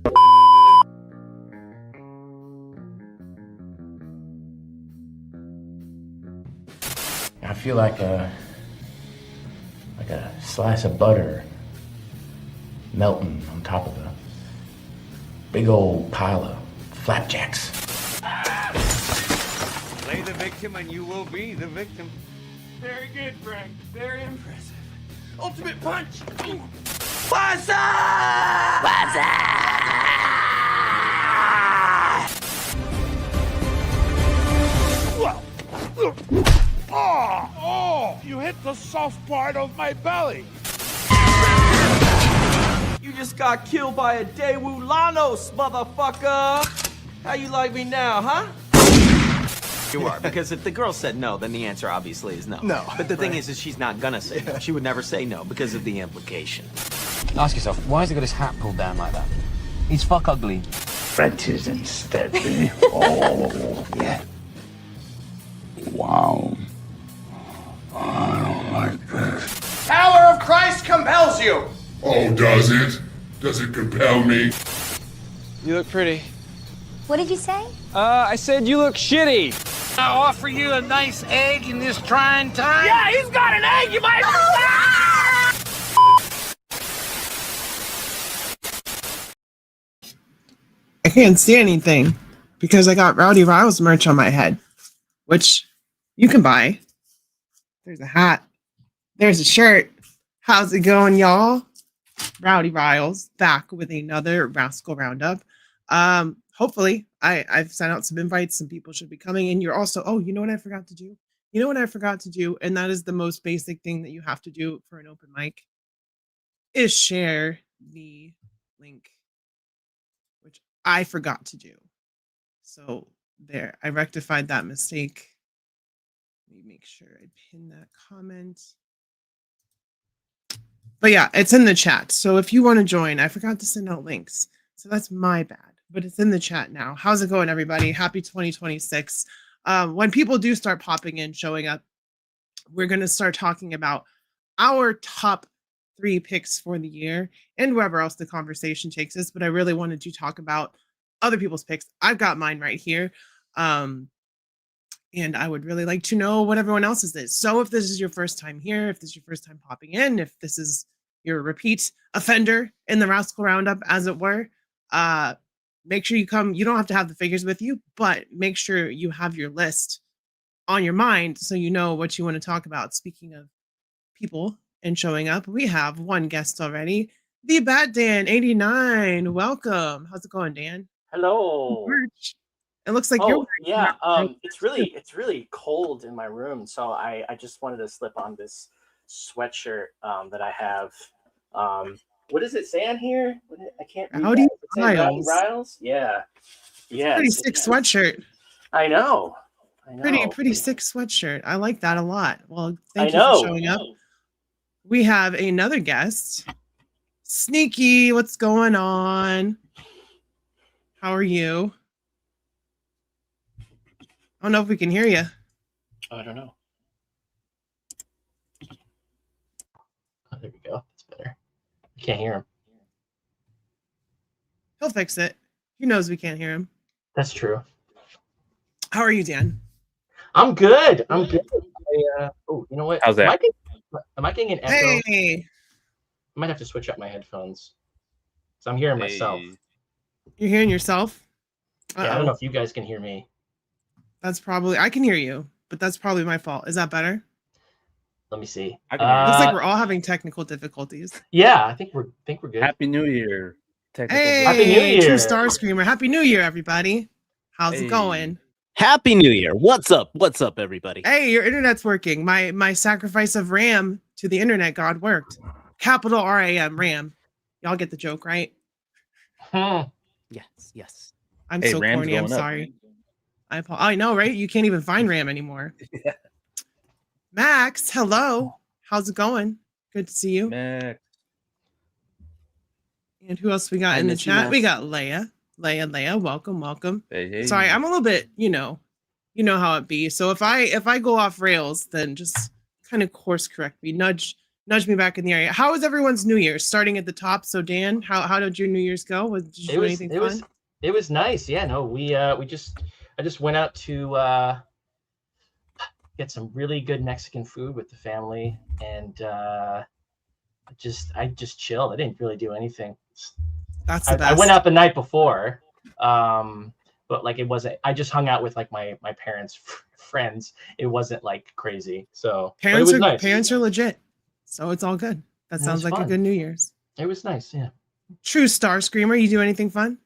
I feel like a slice of butter melting on top of a big old pile of flapjacks. Play the victim and you will be the victim. Very good, Frank. Very impressive. Ultimate punch! What's up? What's Oh! You hit the soft part of my belly. You just got killed by a Daewoo Lanos, motherfucker! How you like me now, huh? You are, because if the girl said no, then the answer obviously is no. No. But the thing is she's not gonna say no. She would never say no because of the implication. Ask yourself, why has he got his hat pulled down like that? He's fuck ugly. Frenches instead. Oh, yeah. Wow. I don't like this. Power of Christ compels you. Oh, does it? Does it compel me? You look pretty. What did you say? I said you look shitty. I offer you a nice egg in this trying time. Yeah, he's got an egg, you might. I can't see anything because I got Rowdy Riles merch on my head, which you can buy. There's a hat. There's a shirt. How's it going, y'all? Rowdy Riles back with another Rascal Roundup. Hopefully, I've sent out some invites. Some people should be coming. And you're also, oh, you know what I forgot to do? You know what I forgot to do? And that is the most basic thing that you have to do for an open mic is share the link, which I forgot to do. So there, I rectified that mistake. Let me make sure I pin that comment. But yeah, it's in the chat. So if you want to join, I forgot to send out links. So that's my bad, but it's in the chat now. How's it going, everybody? Happy 2026. When people do start popping in, showing up, we're going to start talking about our top 3 picks for the year and wherever else the conversation takes us. But I really wanted to talk about other people's picks. I've got mine right here. And I would really like to know what everyone else's is. So if this is your first time here, if this is your first time popping in, if this is your repeat offender in the Rascal Roundup, as it were, make sure you come. You don't have to have the figures with you, but make sure you have your list on your mind so you know what you want to talk about. Speaking of people and showing up, we have one guest already, the Bat Dan 89. Welcome. How's it going, Dan? Hello. It looks like you're it's really cold in my room, so I just wanted to slip on this sweatshirt that I have. What does it say on here? I can't read Rowdy Rowdy Riles? Yeah. Yeah. Pretty sick sweatshirt. I know. Pretty sick sweatshirt. I like that a lot. Well, thank you for showing up. We have another guest. Sneaky, what's going on? How are you? I don't know if we can hear you. I don't know. Oh, there we go. That's better. I can't hear him. He'll fix it. He knows we can't hear him. That's true. How are you, Dan? I'm good. I'm good. Oh, you know what? How's that? Am I getting an echo? Hey. I might have to switch up my headphones. So I'm hearing myself. You're hearing yourself? Yeah, I don't know if you guys can hear me. That's probably, I can hear you, but that's probably my fault. Is that better? Let me see. Looks like we're all having technical difficulties. Yeah, I think we're good. Happy New Year. Hey, Happy New Year. True Star Screamer. Happy New Year, everybody. How's it going? Happy New Year. What's up? What's up, everybody? Hey, your internet's working. My sacrifice of RAM to the internet god worked. Capital RAM, RAM. Y'all get the joke, right? Yes. I'm so Ram's corny. I'm going up. sorry. I know, right? You can't even find RAM anymore. Yeah. Max, hello. How's it going? Good to see you. Max. And who else we got in the chat? We got Leia. Leia, welcome. Hey. Sorry, I'm a little bit, you know how it be. So if I go off rails, then just kind of course correct me. Nudge nudge me back in the area. How was everyone's New Year's? Starting at the top. So Dan, how did your New Year's go? Did you do anything fun? It was nice. Yeah, no, I just went out to get some really good Mexican food with the family, and I just chilled. I didn't really do anything. That's the best. I went out the night before, but like it wasn't. I just hung out with like my parents' friends. It wasn't like crazy. So parents are nice. Parents are legit, so it's all good. That sounds like a good New Year's. It was nice. Yeah. True Star Screamer, you do anything fun?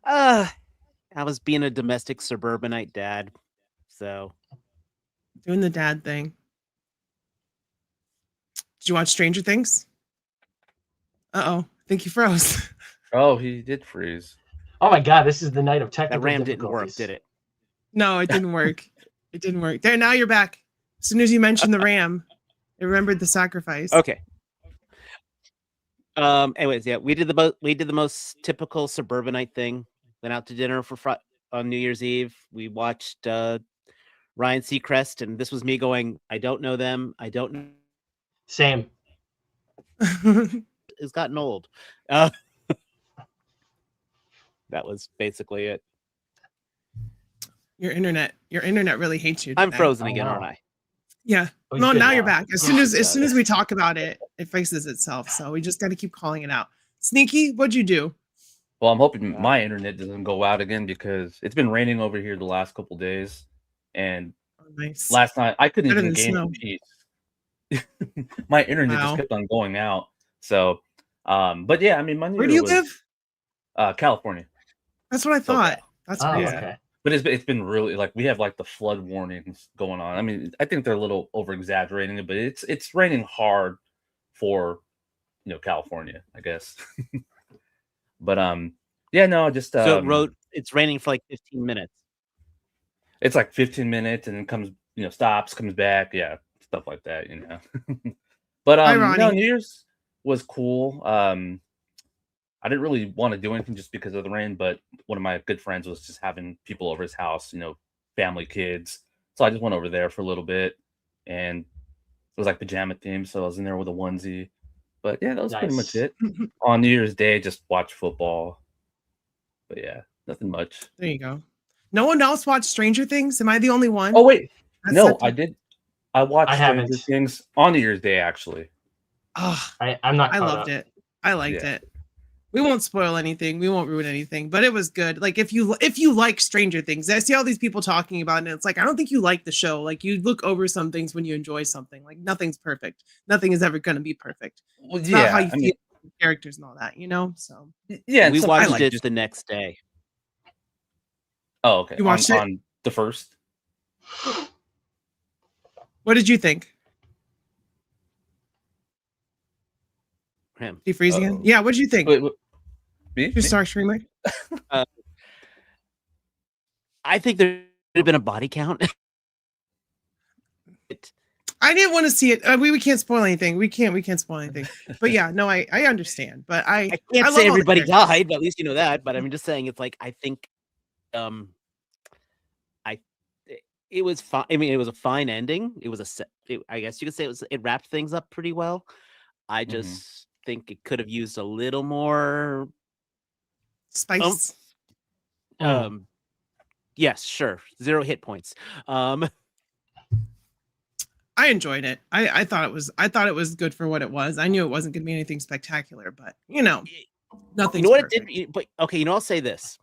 I was being a domestic suburbanite dad, so doing the dad thing. Did you watch Stranger Things? I think he froze. Oh, he did freeze. Oh my God, this is the night of technical that RAM didn't work, difficulties. did it? No, it didn't work. It didn't work. There, now you're back. As soon as you mentioned the RAM, I remembered the sacrifice. Okay. Anyways, yeah, we did the most typical suburbanite thing. Went out to dinner on New Year's Eve. We watched Ryan Seacrest, and this was me going, I don't know them. I don't know. Same. It's gotten old. That was basically it. Your internet really hates you. I'm frozen again, aren't I? Yeah. Oh, No, now now you're back. As soon as we talk about it, it fixes itself. So we just got to keep calling it out. Sneaky, what'd you do? Well, I'm hoping my internet doesn't go out again because it's been raining over here the last couple days, and nice. Last night I couldn't Better even than game snow. in peace. My internet just kept on going out. So, but yeah, I mean, my New Where do Year you was, live? California. That's what I thought. That's crazy. Okay. But it's been really like we have like the flood warnings going on. I mean, I think they're a little over exaggerating it, but it's raining hard for California, I guess. But yeah, no, just so it's raining for like 15 minutes. It's like 15 minutes and then comes, stops, comes back, yeah, stuff like that, But no, New Year's was cool. I didn't really want to do anything just because of the rain, but one of my good friends was just having people over his house, family, kids. So I just went over there for a little bit, and it was like pajama theme, so I was in there with a onesie. But yeah, that was pretty much it. On New Year's Day, just watch football. But yeah, nothing much. There you go. No one else watched Stranger Things? Am I the only one? Oh wait, no, I did. I watched Stranger Things on New Year's Day actually. Oh, I'm not. I loved it. I liked it. We won't spoil anything. We won't ruin anything, but it was good. Like if you like Stranger Things, I see all these people talking about it, and it's like I don't think you like the show. Like you look over some things when you enjoy something. Like nothing's perfect. Nothing is ever going to be perfect. Well, it's not how you feel the characters and all that, So yeah, we watched it the next day. Oh, okay. You watched it on the first. What did you think? Him. Did he freeze again? Yeah. What did you think? Me? Your Star Screamer. I think there should have been a body count. I didn't want to see it. We can't spoil anything. We can't spoil anything. But yeah, no, I understand. But I can't say everybody died, but at least you know that. But I'm just saying, it's like I think, it was fine. I mean, it was a fine ending. It was I guess you could say it wrapped things up pretty well. I just think it could have used a little more spice. Yes, sure. 0 hit points. I enjoyed it. I thought it was good for what it was. I knew it wasn't going to be anything spectacular, but nothing. You know what it did? But okay, I'll say this.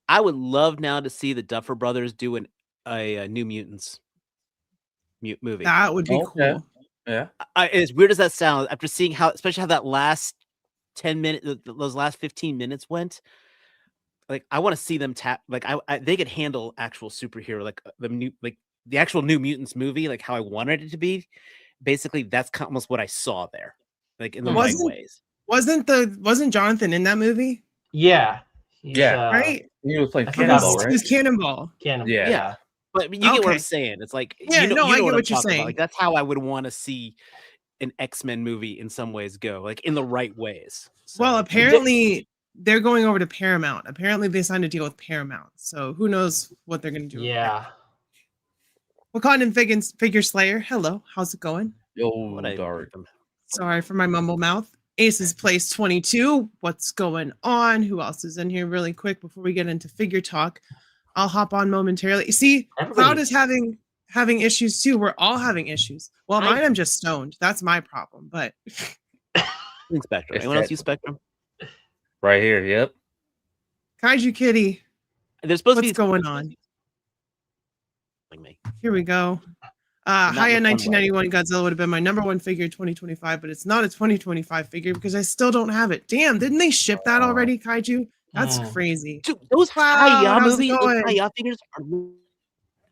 I would love now to see the Duffer Brothers do a New Mutants movie. That would be cool. Yeah. As weird as that sounds, after seeing especially how that last 10 minutes, those last 15 minutes went, like I want to see them tap. Like they could handle actual superhero, like the actual New Mutants movie, like how I wanted it to be. Basically, that's almost what I saw there, like in the right ways. Wasn't Jonathan in that movie? Yeah. Right. He was playing Cannonball, right? He was Cannonball. Yeah. But you get what I'm saying. It's like, I get what you're saying. Like that's how I would want to see an X-Men movie in some ways go, like in the right ways. So, well, apparently they're going over to Paramount. Apparently they signed a deal with Paramount. So who knows what they're going to do. Yeah. Wakandan Figure Slayer. Hello, how's it going? Yo, Dark. Sorry for my mumble mouth. Aces Place 22. What's going on? Who else is in here really quick before we get into figure talk? I'll hop on momentarily. See, Cloud is having issues too. We're all having issues. Well, mine I'm just stoned. That's my problem. But Spectrum. Anyone else use Spectrum? Right here. Yep. Kaiju Kitty. There's supposed What's to be going on? Like me. Here we go. Hiya 1991 Godzilla would have been my number one figure in 2025, but it's not a 2025 figure because I still don't have it. Damn, didn't they ship that already, Kaiju? That's crazy. Dude, those Wow, Hiya how's it movies, those going? Hiya figures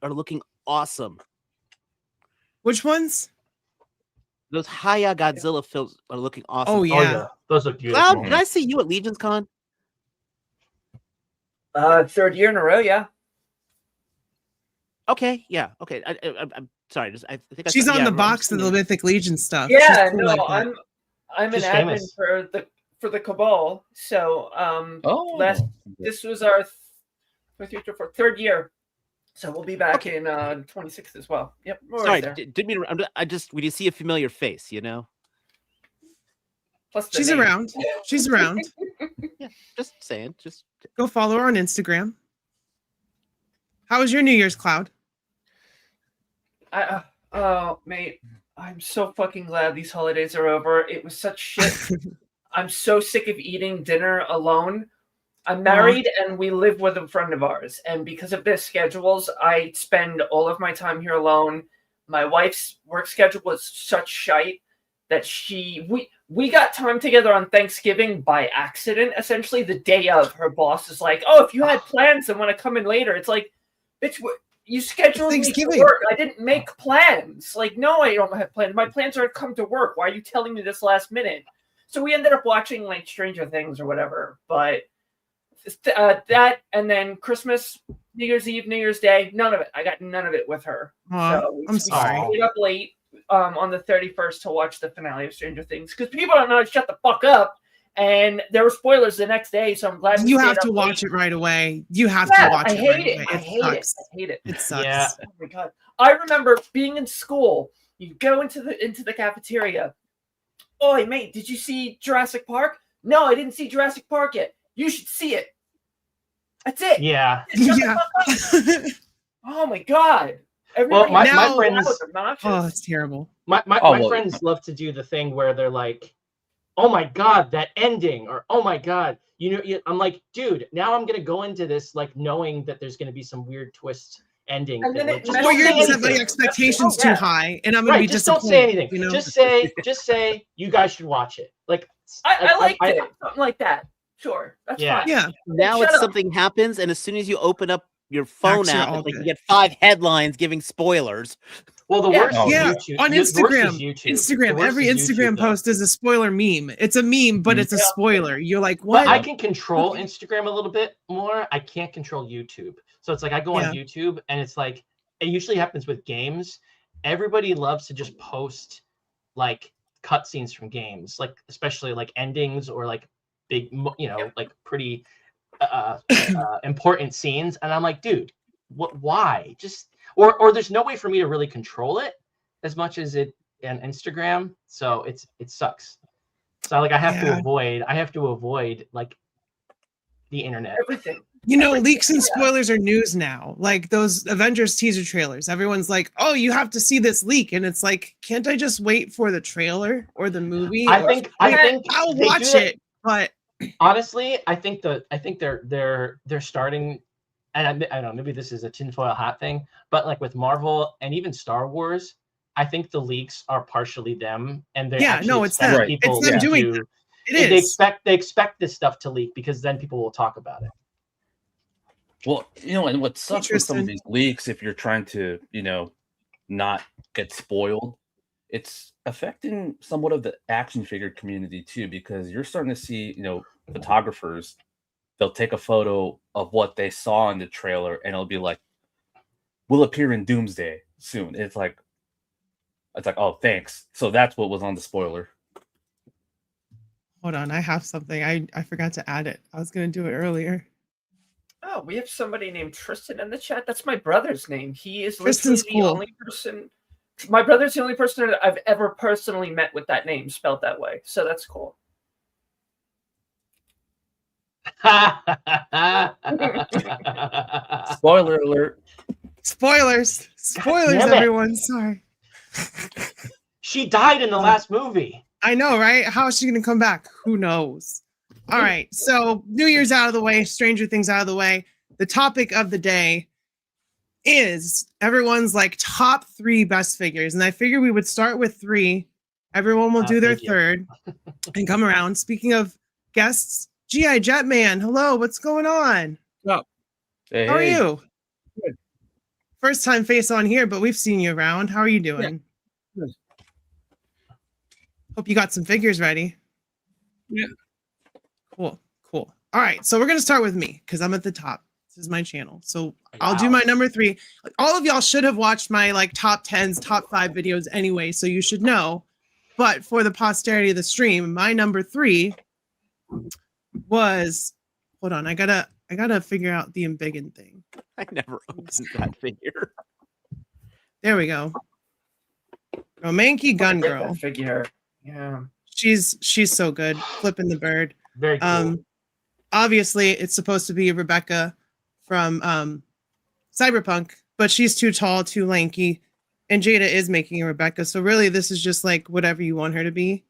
are looking awesome. Which ones? Those Hiya Godzilla films are looking awesome. Oh yeah. Those look beautiful. Cloud, did I see you at Legion's Con? Third year in a row, yeah. Okay, yeah, okay. I'm sorry. I think She's on the box of the Mythic Legion stuff. Yeah, She's cool no, like that. I'm an She's admin famous. for the Cabal. So this was our third year. So we'll be back in 26th as well. Yep. Sorry, didn't mean. I just when you see a familiar face, you know. Plus She's around. She's around. Yeah, just saying. Just go follow her on Instagram. How was your New Year's, Cloud? Oh, mate, I'm so fucking glad these holidays are over. It was such shit. I'm so sick of eating dinner alone. I'm married and we live with a friend of ours. And because of their schedules, I spend all of my time here alone. My wife's work schedule was such shite that we got time together on Thanksgiving by accident. Essentially, the day of, her boss is like, "Oh, if you had plans and want to come in later," it's like, "Bitch, you scheduled me to work. I didn't make plans. Like, no, I don't have plans. My plans are to come to work. Why are you telling me this last minute?" So we ended up watching like Stranger Things or whatever. But that and then Christmas, New Year's Eve, New Year's Day, none of it. I got none of it with her. So I'm sorry. We stayed up late on the 31st to watch the finale of Stranger Things because people don't know how to shut the fuck up. And there were spoilers the next day, so I'm glad you have to watch it right away. You have to watch it right away. I hate it. It sucks. Yeah. Oh my god! I remember being in school. You go into the cafeteria. Oi, mate, did you see Jurassic Park? No, I didn't see Jurassic Park yet. You should see it. That's it. Yeah. Yeah. Oh my god. Well, my friends. Oh, it's terrible. My friends love to do the thing where they're like, "Oh my god, that ending," or "Oh my god, I'm like, dude, now I'm gonna go into this like knowing that there's gonna be some weird twist ending. Or you're gonna set my expectations too high, and I'm gonna be just disappointed. don't say anything. You know? Just say you guys should watch it. Like I liked it. Something like that. Sure. That's fine. Yeah. now Shut it's up. something happens, and as soon as you open up your phone Actually, app, all it's like you good. get 5 headlines giving spoilers. Well, the worst is Yeah, YouTube. on The worst is Instagram. YouTube. The Instagram. worst Every is Instagram YouTube, though. post is a spoiler meme. It's a meme, but it's a spoiler. You're like, what? But I can control Instagram a little bit more. I can't control YouTube. So it's like I go on YouTube and it's like it usually happens with games. Everybody loves to just post like cutscenes from games, like especially like endings or like big, like pretty important scenes. And I'm like, dude, why? Just or there's no way for me to really control it as much as it on Instagram. So it sucks. So like I have to avoid like the internet. Everything. Leaks and spoilers are news now. Like those Avengers teaser trailers. Everyone's like, "Oh, you have to see this leak," and it's like, can't I just wait for the trailer or the movie? I think I'll they watch do it, but honestly, I think they're starting, and I don't know, maybe this is a tinfoil hat thing, but like with Marvel and even Star Wars, I think the leaks are partially them, and they it's them. It's them doing that. It is. They expect this stuff to leak because then people will talk about it. Well, and what sucks with some of these leaks, if you're trying to, not get spoiled, it's affecting somewhat of the action figure community too, because you're starting to see, photographers, they'll take a photo of what they saw in the trailer and it'll be like, will appear in Doomsday soon. It's like, oh, thanks. So that's what was on the spoiler. hold on, I have something. I forgot to add it. I was gonna do it earlier. Oh, we have somebody named Tristan in the chat. That's my brother's name. He is Tristan's literally the cool. only person. My brother's the only person that I've ever personally met with that name spelled that way. So that's cool. Spoiler alert. Spoilers. Spoilers, damn it. everyone. Sorry. She died in the last movie. I know, right? How is she going to come back? Who knows? All right. So, New Year's out of the way, Stranger Things out of the way. The topic of the day is everyone's like top 3 best figures. And I figured we would start with 3. Everyone will do their thank you. third and come around. Speaking of guests, G.I. Jetman, hello. What's going on? Oh. Hey, How are hey. you? Good. First time face on here, but we've seen you around. How are you doing? Good. Hope you got some figures ready. Yeah. Cool. All right. So we're going to start with me because I'm at the top. This is my channel. So I'll do my number 3. All of y'all should have watched my like top 10s, top 5 videos anyway. So you should know. But for the posterity of the stream, my number 3 was, hold on. I gotta figure out the embiggen thing. I never opened that figure. There we go. Romanky Gun Girl. Figure. Yeah. She's so good. Flipping the bird. Very cool. Obviously it's supposed to be Rebecca from Cyberpunk, but she's too tall, too lanky, and Jada is making a Rebecca. So really, this is just like whatever you want her to be,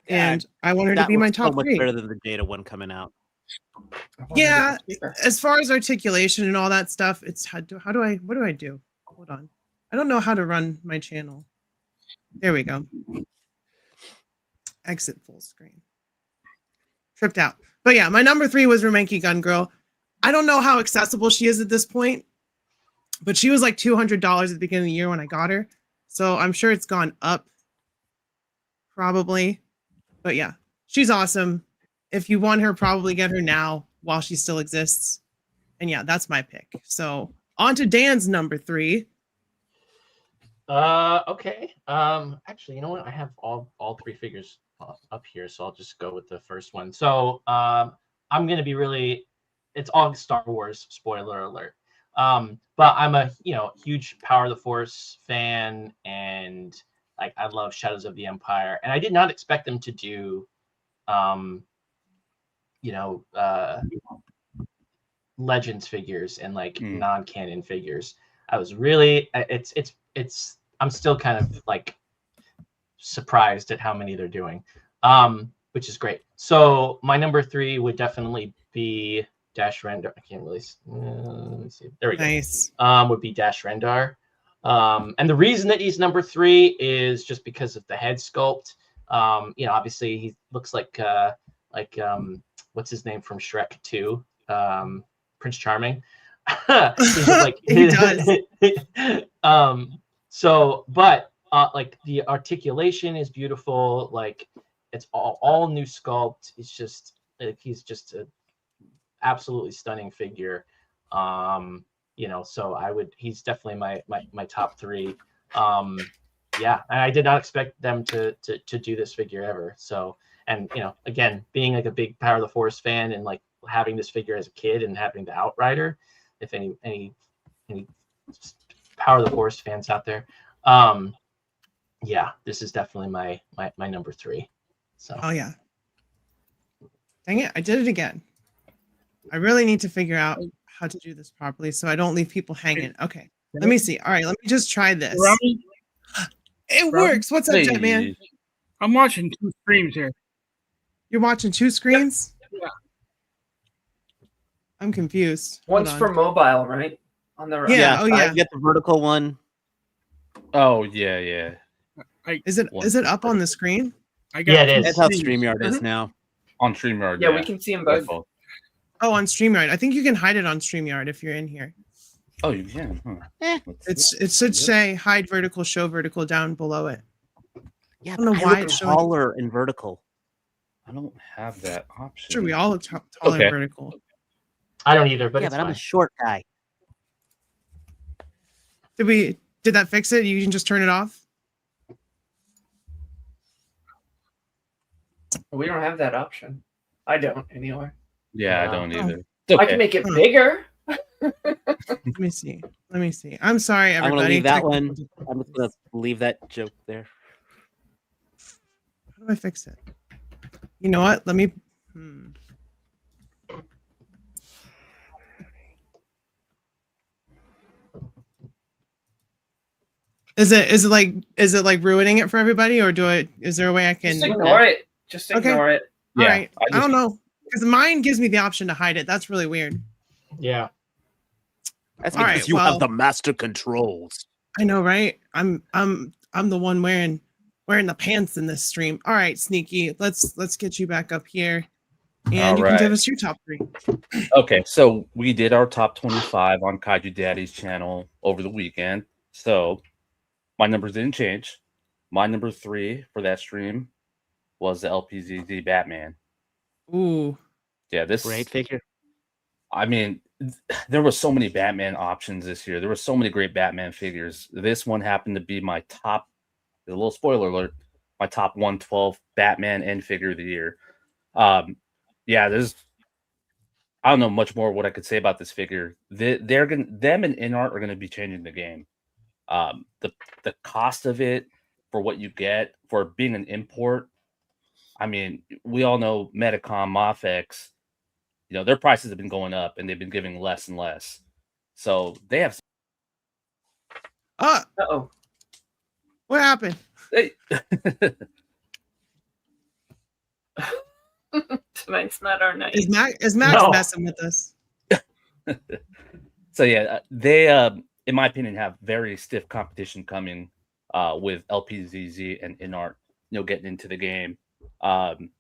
and I want her to be my top so much 3. better than the Jada one coming out. Yeah, as far as articulation and all that stuff, it's what do I do? Hold on, I don't know how to run my channel. There we go. Exit full screen. Tripped out. But yeah, my number 3 was Romanky Gun Girl. I don't know how accessible she is at this point, but she was like $200 at the beginning of the year when I got her. So I'm sure it's gone up probably. But yeah, she's awesome. If you want her, probably get her now while she still exists. And yeah, that's my pick. So on to Dan's number 3. Okay. Actually, you know what? I have all 3 figures up here, so I'll just go with the first one. So I'm gonna be really, it's all Star Wars, spoiler alert. But I'm a huge Power of the Force fan, and like I love Shadows of the Empire, and I did not expect them to do Legends figures and like non-canon figures. I was really I'm still kind of like surprised at how many they're doing, which is great. So my number 3 would definitely be Dash Rendar. I can't really let me see. There we go. Nice. Would be Dash Rendar. And the reason that he's number 3 is just because of the head sculpt. Obviously he looks like what's his name from Shrek 2? Prince Charming. He does. But like the articulation is beautiful. Like it's all new sculpt. It's just like he's just a absolutely stunning figure. So he's definitely my top 3. Yeah, and I did not expect them to do this figure ever. So, and again, being like a big Power of the Force fan and like having this figure as a kid and having the Outrider, if any Power of the Force fans out there, yeah, this is definitely my number 3. So. Oh yeah. Dang it, I did it again. I really need to figure out how to do this properly so I don't leave people hanging. Okay, let me see. All right, let me just try this. It works. What's up, Jetman? I'm watching 2 streams here. You're watching 2 screens? Yeah. I'm confused. One's for mobile, right? On the right. Yeah. Oh yeah. You get the vertical one. Oh yeah. Is it up on the screen? It is. That's how StreamYard is now. On StreamYard. Yeah, we can see them both. Oh, on StreamYard. I think you can hide it on StreamYard if you're in here. Oh, you can. Huh. It should say hide vertical, show vertical down below it. Yeah, I don't know why it's showing taller and vertical. I don't have that option. Sure, we all look taller and vertical. I don't either, but yeah, it's but I'm fine. a short guy. Did that fix it? You can just turn it off? We don't have that option. I don't, anyway. Yeah, I don't either. Okay. I can make it bigger. Let me see. Let me see. I'm sorry, I'm everybody. gonna leave that Technical one. difficulties. I'm just gonna leave that joke there. How do I fix it? You know what? Let me. Is it like ruining it for everybody, or is there a way I can Just ignore it. Just Okay. ignore it. All right. I don't know, because mine gives me the option to hide it. That's really weird. Yeah. That's All because right, you well- have the master controls. I know, right? I'm the one wearing the pants in this stream. All right, Sneaky. Let's get you back up here, and All you can give right. us your top 3. Okay, so we did our top 25 on Kaiju Daddy's channel over the weekend. So my numbers didn't change. My number 3 for that stream was the LPZZ Batman. Ooh. Yeah, this Great figure. I mean, there were so many Batman options this year. There were so many great Batman figures. This one happened to be my top, a little spoiler alert, my top 112 Batman end figure of the year. Yeah, I don't know much more what I could say about this figure. Them and InArt are gonna be changing the game. The cost of it for what you get for being an import. I mean, we all know Medicom, Mofex, their prices have been going up and they've been giving less and less. So they have. Uh-oh. What happened? Hey. Tonight's not our night. Is Max messing with us? So yeah, they in my opinion have very stiff competition coming with LPZZ and InArt, getting into the game. I'm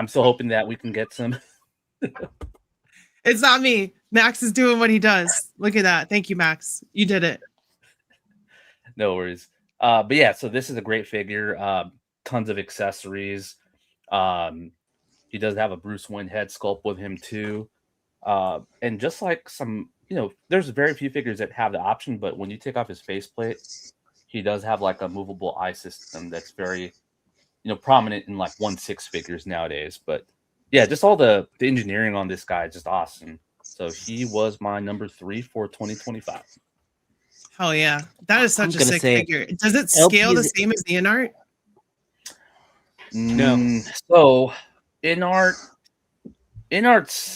still hoping that we can get some. It's not me. Max is doing what he does. Look at that. Thank you, Max. You did it. No worries. But yeah, so this is a great figure. Tons of accessories. He does have a Bruce Wayne head sculpt with him too. And just like some, there's very few figures that have the option, but when you take off his faceplate, he does have like a movable eye system that's very, prominent in like 1/6 figures nowadays. But yeah, just all the engineering on this guy is just awesome. So he was my number 3 for 2025. Hell yeah. That is such a sick say figure. Does it scale the same as the InArt? No. So InArt's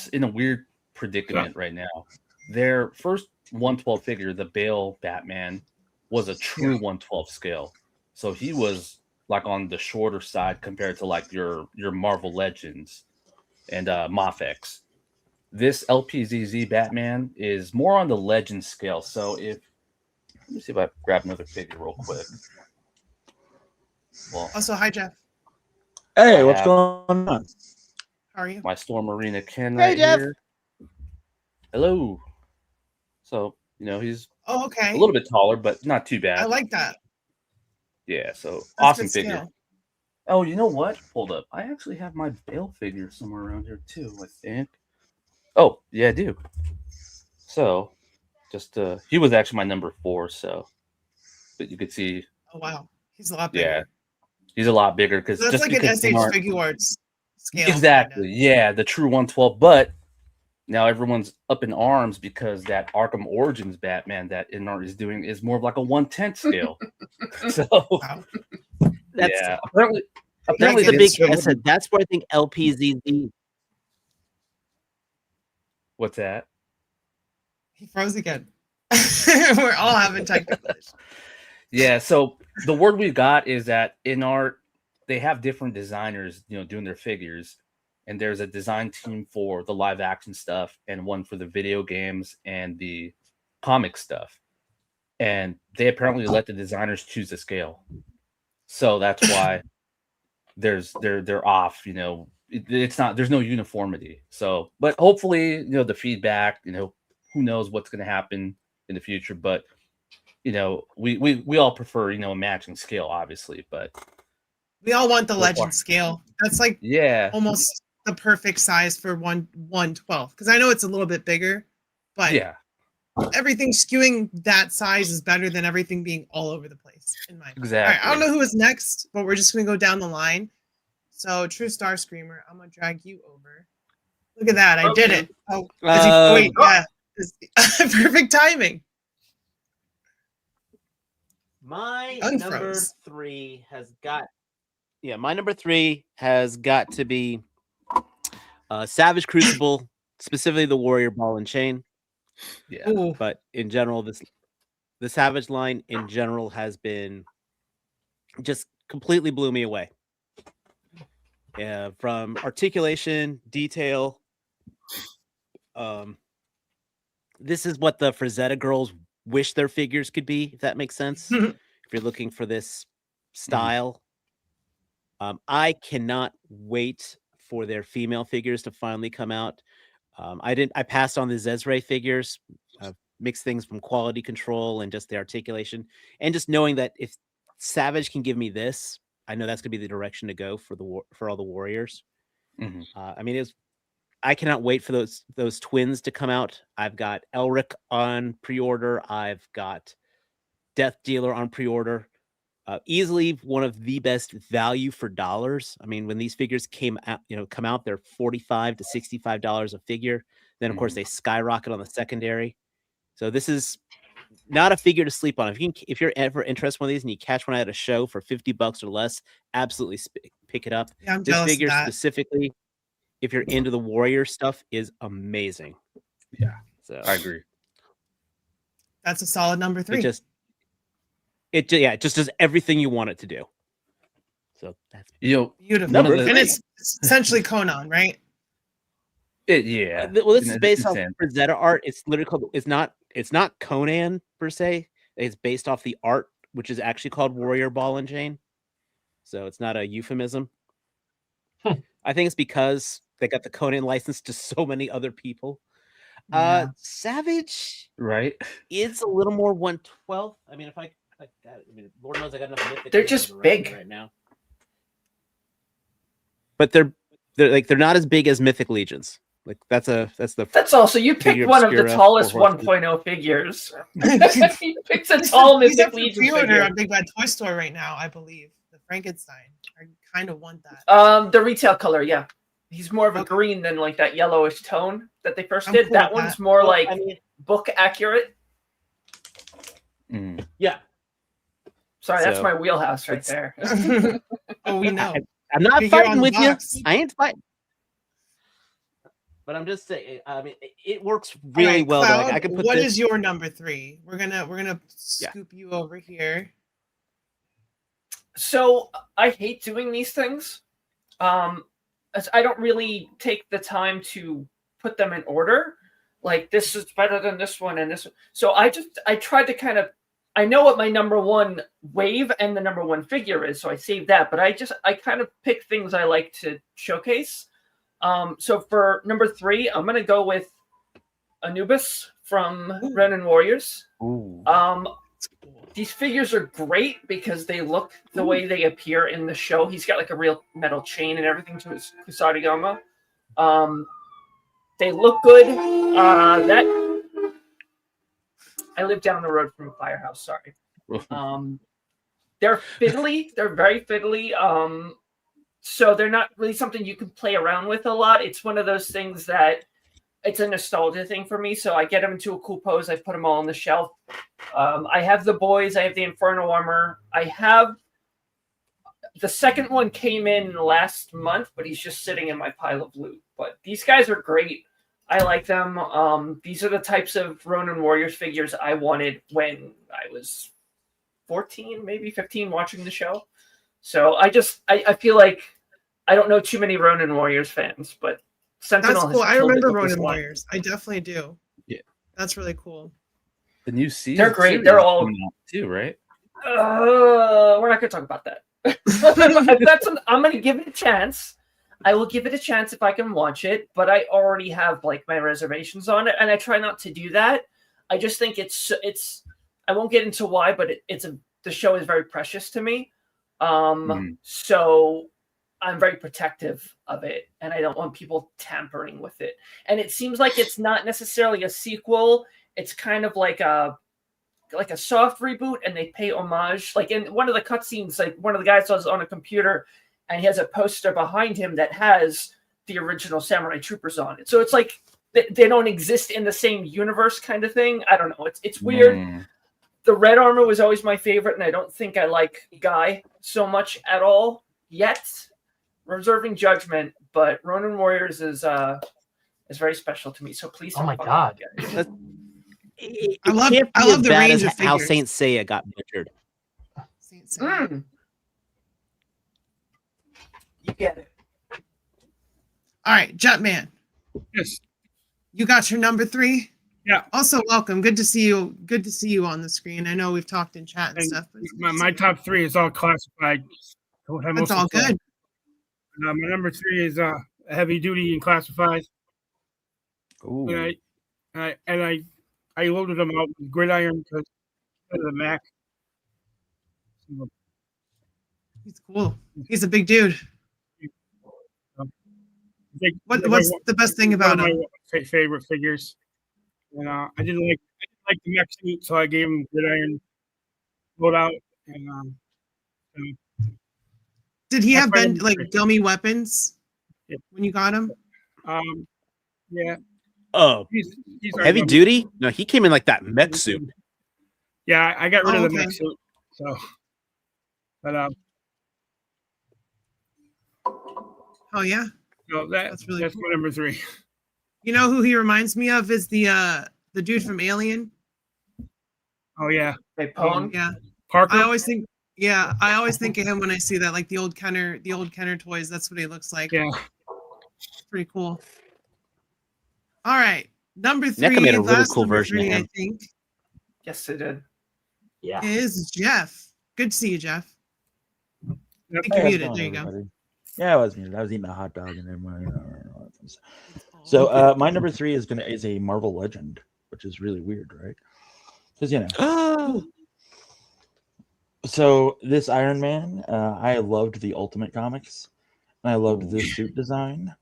in a weird predicament right now. Their first 112 figure, the Bale Batman, was a true 112 scale. So he was like on the shorter side compared to like your Marvel Legends and Mofex. This LPZZ Batman is more on the Legend scale. So let me see if I grab another figure real quick. Well, Also, hi Jeff. Hey, what's going on? How are you? My Storm Arena Ken Hey, right Jeff. here. Hello. So, he's okay. a little bit taller, but not too bad. I like that. Yeah, so That's awesome good figure. scale. Oh, you know what? Hold up. I actually have my Bale figure somewhere around here too, I think. Oh, yeah, I do. So, just he was actually my number 4, so but you could see. Oh wow. He's a lot bigger. Yeah. He's a lot bigger because That's just like an because SH Figure Arts scale. Exactly. Yeah, the true 112, but now everyone's up in arms because that Arkham Origins Batman that InArt is doing is more of like a 1/10 scale. So yeah, apparently That's the big it's- asset. That's where I think LPZZ. What's that? He froze again. We're all having technical issues. Yeah, so the word we got is that InArt, they have different designers, doing their figures. And there's a design team for the live action stuff and one for the video games and the comic stuff. And they apparently let the designers choose the scale. So that's why they're off, it's not, there's no uniformity. So, but hopefully, the feedback, who knows what's going to happen in the future, but we all prefer, a matching scale, obviously, but We all want the legend scale. That's like almost the perfect size for 1/12. Because I know it's a little bit bigger, but everything skewing that size is better than everything being all over the place. In my Exactly. All right, I don't know who is next, but we're just gonna go down the line. So True Star Screamer, I'm gonna drag you over. Look at that. I did it. Oh, wait, yeah. Perfect timing. My Unfroze. number 3 has got. Yeah, my number 3 has got to be Savage Crucible, specifically the Warrior Ball and Chain. Yeah. Ooh. But in general, the Savage line in general has been just completely blew me away. From articulation, detail. This is what the Frazetta girls wish their figures could be, if that makes sense. If you're looking for this style. I cannot wait for their female figures to finally come out. I passed on the Zezre figures, mixed things from quality control and just the articulation, and just knowing that if Savage can give me this, I know that's gonna be the direction to go for all the warriors. I mean, I cannot wait for those twins to come out. I've got Elric on pre-order. I've got Death Dealer on pre-order. Easily one of the best value for dollars. I mean, when these figures come out, they're $45 to $65 a figure. Then, of course, they skyrocket on the secondary. So this is not a figure to sleep on. If you're ever interested in one of these and you catch one at a show for $50 or less, absolutely pick it up. Yeah, I'm this jealous figure of that. specifically, if you're into the warrior stuff, is amazing. Yeah, so I agree. That's a solid number 3. It just does everything you want it to do. So that's beautiful. And it's essentially Conan, right? Yeah. Well, this is based off Frazetta art. It's literally called. It's not Conan per se. It's based off the art, which is actually called Warrior Ball and Chain. So it's not a euphemism. I think it's because they got the Conan license to so many other people. Savage, right? It's a little more 1/12. I mean, Lord knows I got enough mythic. They're just big right now. But they're not as big as Mythic Legions. Like that's also you picked one of the tallest 1.0 figures. You picked a tall Mythic Legion figure on Big Bad Toy Store right now, I believe. The Frankenstein. I kind of want that. The retail color, yeah. He's more of a green than like that yellowish tone that they first did. Cool that with one's that. more book accurate. Yeah. Sorry, that's my wheelhouse right there. Oh, we know. I'm not Figure fighting on with you. box. I ain't fighting. But I'm just saying. I mean, it works really well. Cloud, I can put. What is your number 3? We're gonna scoop you over here. So I hate doing these things. As I don't really take the time to put them in order. Like this is better than this one and this one. So I tried to I know what my number 1 wave and the number 1 figure is, so I saved that. But I kind of pick things I like to showcase. So for number 3, I'm gonna go with Anubis from Ronin Warriors. These figures are great because they look the way they appear in the show. He's got like a real metal chain and everything to his Kusarigama. They look good. I live down the road from a firehouse. Sorry. They're fiddly. They're very fiddly. So they're not really something you can play around with a lot. It's one of those things that it's a nostalgia thing for me. So I get them into a cool pose. I put them all on the shelf. I have the boys. I have the Inferno Armor. I have the second one came in last month, but he's just sitting in my pile of loot. But these guys are great. I like them. These are the types of Ronin Warriors figures I wanted when I was 14, maybe 15, watching the show. So I feel like I don't know too many Ronin Warriors fans, but Sentinel. That's cool. I remember Ronin Warriors. I definitely do. Yeah, that's really cool. The new season. They're great. They're all too, right? We're not going to talk about that. I'm going to give it a chance. I will give it a chance if I can watch it, but I already have like my reservations on it, and I try not to do that. I just think it's. I won't get into why, but the show is very precious to me. So I'm very protective of it, and I don't want people tampering with it. And it seems like it's not necessarily a sequel. It's kind of like a soft reboot, and they pay homage. Like in one of the cutscenes, like one of the guys was on a computer, and he has a poster behind him that has the original Samurai Troopers on it. So it's like they don't exist in the same universe kind of thing. I don't know. It's weird. The red armor was always my favorite, and I don't think I like Guy so much at all yet. Reserving judgment, but Ronin Warriors is very special to me. So please. Oh my god! I love the range of how Saint Seiya got butchered. Saint Seiya. You get it. All right, Jetman. Yes. You got your number 3? Yeah. Also, welcome. Good to see you. Good to see you on the screen. I know we've talked in chat and stuff. But my top 3 is all classified. That's all good. My number 3 is heavy duty and classified. Ooh. And I loaded them out with gridiron because of the Mac. He's cool. He's a big dude. What's the best thing about him? My favorite figures. And I didn't like the mech suit, so I gave him gridiron loadout. And did he have dummy weapons when you got him? Yeah. Oh, he's heavy duty? No, he came in like that mech suit. Yeah, I got rid of the mech suit. So, but oh yeah. No, that's my number 3. You know who he reminds me of is the dude from Alien. Oh yeah. Hey, Pone? Yeah. Parker. I always think of him when I see that, like the old Kenner toys. That's what he looks like. Yeah. Pretty cool. All right, number 3. NECA made a really cool version of him. I think. Yes, they did. Yeah. Is Jeff. Good to see you, Jeff. Hey, You're how's it muted. going, There you go. everybody? Yeah, I was muted. I was eating a hot dog and then. So my number 3 is a Marvel Legend, which is really weird, right? Because So this Iron Man, I loved the Ultimate Comics, and I loved this suit design.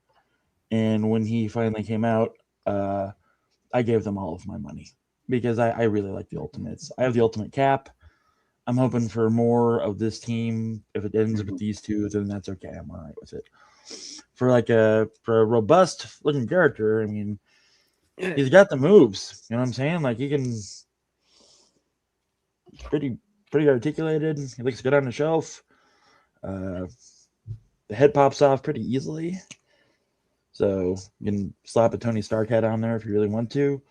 And when he finally came out, I gave them all of my money because I really like the Ultimates. I have the Ultimate Cap. I'm hoping for more of this team. If it ends with these two, then that's okay. I'm all right with it. For a robust looking character, I mean, he's got the moves. You know what I'm saying? Like he can, pretty articulated. He looks good on the shelf. The head pops off pretty easily, so you can slap a Tony Stark head on there if you really want to.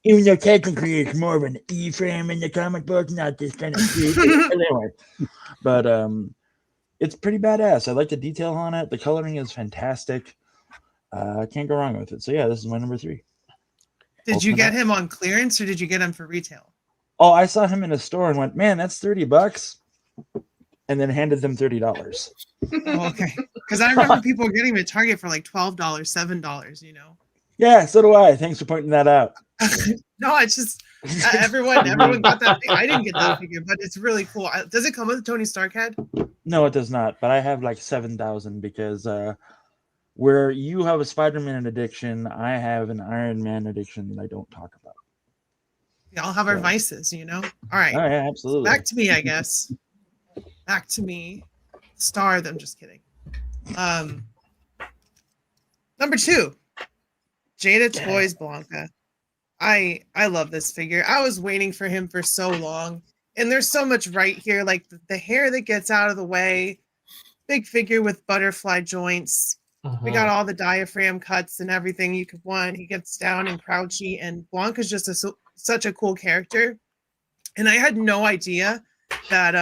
Even though technically it's more of an E-frame in the comic book, not this kind of shit. Anyway, but it's pretty badass. I like the detail on it. The coloring is fantastic. I can't go wrong with it. So yeah, this is my number 3. Did you get him on clearance or did you get him for retail? Oh, I saw him in a store and went, man, that's $30, and then handed them $30. Oh, okay, because I remember people getting him at Target for like $12, $7. You know. Yeah, so do I. Thanks for pointing that out. No, it's just everyone got that. I didn't get that figure, but it's really cool. Does it come with a Tony Stark head? No, it does not. But I have like 7,000 because where you have a Spider-Man addiction, I have an Iron Man addiction that I don't talk about. We all have our vices, you know. All right. Oh, yeah, absolutely. Back to me, I guess. Back to me. Star. I'm just kidding. Number 2. Jada Toys Blanca. I love this figure. I was waiting for him for so long, and there's so much right here, like the hair that gets out of the way, big figure with butterfly joints. We got all the diaphragm cuts and everything you could want. He gets down and crouchy, and Blanca's just such a cool character. And I had no idea that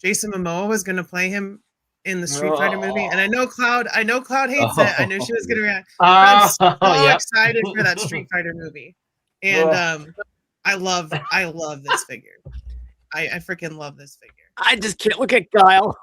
Jason Momoa was going to play him in the Street Fighter movie. And I know Cloud hates it. I know she was going to react. I'm so excited for that Street Fighter movie. And I love this figure. I freaking love this figure. I just can't look at Kyle.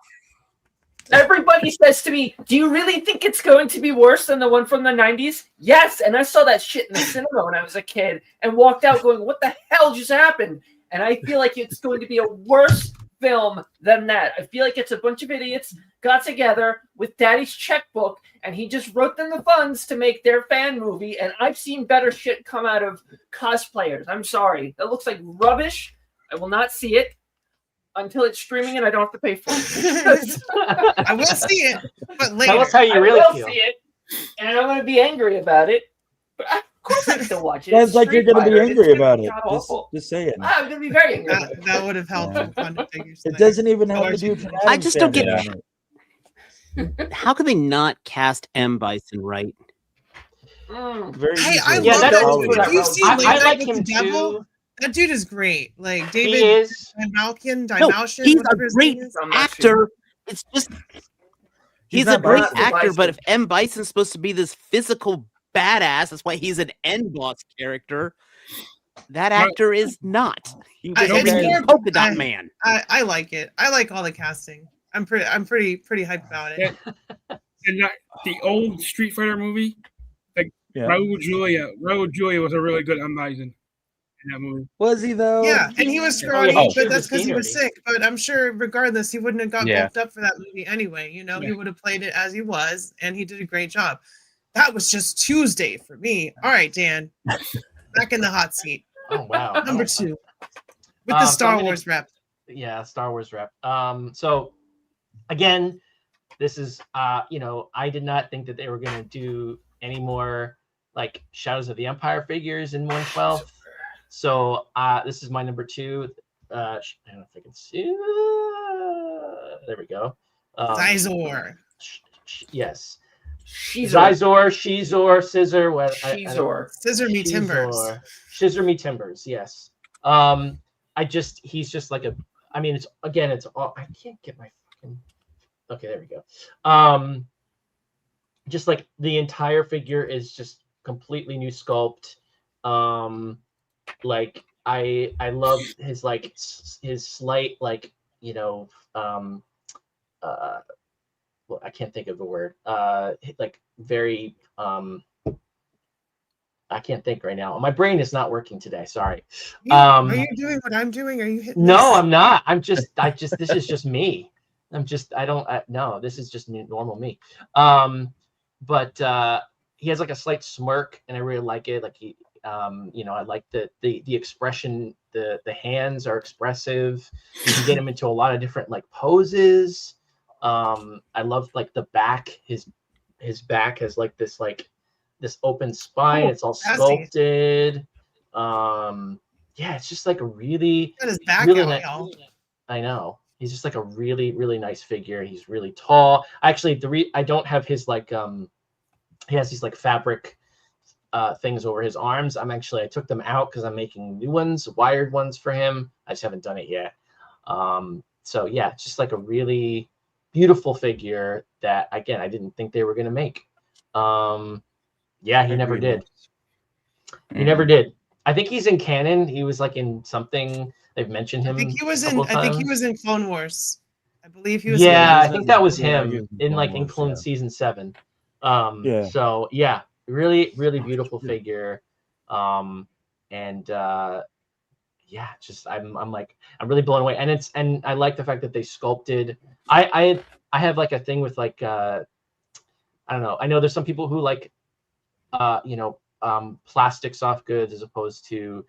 Everybody says to me, do you really think it's going to be worse than the one from the 90s? Yes. And I saw that shit in the cinema when I was a kid and walked out going, what the hell just happened? And I feel like it's going to be a worse film than that. I feel like it's a bunch of idiots got together with daddy's checkbook and he just wrote them the funds to make their fan movie. And I've seen better shit come out of cosplayers. I'm sorry. That looks like rubbish. I will not see it until it's streaming and I don't have to pay for it. I will see it, but later. Tell us how you really feel. See it. and I'm gonna be angry about it. But of course, I still watch it. Sounds It's like you're Street going to be Fighter, and it's angry gonna about be it. god-awful. Just saying. I'm gonna be very angry about it. That would have helped with Fun Figures. It doesn't even have the Large- dude from I Adam's just don't Family get- on it. How could they not cast M. Bison right? Very Hey, easily. I Yeah, love that that is dude. what Have you seen I Late Night like with him the Devil? too. That dude is great. Like He David is. Malkin, No, Dimalshin, he's a whatever his great name is. I'm not actor. It's just he's a not great Bison. actor, but Bison. if M. Bison's supposed to be this physical badass, that's why he's an end boss character. That actor is not. He was It's only more- Polka Dot Man. I like it. I like all the casting. I'm pretty hyped about it. And the old Street Fighter movie, like Yeah. Raul Julia. Raul Julia was a really good M. Bison in that movie. Was he though? Yeah, and he was scrawny, yeah, he but shaved that's his because he was scenery. sick. But I'm sure, regardless, he wouldn't have got Yeah. bulked up for that movie anyway. You know, he Yeah. would have played it as he was, and he did a great job. That was just Tuesday for me. All right, Dan, back in the hot seat. Oh wow. Number 2 with the So I'm Star gonna- Wars rep. Yeah, Star Wars rep. So again, this is I did not think that they were gonna do any more like Shadows of the Empire figures in 1/12. So this is my number 2. I don't know if I can see. There we go. Zizor. Yes. Shizor. Shizor, Scissor, what? Shizor. Scissor me timbers. Scissor me timbers. Yes. He's just like it's all, I can't get my fucking, okay, there we go. Just like the entire figure is just completely new sculpt. Like I love his like his slight like, well, I can't think of the word. Like very I can't think right now. My brain is not working today. Sorry. Are you doing what I'm doing? Are you hitting? No, this? I'm not. This is just me. No, this is just normal me. But he has like a slight smirk and I really like it. Like he, I like the expression, the hands are expressive. You can get him into a lot of different like poses. I love like the back, his back has like this open spine. Cool. It's all Sassy. sculpted. Yeah, it's just like a really, Got his back really out, nice. y'all. I know. He's just like a really, really nice figure. He's really tall. Actually, I don't have his like he has these like fabric things over his arms. I took them out because I'm making new ones, wired ones for him. I just haven't done it yet. So yeah, it's just like a really beautiful figure that again I didn't think they were gonna make. Yeah, he never did. He never did. I think he's in canon. He was like in something. They've mentioned him. I think he was a couple in. I think he times. was in Clone Wars. I believe he was. Yeah, in I think that was Yeah, him he was in like in Wars, Clone yeah. season 7. Yeah. So yeah, really, really beautiful figure. Yeah, just I'm really blown away. And I like the fact that they sculpted. I have like a thing with like I don't know. I know there's some people who like plastic soft goods as opposed to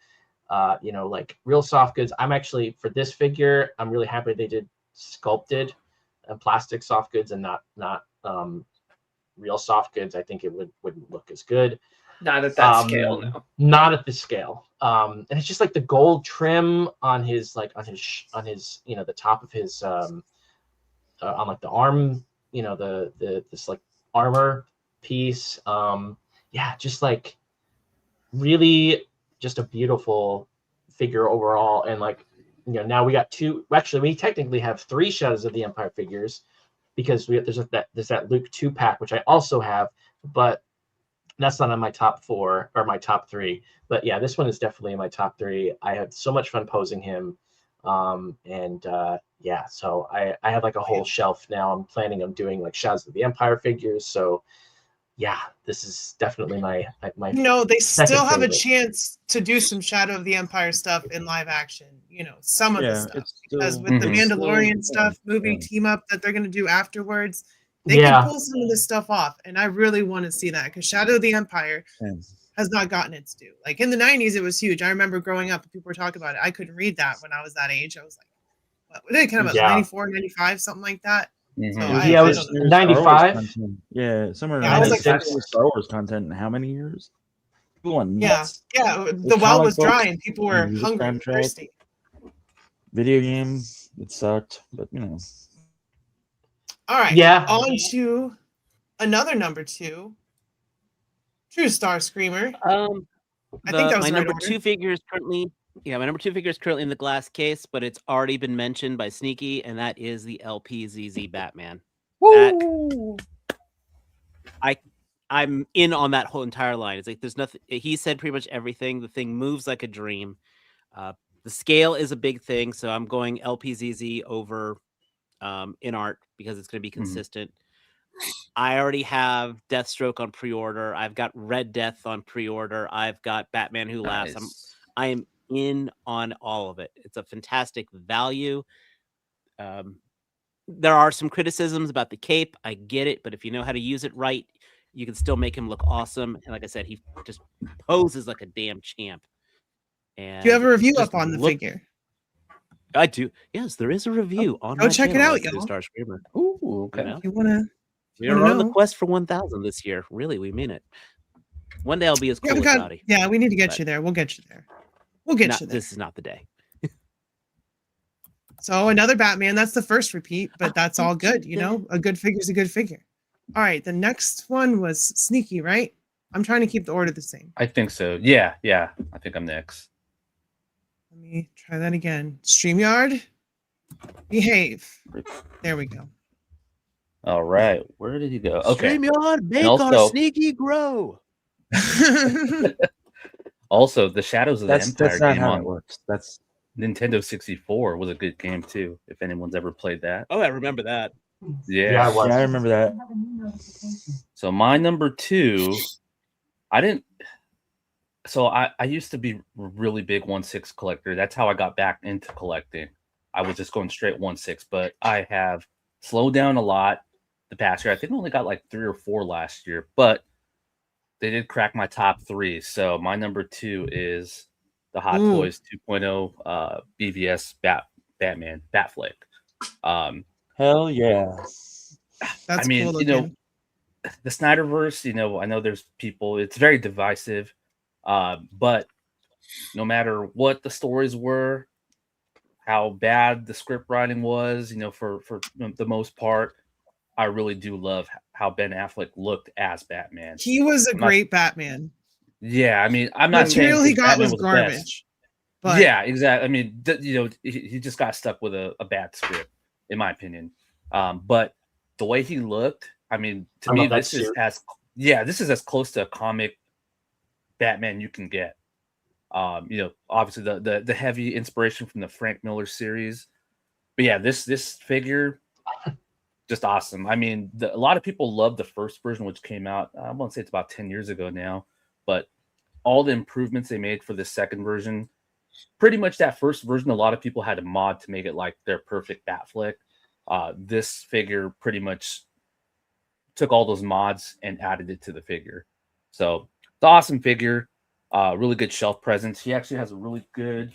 like real soft goods. I'm actually for this figure, I'm really happy they did sculpted and plastic soft goods and not real soft goods. I think it wouldn't look as good. Not at that scale, no. Not at this scale. And it's just like the gold trim on his the top of his on like the arm, this like armor piece. Yeah, just like really just a beautiful figure overall. And like, now we got we technically have 3 Shadows of the Empire figures because there's that Luke 2-pack, which I also have, but that's not on my top 4 or my top 3. But yeah, this one is definitely in my top 3. I had so much fun posing him. Yeah, so I have like a whole shelf now. I'm planning on doing like Shadows of the Empire figures. So yeah, this is definitely my they still have favorite. a chance to do some Shadow of the Empire stuff in live action. Some of the stuff it's still, because with the Mandalorian stuff, movie team up that they're going to do afterwards, they can pull some of this stuff off, and I really want to see that because Shadow of the Empire has not gotten its due. Like in the 90s, it was huge. I remember growing up, people were talking about it. I couldn't read that when I was that age. I was like, what did it come out? 94, 95, something like that. Mm-hmm. So Yeah, it I was don't know. 95. Yeah, somewhere Yeah, around it was there. like Star Wars content in how many years? People went yeah, nuts. yeah. There's The well comic was dry books, and people were music hungry and soundtrack, thirsty. video games. It sucked, but you know. All right, Yeah. on to another number 2, True Star Screamer. I think that was My the right number order. 2 figure is currently my number 2 figure is currently in the glass case, but it's already been mentioned by Sneaky, and that is the LPZZ Batman. Woo! I'm in on that whole entire line. It's like there's nothing. He said pretty much everything. The thing moves like a dream. The scale is a big thing, so I'm going LPZZ over in art because it's going to be consistent. I already have Deathstroke on pre-order. I've got Red Death on pre-order. I've got Batman Who Laughs. I am in on all of it. It's a fantastic value. There are some criticisms about the cape. I get it, but if you know how to use it right, you can still make him look awesome. And like I said, he just poses like a damn champ. And Do you have a review just up on the figure? I do. Yes, there is a review on Go my check it channel out, at True y'all. Star Screamer. Ooh, okay. If you wanna We're on the quest for 1,000 this year. Really, we mean it. One day I'll be as cool as Dottie. Yeah, we need to get But you there. We'll get you there. We'll get you there. This is not the day. So another Batman. That's the first repeat, but that's all good. You know, a good figure is a good figure. All right, the next one was Sneaky, right? I'm trying to keep the order the same. I think so. Yeah. I think I'm next. Let me try that again. StreamYard, behave. There we go. All right. Where did he go? Okay. StreamYard, make And also, our Sneaky grow. also, the Shadows of the Empire That's not game how on it works. That's Nintendo 64 was a good game too. If anyone's ever played that. Oh, I remember that. Yeah. I remember that. So my number 2, I didn't. So I used to be a really big 1/6 collector. That's how I got back into collecting. I was just going straight 1/6, but I have slowed down a lot the past year. I think I only got like 3 or 4 last year, but they did crack my top 3. So my number 2 is the Hot Toys 2.0 BVS Batman Batflick. Hell yeah. That's I mean, cool you know, looking. the Snyderverse, you know, I know there's people, it's very divisive, but no matter what the stories were, how bad the script writing was, you know, for the most part, I really do love how Ben Affleck looked as Batman. He was a great Batman. Yeah, I mean, I'm not Material saying he got Batman was the best. garbage. But Yeah, exactly. I mean, you know, he just got stuck with a bad script, in my opinion. But the way he looked, I mean, to me, this is as close to a comic Batman you can get. You know, obviously the heavy inspiration from the Frank Miller series, but yeah, this figure, just awesome. I mean, a lot of people love the first version, which came out, I won't say it's about 10 years ago now, but all the improvements they made for the second version, pretty much that first version, a lot of people had to mod to make it like their perfect Batflick. This figure pretty much took all those mods and added it to the figure. So it's an awesome figure. Really good shelf presence. He actually has a really good.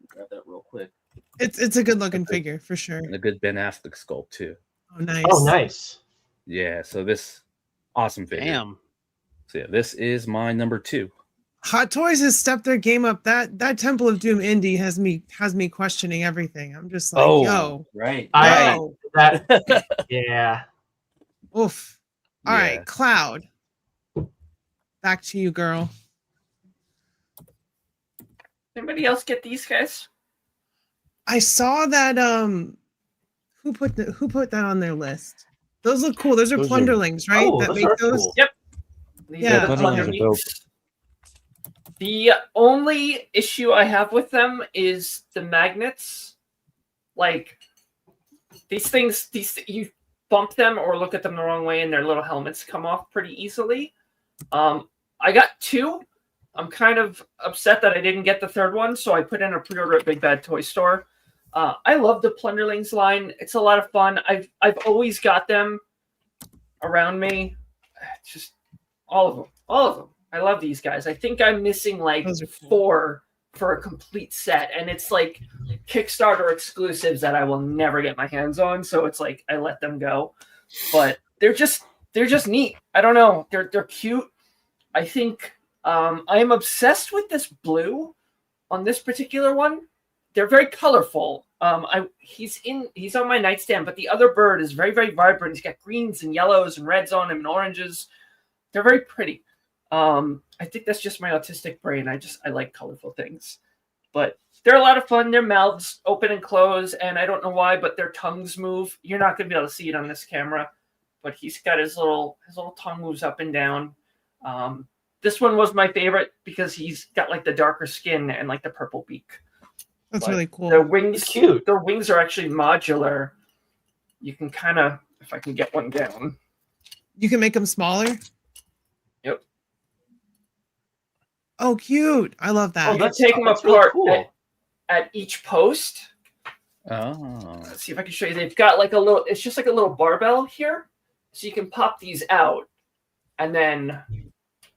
Grab that real quick. it's a good looking figure for sure. And a good Ben Affleck sculpt too. Oh, nice. Oh, nice. Yeah. So this awesome figure. Damn. So yeah, this is my number 2. Hot Toys has stepped their game up. That Temple of Doom indie has me questioning everything. I'm just like, yo, right. Yeah. Oof. All Yeah. right, Cloud. Back to you, girl. Anybody else get these guys? I saw that who put that on their list? Those look cool. Those are plunderlings, right? Oh, that those make are those. cool. Yep. These Yeah, are the plunderlings are Plunder dope. Meats. The only issue I have with them is the magnets. Like these things, you bump them or look at them the wrong way, and their little helmets come off pretty easily. I got 2. I'm kind of upset that I didn't get the third one, so I put in a pre-order at Big Bad Toy Store. I love the Plunderlings line. It's a lot of fun. I've always got them around me. Just all of them. I love these guys. I think I'm missing like 4 for a complete set, and it's like Kickstarter exclusives that I will never get my hands on. So it's like I let them go, but they're just neat. I don't know. They're cute. I think I am obsessed with this blue on this particular one. They're very colorful. He's on my nightstand, but the other bird is very, very vibrant. He's got greens and yellows and reds on him and oranges. They're very pretty. I think that's just my autistic brain. I like colorful things, but they're a lot of fun. Their mouths open and close, and I don't know why, but their tongues move. You're not going to be able to see it on this camera, but he's got his little tongue moves up and down. This one was my favorite because he's got like the darker skin and like the purple beak. That's really cool. Their wings, cute. Their wings are actually modular. You can kind of, if I can get one down. You can make them smaller? Yep. Oh, cute. I love that. You can take them apart at each post. Oh. Let's see if I can show you. They've got like a little, it's just like a little barbell here. So you can pop these out. And then,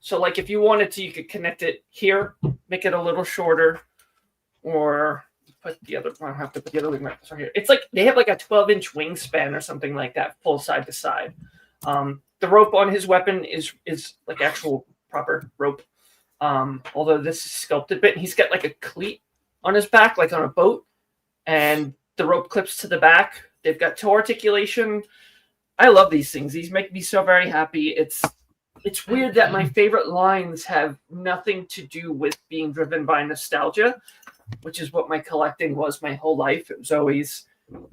so like if you wanted to, you could connect it here, make it a little shorter, or put the other, I don't have to put the other wing right here. It's like, they have like a 12-inch wingspan or something like that, full side to side. The rope on his weapon is like actual proper rope. Although this is sculpted a bit, and he's got like a cleat on his back, like on a boat, and the rope clips to the back. They've got toe articulation. I love these things. These make me so very happy. It's weird that my favorite lines have nothing to do with being driven by nostalgia, which is what my collecting was my whole life. It was always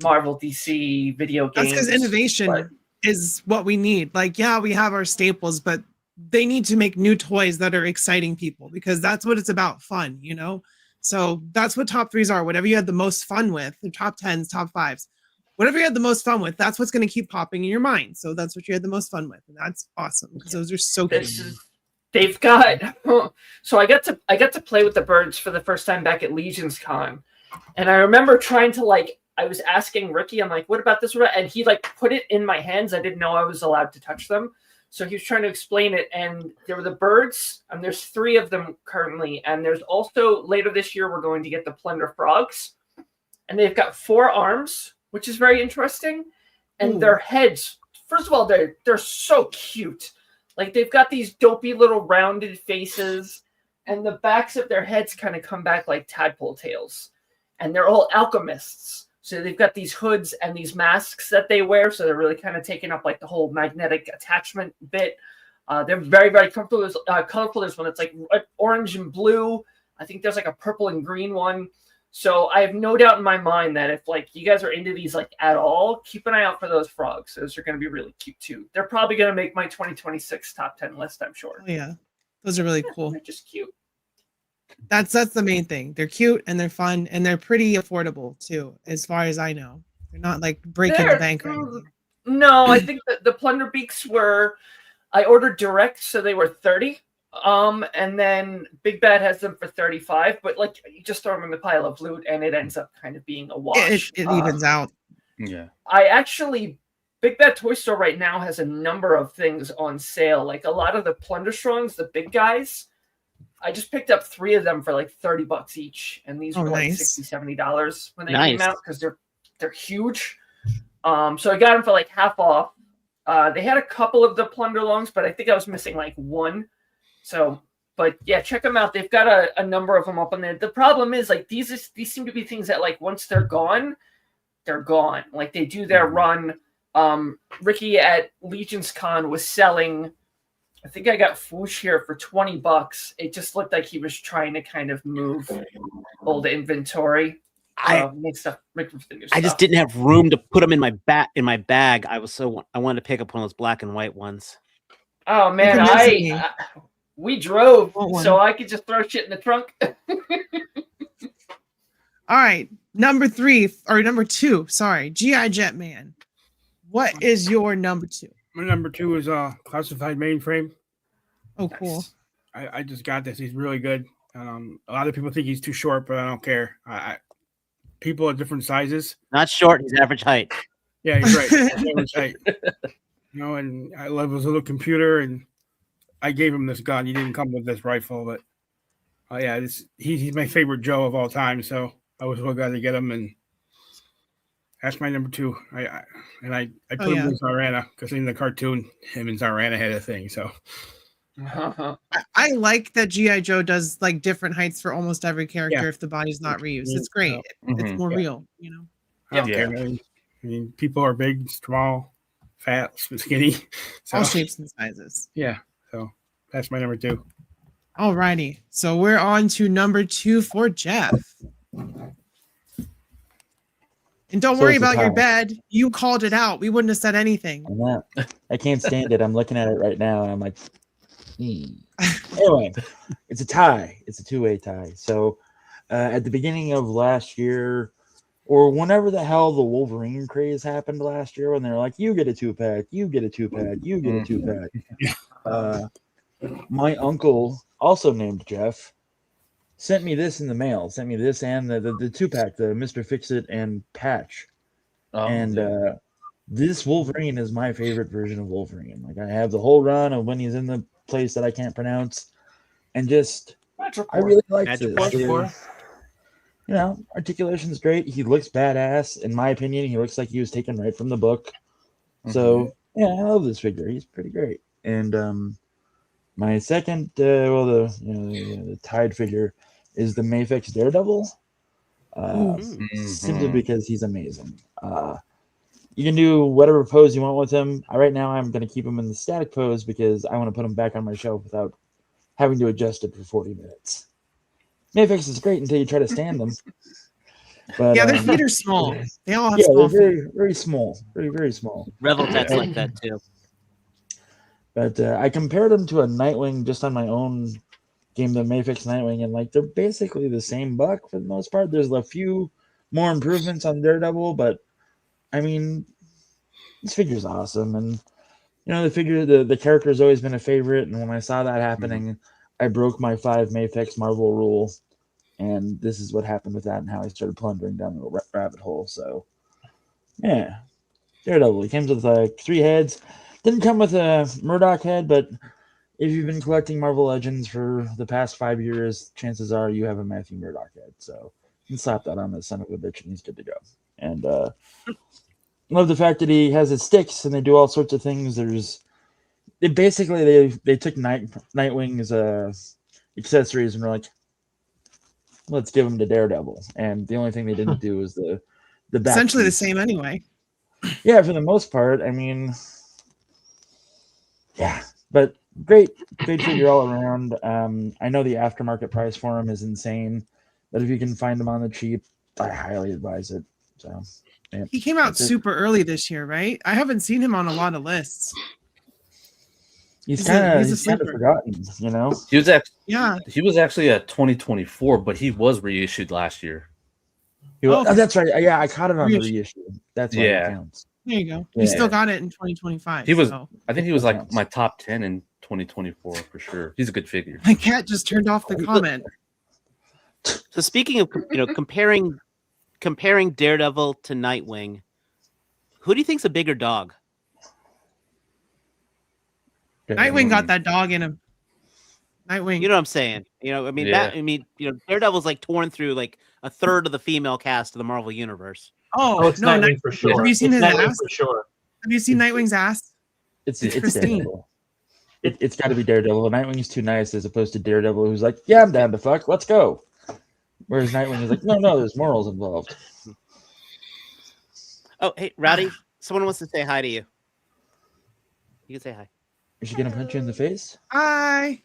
Marvel, DC, video games. That's because innovation is what we need. Like, yeah, we have our staples, but they need to make new toys that are exciting people, because that's what it's about, fun, you know? So that's what top threes are. Whatever you had the most fun with, the top tens, top fives, whatever you had the most fun with, that's what's going to keep popping in your mind. So that's what you had the most fun with. And that's awesome, because those are so good. They've got, so I got to play with the birds for the first time back at Legion's Con. And I remember trying to I was asking Ricky, I'm like, what about this? And he put it in my hands. I didn't know I was allowed to touch them. So he was trying to explain it, and there were the birds, and there's 3 of them currently. And there's also, later this year, we're going to get the plunder frogs. And they've got 4 arms, which is very interesting. And their heads, first of all, they're so cute. Like, they've got these dopey little rounded faces, and the backs of their heads kind of come back like tadpole tails. And they're all alchemists. So they've got these hoods and these masks that they wear. So they're really kind of taking up like the whole magnetic attachment bit. They're very, very comfortable. There's, colorful. There's one that's like orange and blue. I think there's like a purple and green one. So I have no doubt in my mind that if you guys are into these at all, keep an eye out for those frogs. Those are going to be really cute too. They're probably going to make my 2026 top 10 list, I'm sure. Oh, yeah. Those are really cool. They're just cute. That's the main thing. They're cute and they're fun and they're pretty affordable too, as far as I know. They're not breaking the bank or anything. No, I think that the plunder beaks I ordered direct, so they were 30. And then Big Bad has them for 35, but you just throw them in the pile of loot and it ends up kind of being a wash. It evens out. Yeah. Big Bad Toy Store right now has a number of things on sale. Like a lot of the plunder strongs, the big guys, I just picked up 3 of them for $30 each, and these were nice. $60-$70 when they came out because they're huge. So I got them for half off. They had a couple of the plunder longs, but I think I was missing one. So, but yeah, check them out. They've got a number of them up on there. The problem is these seem to be things that once they're gone, they're gone. They do their run. Ricky at Legion's Con was selling. I think I got Foosh here for $20. It just looked like he was trying to kind of move old inventory. Make stuff. Make the new I stuff. just didn't have room to put them in my bag. I wanted to pick up one of those black and white ones. Oh man, we drove, so I could just throw shit in the trunk. All right, number 2. Sorry, GI Jetman. What is your number 2? My number 2 is classified mainframe. Oh, cool. I just got this. He's really good. A lot of people think he's too short, but I don't care. People are different sizes. Not short, he's average height. Yeah, he's right. He's average height. And I love his little computer, and I gave him this gun. He didn't come with this rifle, but Oh yeah, he's my favorite Joe of all time. So I was so glad to get him, and that's my number 2. I put him with Zarana because in the cartoon, him and Zarana had a thing. So I like that GI Joe does like different heights for almost every character Yeah. if the body's not reused. It's great. It's more real, I don't care. I mean, people are big, small, fat, skinny. So, all shapes and sizes. Yeah. So that's my number 2. Alrighty. So we're on to number 2 for Jeff. And don't worry it's a about your tie. bed. You called it out. We wouldn't have said anything. I'm not. I can't stand it. I'm looking at it right now, and I'm like, Anyway, it's a tie. It's a 2-way tie. So at the beginning of last year, or whenever the hell the Wolverine craze happened last year, when they're like, you get a 2-pack, you get a 2-pack, you get a 2-pack. My uncle, also named Jeff, sent me this in the mail. Sent me this and the 2-pack, the Mr. Fix-It and patch. This Wolverine is my favorite version of Wolverine. Like, I have the whole run of when he's in the place that I can't pronounce, and just I really like this. Articulation's great. He looks badass. In my opinion, he looks like he was taken right from the book. So yeah, I love this figure. He's pretty great. And my second, the tied figure is the Mafex Daredevil. Simply because he's amazing. You can do whatever pose you want with him. Right now, I'm going to keep him in the static pose because I want to put him back on my shelf without having to adjust it for 40 minutes. Mafex is great until you try to stand them. But, yeah, their feet are small. They all have they're small very, feet. very small. Very, very small. Revoltech's like that too. But I compared them to a Nightwing just on my own game, the Mafex Nightwing, and like they're basically the same buck for the most part. There's a few more improvements on Daredevil, but I mean, this figure's awesome, and the character has always been a favorite. And when I saw that happening, I broke my 5 Mafex Marvel rule, and this is what happened with that, and how I started plundering down the rabbit hole. So, yeah, Daredevil. He comes with like 3 heads. Didn't come with a Murdoch head, but if you've been collecting Marvel Legends for the past 5 years, chances are you have a Matthew Murdoch head. So you can slap that on the son of a bitch, and he's good to go. And love the fact that he has his sticks and they do all sorts of things. They took Nightwing's accessories and were like, let's give them to Daredevil. And the only thing they didn't do was the back Essentially piece. the same anyway. Yeah, for the most part. I mean, yeah, but great figure all around. I know the aftermarket price for him is insane, but if you can find them on the cheap, I highly advise it. So. Yeah, he came out super early this year, right? I haven't seen him on a lot of lists. He's kind of forgotten, He was He was actually a 2024, but he was reissued last year. That's right. Yeah, I caught it on the reissue. That's why it counts. There you go. Yeah. You still got it in 2025. He was. So. I think he was like my top 10 in 2024 for sure. He's a good figure. My cat just turned off the comment. So speaking of comparing Daredevil to Nightwing, who do you think's a bigger dog? Nightwing got that dog in him. Nightwing. You know what I'm saying? Daredevil's like torn through like a third of the female cast of the Marvel universe. Oh, it's no, Nightwing for sure. Have you seen his Nightwing ass? for sure. Have you seen Nightwing's ass? It's pristine. Daredevil. It's got to be Daredevil. Nightwing's too nice as opposed to Daredevil, who's like, yeah, I'm down to fuck. Let's go. Whereas Nightwing is like, no, there's morals involved. Oh, hey, Rowdy, someone wants to say hi to you. You can say hi. Is she gonna punch you in the face? Hi.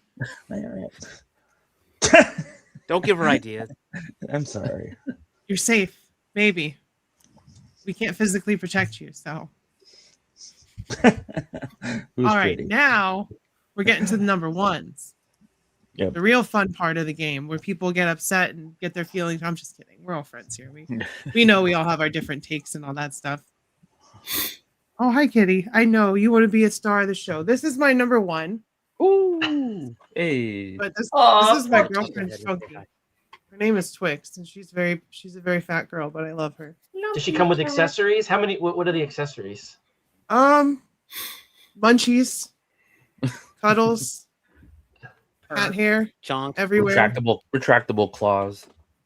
Don't give her ideas. I'm sorry. You're safe, maybe. We can't physically protect you, so. All right, now we're getting to the number ones. Yep. The real fun part of the game where people get upset and get their feelings. I'm just kidding. We're all friends here. We know we all have our different takes and all that stuff. Oh, hi, Kitty. I know you want to be a star of the show. This is my number 1. Ooh, hey. But this is my girlfriend, Chunky. Her name is Twix, and she's a very fat girl, but I love her. Does she come with accessories? How many? What are the accessories? Munchies, cuddles. cat hair Chonk. everywhere. Retractable claws.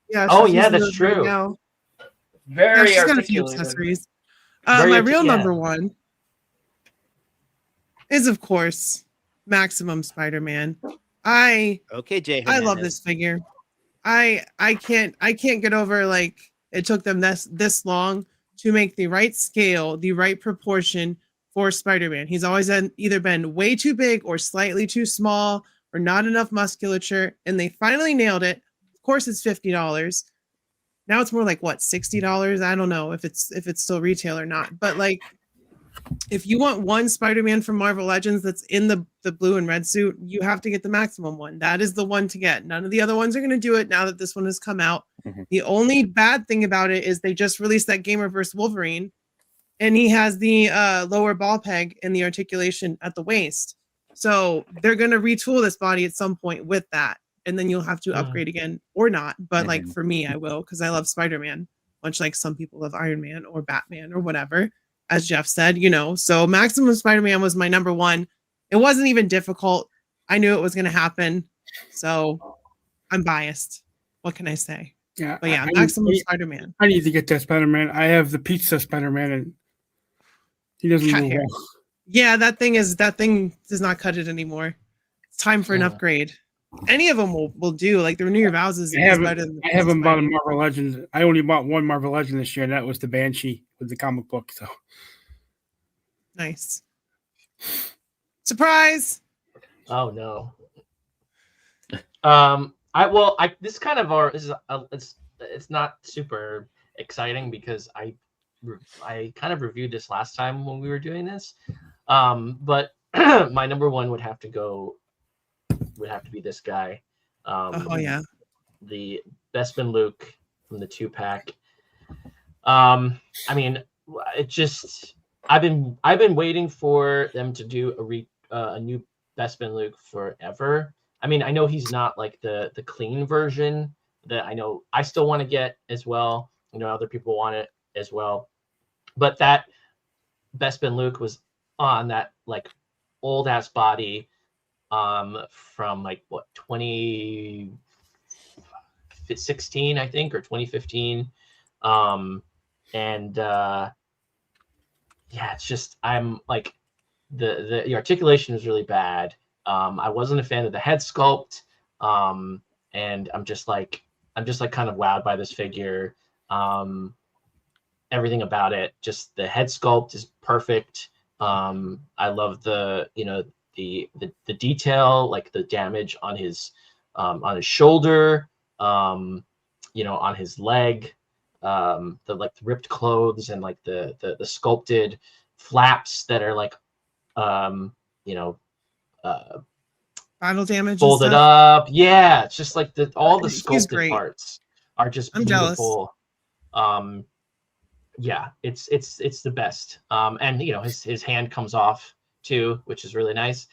Yeah, Oh she's yeah, using that's those right true. now. Yeah, Very she's got a few articulated. accessories. Very My real yeah. number one is, of course, Maximum Spider-Man. I Jay love Hernandez. this figure. I can't get over, like, it took them this long to make the right scale, the right proportion for Spider-Man. He's always either been way too big or slightly too small or not enough musculature, and they finally nailed it. Of course, it's $50. Now it's more like what, $60? I don't know if it's still retail or not. But like, if you want one Spider-Man from Marvel Legends that's in the blue and red suit, you have to get the Maximum one. That is the one to get. None of the other ones are going to do it now that this one has come out. The only bad thing about it is they just released that Gamer vs. Wolverine, and he has the lower ball peg and the articulation at the waist. So they're going to retool this body at some point with that. And then you'll have to upgrade again or not. But like for me, I will, because I love Spider-Man, much like some people love Iron Man or Batman or whatever, as Jeff said, you know. So Maximum Spider-Man was my number one. It wasn't even difficult. I knew it was going to happen. So I'm biased. What can I say? Yeah, but yeah, Maximum Spider-Man. I need to get that Spider-Man. I have the pizza Spider-Man, and he doesn't move well. Yeah, that thing does not cut it anymore. It's time for an upgrade. Any of them will do. Like the Renew Your Vows is better than I haven't bought a Marvel Legends. I only bought one Marvel Legend this year, and that was the Banshee with the comic book. So nice. Surprise! Oh no. This kind of it's not super exciting because I kind of reviewed this last time when we were doing this. But my number one would have to be this guy. The Bespin Luke from the 2-pack. I mean, it just I've been waiting for them to do a new Bespin Luke forever. I mean, I know he's not like the clean version that I know I still want to get as well. You know, other people want it as well. But that Bespin Luke was on that like old ass body from like what 2016 I think, or 2015. Yeah, it's just I'm like the articulation is really bad. I wasn't a fan of the head sculpt, and I'm just like kind of wowed by this figure. Everything about it, just the head sculpt is perfect. I love the detail, like the damage on his shoulder, on his leg, the like ripped clothes and like the sculpted flaps that are like battle damage folded up. Yeah, it's just like all the sculpted parts are just beautiful. Yeah, it's the best. And his hand comes off too, which is really nice.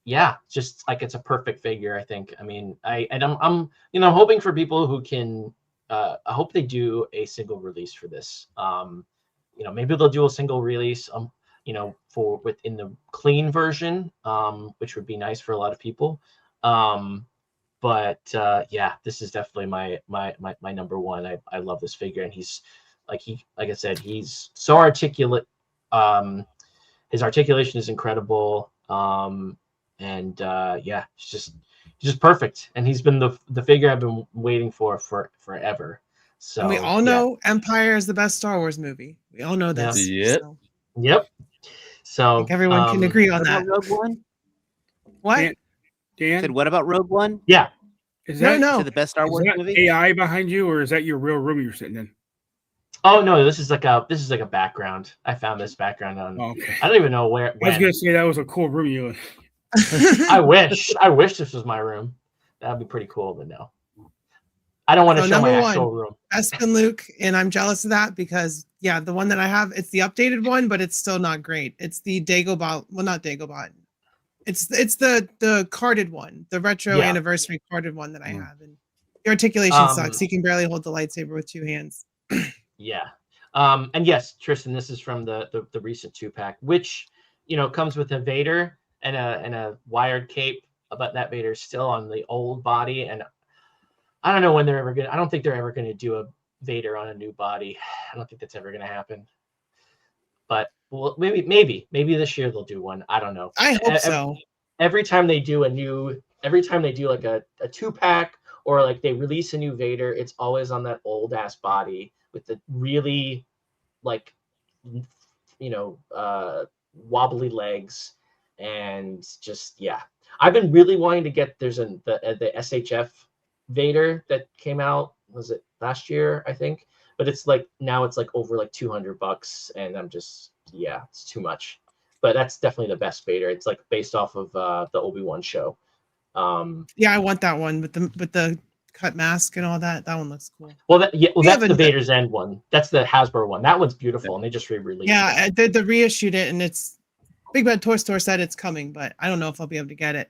Yeah, just like it's a perfect figure, I think. I mean, I'm hoping for people who can. I hope they do a single release for this. Maybe they'll do a single release. For within the clean version, which would be nice for a lot of people. But yeah, this is definitely my number one. I love this figure, and he's like I said, he's so articulate. His articulation is incredible. Yeah, he's just perfect, and he's been the figure I've been waiting for forever. So and we all know Empire is the best Star Wars movie. We all know this. Yep. So. Yep. So I think everyone can agree on that. Rogue One? What? Dan? Said what about Rogue One? Yeah. Is that the best Star Wars movie? AI behind you, or is that your real room you're sitting in? Oh no, this is like a background. I found this background on. Okay. I don't even know where. I was gonna say that was a cool room you. I wish this was my room. That'd be pretty cool, but no. I don't want to show my actual room. Bespin Luke, and I'm jealous of that because the one that I have, it's the updated one, but it's still not great. It's the Dagobot. Well, not Dagobot. It's the carded one, the retro anniversary carded one that I have, and the articulation sucks. He can barely hold the lightsaber with two hands. Yeah. And yes, Tristan, this is from the recent 2-pack, which comes with a Vader and a wired cape but that Vader's still on the old body, and I don't know when they're ever gonna. I don't think they're ever gonna do a Vader on a new body. I don't think that's ever gonna happen. But well, maybe this year they'll do one. I don't know. I hope so. Every time they do like a 2-pack or like they release a new Vader, it's always on that old ass body with the really like wobbly legs and just I've been really wanting to get the SHF Vader that came out, was it last year, I think, but it's like now it's like over like $200 and I'm just it's too much. But that's definitely the best Vader. It's like based off of the Obi-Wan show. I want that one with the cut mask and all that. That one looks cool. Well, that's the Vader's End one. That's the Hasbro one. That one's beautiful, and they just re-released it. They reissued it, and it's Big Bad Toy Store said it's coming, but I don't know if I'll be able to get it.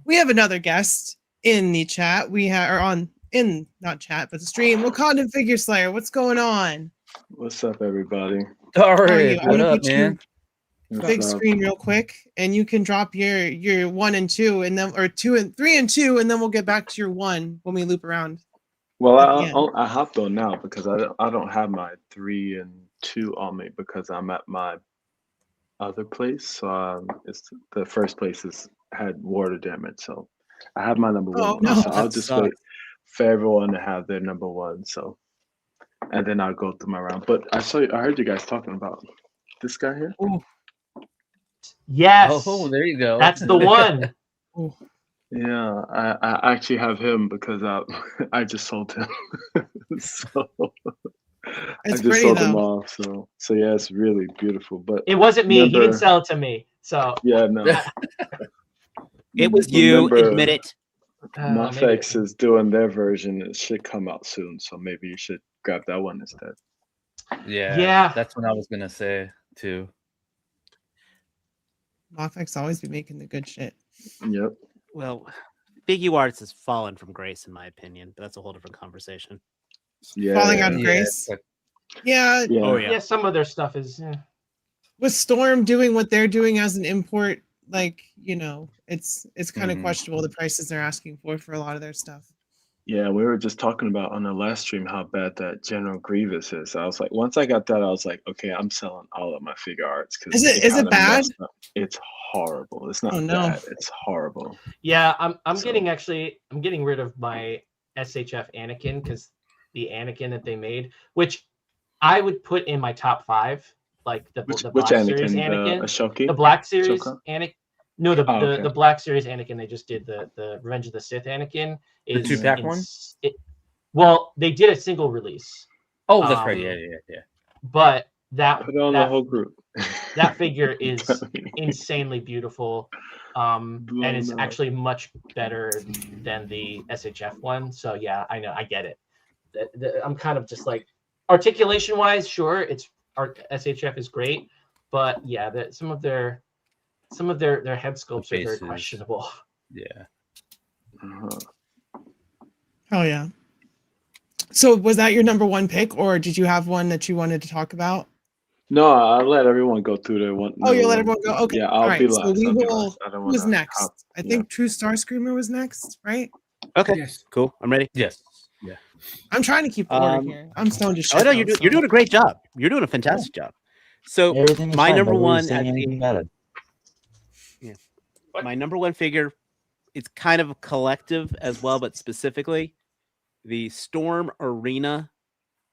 We have another guest in the chat. We have not chat, but the stream. Wakandan Figure Slayer. What's going on? What's up, everybody? Sorry, what up, man? Big screen real quick, and you can drop your 1 and 2, and then or 2 and 3 and 2, and then we'll get back to your 1 when we loop around. Well, I hopped on now because I don't have my 3 and 2 on me because I'm at my other place. It's the first place had water damage, so I have my number 1. No, so I'll just wait for everyone to have their number 1. So, and then I'll go through my round. But I heard you guys talking about this guy here. Ooh. Yes. Oh, there you go. That's the one. Yeah, I actually have him because I just sold him. So I just sold him off. So yeah, it's really beautiful. But it wasn't me. He didn't sell it to me. So yeah, no. It was you. Admit it. Mafex is doing their version. It should come out soon. So maybe you should grab that one instead. Yeah. That's what I was gonna say too. Mafex always be making the good shit. Yep. Well, Big U Arts has fallen from grace, in my opinion, but that's a whole different conversation. Yeah. Falling out of grace. Yeah. Oh yeah. Yeah, some of their stuff is. With Storm doing what they're doing as an import, like it's kind of questionable the prices they're asking for a lot of their stuff. Yeah, we were just talking about on the last stream how bad that General Grievous is. I was like, once I got that, I was like, okay, I'm selling all of my figure arts because is it bad? It's horrible. It's not bad. It's horrible. Yeah, I'm getting rid of my SHF Anakin because the Anakin that they made, which I would put in my top 5, like the Black Series Anakin, the Black Series Anakin. No, the Black Series Anakin they just did the Revenge of the Sith Anakin is the 2-pack one. Well, they did a single release. Oh, that's right. Yeah. But that put it on the whole group. That figure is insanely beautiful, and it's actually much better than the SHF one. So yeah, I know, I get it. I'm kind of just like articulation wise, sure, SHF is great, but yeah, some of their head sculpts are very questionable. Yeah. Oh yeah. So was that your number 1 pick, or did you have one that you wanted to talk about? No, I'll let everyone go through their one. Oh, you'll let everyone go. Okay. Yeah, I'll be last. So who was next? I think True Star Screamer was next, right? Okay. Yes. Cool. I'm ready. Yes. Yeah. I'm trying to keep order here. I'm stoned to shit. Oh no, you're doing a great job. You're doing a fantastic job. So my number 1 my number 1 figure, it's kind of a collective as well, but specifically the Storm Arena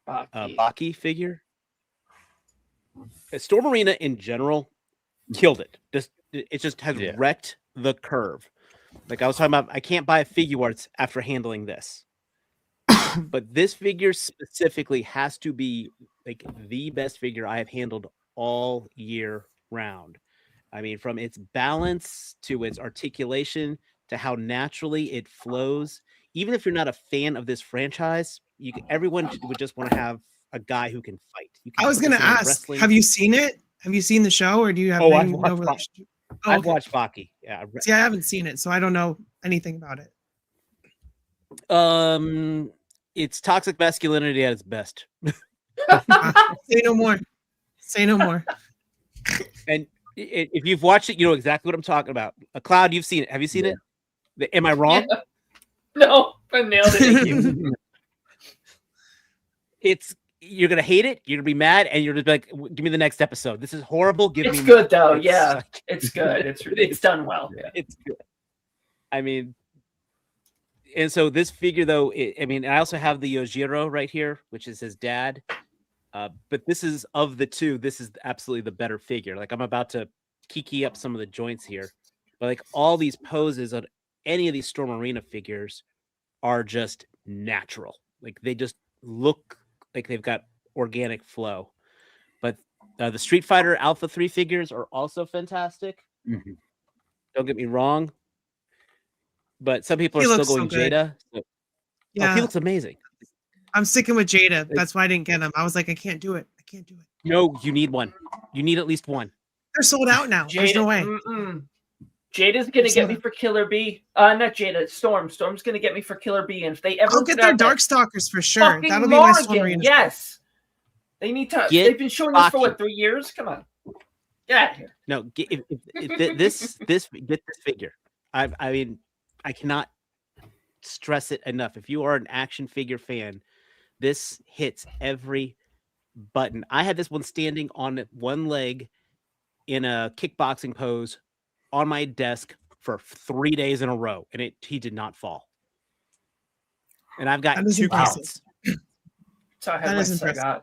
Baki figure. Storm Arena in general killed it. It just has wrecked the curve. Like I was talking about, I can't buy a Figure Arts after handling this. But this figure specifically has to be like the best figure I have handled all year round. I mean, from its balance to its articulation to how naturally it flows. Even if you're not a fan of this franchise, everyone would just want to have a guy who can fight. I was going to ask, wrestling. Have you seen it? Have you seen the show, or do you have no relationship? I've watched Baki. Yeah. See, I haven't seen it, so I don't know anything about it. It's toxic masculinity at its best. Say no more. Say no more. And if you've watched it, you know exactly what I'm talking about. A Cloud, you've seen it. Have you seen it? Am I wrong? Yeah. No, I nailed it. Thank you. You're gonna hate it. You're gonna be mad, and you're just like, "Give me the next episode. This is horrible. Give me." It's good though. It's Yeah, like- it's good. It's done well. Yeah. It's good. I mean, and so this figure though, I also have the Yojiro right here, which is his dad. But this is, of the two, this is absolutely the better figure. Like, I'm about to kiki up some of the joints here, but like all these poses on any of these Storm Arena figures are just natural. Like, they just look like they've got organic flow. But the Street Fighter Alpha 3 figures are also fantastic. Mm-hmm. Don't get me wrong. But some people He are still looks so going good. Jada. So, Yeah. he looks amazing. I'm sticking with Jada. That's why I didn't get him. I was like, I can't do it. I can't do it. No, you need one. You need at least one. They're sold out now. There's no way. Jada's gonna get me for Killer B. Not Jada. Storm. Storm's gonna get me for Killer B. And if they ever I'll get their Darkstalkers for sure. fucking That'll be my Storm Morrigan, Arena. yes. They need to. They've been showing this for what, 3 years? Come on. Get out of here. No, get this figure. I mean, I cannot stress it enough. If you are an action figure fan, this hits every button. I had this one standing on one leg in a kickboxing pose on my desk for 3 days in a row, and he did not fall. And I've got 2 counts. So I That had is my impressive. Sagat.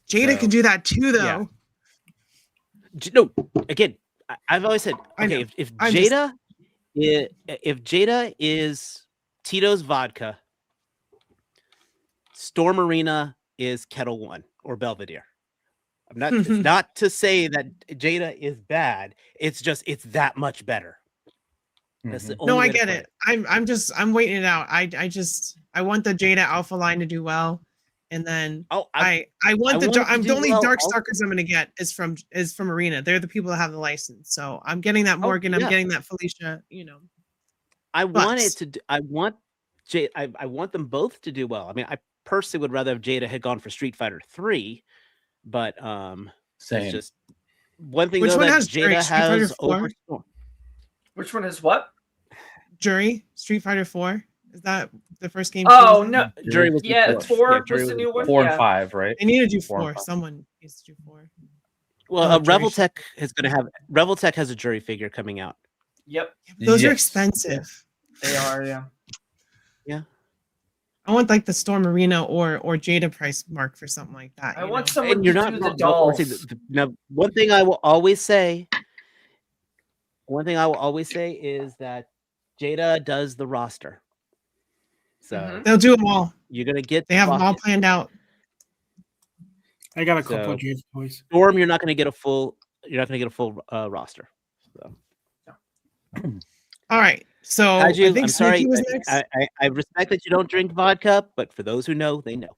Jada can do that too, though. No, again, I've always said, okay, if Jada, if Jada is Tito's vodka, Storm Arena is Kettle One or Belvedere. It's not to say that Jada is bad. It's just it's that much better. That's the only No, I way to get put it. I'm waiting it out. I want the Jada Alpha line to do well, and then I want the only Darkstalkers I'm gonna get is from Arena. They're the people that have the license. So I'm getting that Morgan. I'm getting that Felicia. I want them both to do well. I mean, I personally would rather have Jada had gone for Street Fighter 3, but Same. it's just one thing. Which though one that has Jury? Jada Street Fighter has 4? over Storm. Which one is what? Jury Street Fighter 4. Is that the first game? Oh no, Jury was yeah, before. 4 Yeah, was Jury the was new one. 4 Yeah. and 5, right? They need to do 4 and 4. 5. Someone needs to do 4. Well, Jury Reveltech is going to have Reveltech has a Jury figure coming out. Yep. Those are Yes. expensive. They are. Yeah. Yeah. I want like the Storm Arena or Jada price mark for something like that. I you want know? someone And you're to not do the wrong. dolls. Now, one thing I will always say is that Jada does the roster. So They'll do them all. you're gonna get. They have them all roster. planned out. I got a couple So, of Jada toys. Storm, you're not gonna get a full. You're not gonna get a full roster. So. All right. So Kaiju, I think I'm sorry. Sneaky was next. I respect that you don't drink vodka, but for those who know, they know.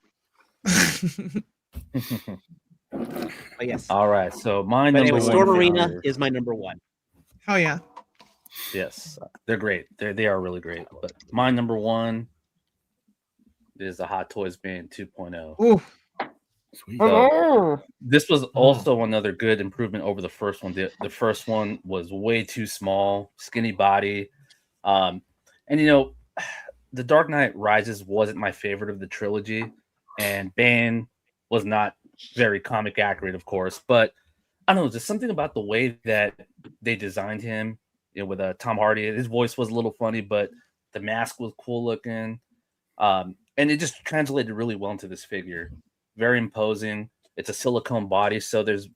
But yes. All right, so my But number anyway, Storm one Arena figure- is my number one. Hell yeah. Yes, they're great. They are really great. But my number one is the Hot Toys Band 2.0. Ooh. So, this was also another good improvement over the first one. The first one was way too small, skinny body. And The Dark Knight Rises wasn't my favorite of the trilogy, and Bane was not very comic accurate, of course. But I don't know, there's something about the way that they designed him, with Tom Hardy. His voice was a little funny, but the mask was cool looking. And it just translated really well into this figure. Very imposing. It's a silicone body, so there's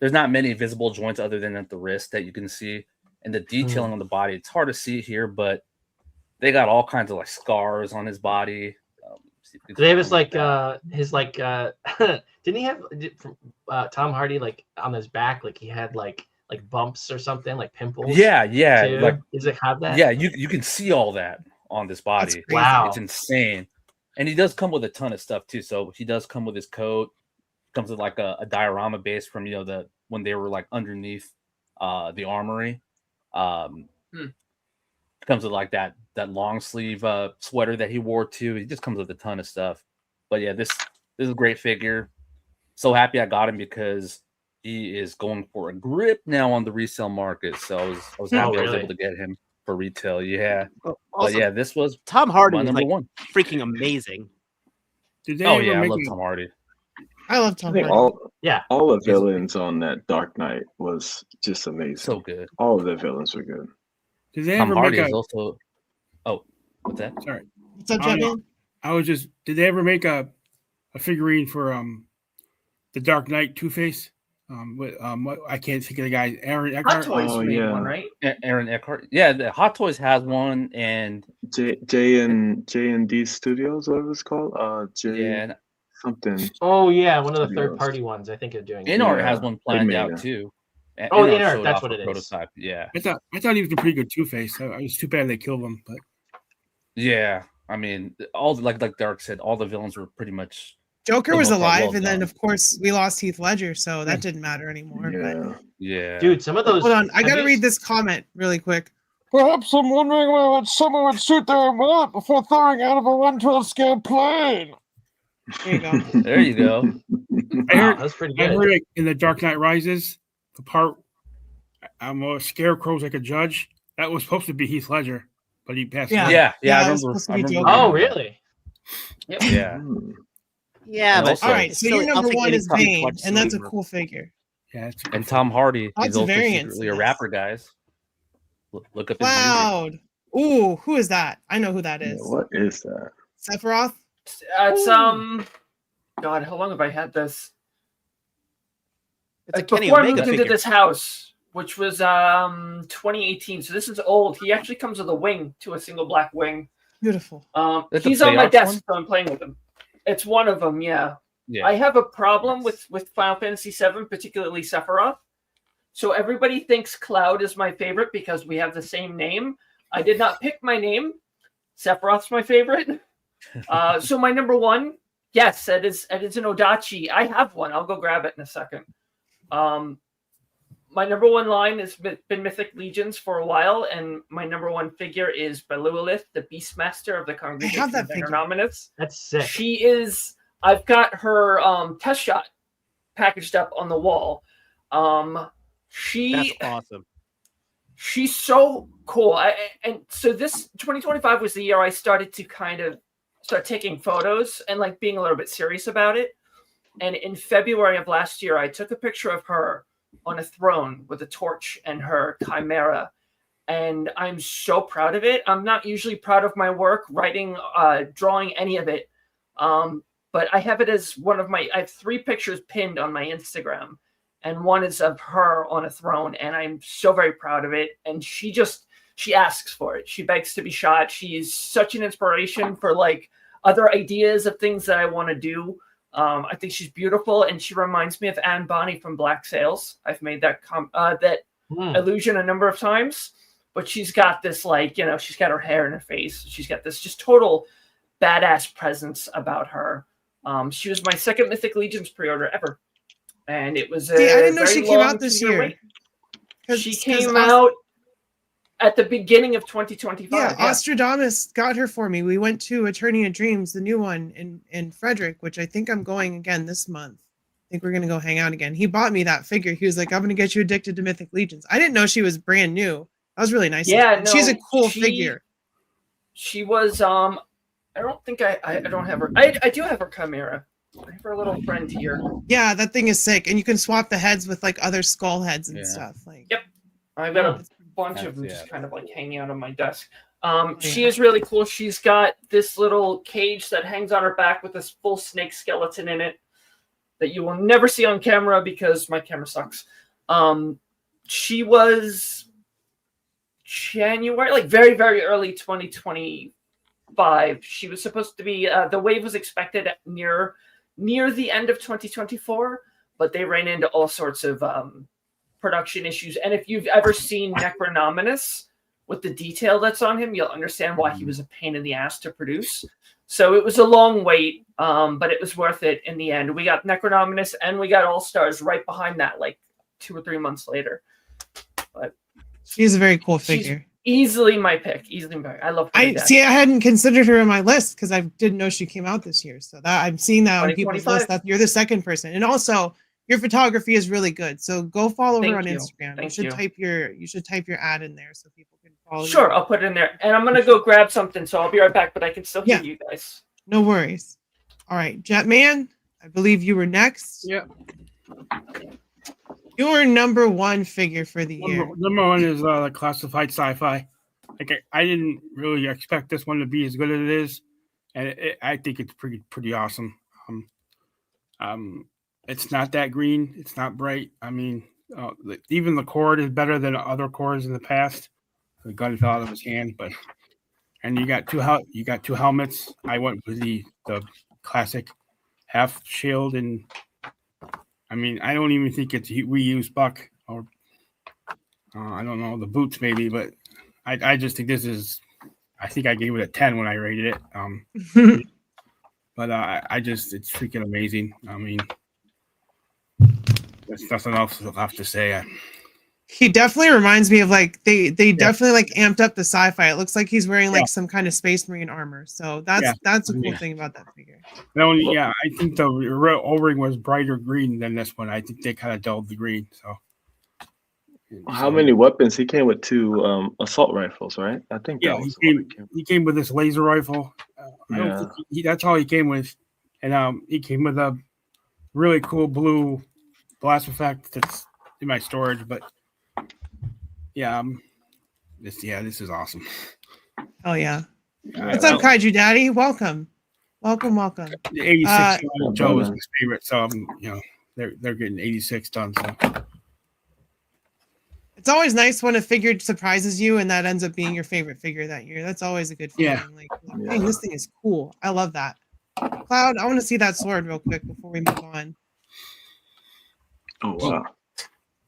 not many visible joints other than at the wrist that you can see. And the detailing on the body, it's hard to see here, but they got all kinds of like scars on his body. They have his didn't he have Tom Hardy like on his back, like he had like bumps or something, like pimples? Yeah. too? Like, does it have that? Yeah, you can see all that on this body. Wow. It's insane. And he does come with a ton of stuff too. So he does come with his coat, comes with like a diorama base from when they were like underneath the armory. Comes with like that long sleeve sweater that he wore too. He just comes with a ton of stuff. But yeah, this is a great figure. So happy I got him because he is going for a grip now on the resale market. So I was happy I was able to get him for retail. Yeah. Also, But yeah, this was Tom Hardy my is number like one. freaking amazing. Did they Oh ever yeah, I make love a- Tom Hardy. I love I Tom think Hardy. all the villains on that Dark Knight was just amazing. So good. All of the villains were good. Did they Tom ever Hardy make is a? also. Oh, what's that? Sorry. What's up, I was- Jetman? I was just. Did they ever make a figurine for the Dark Knight Two Face? What I can't think of the guy. Aaron Hot Eckhart. Toys made one, right? Aaron Eckhart. Yeah, the Hot Toys has one, and J and D Studios, whatever it's called. yeah, something. Oh yeah, one of the Studios. third-party ones. I think they're doing. it. Inart has one planned made out it. too. Oh, Inart Inart, showed that's off what a it is. prototype. Yeah, I thought he was a pretty good Two Face. I was too bad they killed him, but yeah. I mean, all like Dark said, all the villains were pretty much. Joker for the was most part, alive, well and then done. of course we lost Heath Ledger, so that didn't matter anymore. But Yeah, Dude, some of those. hold on, I have gotta you- read this comment really quick. Perhaps I'm wondering why someone would shoot their remote before throwing out of a 112 scale plane. There you go. There you go. I heard that's pretty I good. heard it in the Dark Knight Rises, the part Scarecrow's like a judge. That was supposed to be Heath Ledger, but he passed away. Yeah, I that was remember. supposed to I be remember. Joker. Oh really? Yep. Yeah. Yeah, And but also- All right, it's so silly. your I don't number think one any is comic Bane, watches and that's a anymore. cool figure. Yeah, it's And Tom Hardy Lots is of also variants secretly in a this. rapper, guys. Look up his music. Loud. Ooh, who is that? I know who that is. What is that? Sephiroth. It's Ooh. God, how long have I had this? It's a Kenny Before I Omega moved into figure. this house, which was 2018. So this is old. He actually comes with a wing, to a single black wing. Beautiful. That's a He's on my Bayards desk, one? so I'm playing with him. It's one of them, yeah. Yeah. I have a problem with Final Fantasy VII, particularly Sephiroth. So everybody thinks Cloud is my favorite because we have the same name. I did not pick my name. Sephiroth's my favorite. So my number one, yes, it is an Odachi. I have one. I'll go grab it in a second. My number one line has been Mythic Legions for a while, and my number one figure is Belualith, the Beastmaster of the Congregation have that of figure. Necronomicus. That's sick. She is. I've got her test shot packaged up on the wall. That's She awesome. she's so cool. And so this 2025 was the year I started to kind of start taking photos and like being a little bit serious about it. And in February of last year, I took a picture of her on a throne with a torch and her chimera. And I'm so proud of it. I'm not usually proud of my work, writing, drawing any of it. But I have it as one of I have 3 pictures pinned on my Instagram. And one is of her on a throne. And I'm so very proud of it. And she asks for it. She begs to be shot. She's such an inspiration for like other ideas of things that I want to do. I think she's beautiful, and she reminds me of Anne Bonny from Black Sails. I've made that illusion a number of times, but she's got this she's got her hair in her face. She's got this just total badass presence about her. She was my second Mythic Legions pre-order ever, and it was I didn't know she came out this year. She came out at the beginning of 2025. Yeah, Ostradamus got her for me. We went to Attorney of Dreams, the new one in Frederick, which I think I'm going again this month. I think we're gonna go hang out again. He bought me that figure. He was like, "I'm gonna get you addicted to Mythic Legions." I didn't know she was brand new. That was really nice. Yeah, she's a cool figure. She was. I don't think I don't have her. I do have her chimera. I have her little friend here. Yeah, that thing is sick, and you can swap the heads with like other skull heads and stuff. Like, yep, I've got a bunch of them just kind of like hanging out on my desk. She is really cool. She's got this little cage that hangs on her back with this full snake skeleton in it that you will never see on camera because my camera sucks. She was January, like very, very early 2025. She was supposed to be, the wave was expected near the end of 2024, but they ran into all sorts of production issues. And if you've ever seen Necronomicus with the detail that's on him, you'll understand why he was a pain in the ass to produce. So it was a long wait, but it was worth it in the end. We got Necronomicus and we got All Stars right behind that, like 2 or 3 months later. But she's a very cool figure. Easily my pick. I love her. I hadn't considered her in my list because I didn't know she came out this year. So that I'm seeing that on people's list. That you're the second person, and also your photography is really good. So go follow her on Thank you. Instagram. Thank you should you. type your ad in there so people can follow you. Sure, I'll put it in there. And I'm gonna go grab something, so I'll be right back, but I can still hear you guys. No worries. All right, Jetman, I believe you were next. Yep. Your number one figure for the year. Number one is the classified sci-fi. Like I didn't really expect this one to be as good as it is, and I think it's pretty awesome. It's not that green. It's not bright. I mean, even the cord is better than other cords in the past. The gun fell out of his hand, and you got two helmets. I went with the classic half shield, and I mean, I don't even think it's reused buck, or I don't know, the boots maybe, but I just think this is. I think I gave it a 10 when I rated it. But it's freaking amazing. I mean, there's nothing else left to say. He definitely reminds me of like they definitely like amped up the sci-fi. It looks like he's wearing like some kind of space marine armor. So that's a cool thing about that figure. I think the O-ring was brighter green than this one. I think they kind of dulled the green. So how many weapons? He came with 2 assault rifles, right? I think that was he came with this laser rifle. I don't think that's all he came with, and he came with a really cool blue blast effect that's in my storage. But this is awesome. Oh yeah. What's up, Kaiju Daddy? Welcome. The 86 Joe is his favorite, so they're getting 86 done. So. It's always nice when a figure surprises you and that ends up being your favorite figure that year. That's always a good feeling. Dang, this thing is cool. I love that. Cloud, I want to see that sword real quick before we move on. Oh wow.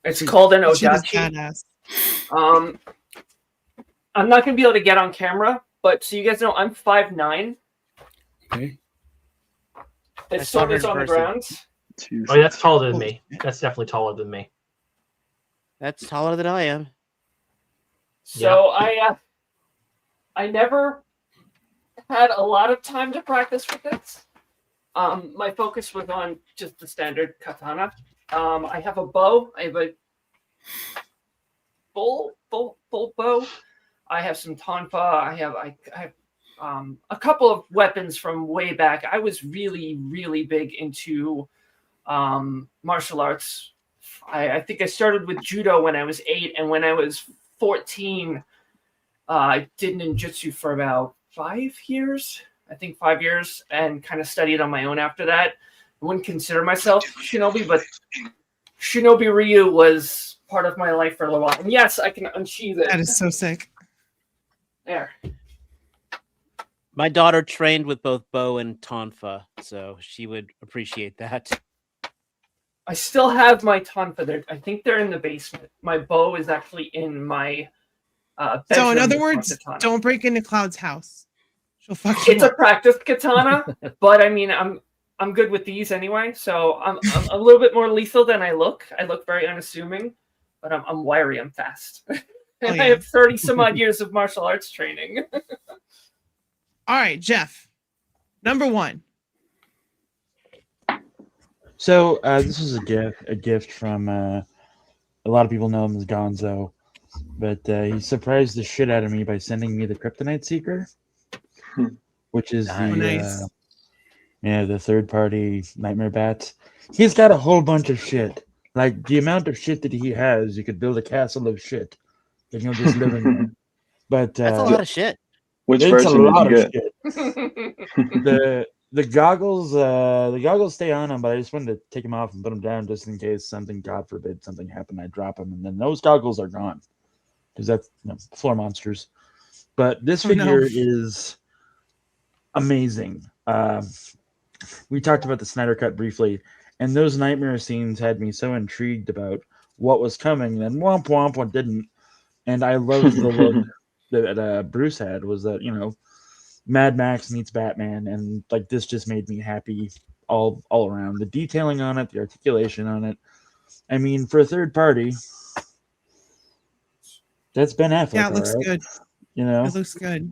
It's called an Odachi. I'm not gonna be able to get on camera, but so you guys know I'm 5'9". Okay. This sword is on the ground. Oh, that's taller than me. That's definitely taller than me. That's taller than I am. So I never had a lot of time to practice with this. My focus was on just the standard katana. I have a bow. I have a full bow. I have some tonfa. I have a couple of weapons from way back. I was really big into martial arts. I think I started with judo when I was 8, and when I was 14, I did ninjutsu for about 5 years. I think 5 years, and kind of studied on my own after that. I wouldn't consider myself shinobi, but Shinobi Ryu was part of my life for a little while. And yes, I can unsheath it. That is so sick. There. My daughter trained with both bow and tonfa, so she would appreciate that. I still have my tonfa there. I think they're in the basement. My bow is actually in my bedroom. So in other words, don't break into Cloud's house. She'll fuck you It's up. a practice katana, but I mean, I'm good with these anyway. So I'm a little bit more lethal than I look. I look very unassuming, but I'm wiry. I'm fast, and I have 30 some odd years of martial arts training. All right, Jeff. Number 1. So this is a gift from a lot of people know him as Gonzo, but he surprised the shit out of me by sending me the Kryptonite Seeker, which is the third-party Nightmare Bat. He's got a whole bunch of shit. Like the amount of shit that he has, you could build a castle of shit, and he'll just live in there. But that's a lot of shit. Which version did you get? The goggles stay on him, but I just wanted to take them off and put them down just in case something, God forbid, something happened. I drop them, and then those goggles are gone because that's floor monsters. But this figure is amazing. We talked about the Snyder Cut briefly, and those nightmare scenes had me so intrigued about what was coming, and womp womp what didn't. And I loved the look that Bruce had, was that Mad Max meets Batman, and like this just made me happy all around. The detailing on it, the articulation on it. I mean, for a third party, that's Ben Affleck. Yeah, it looks good. It looks good.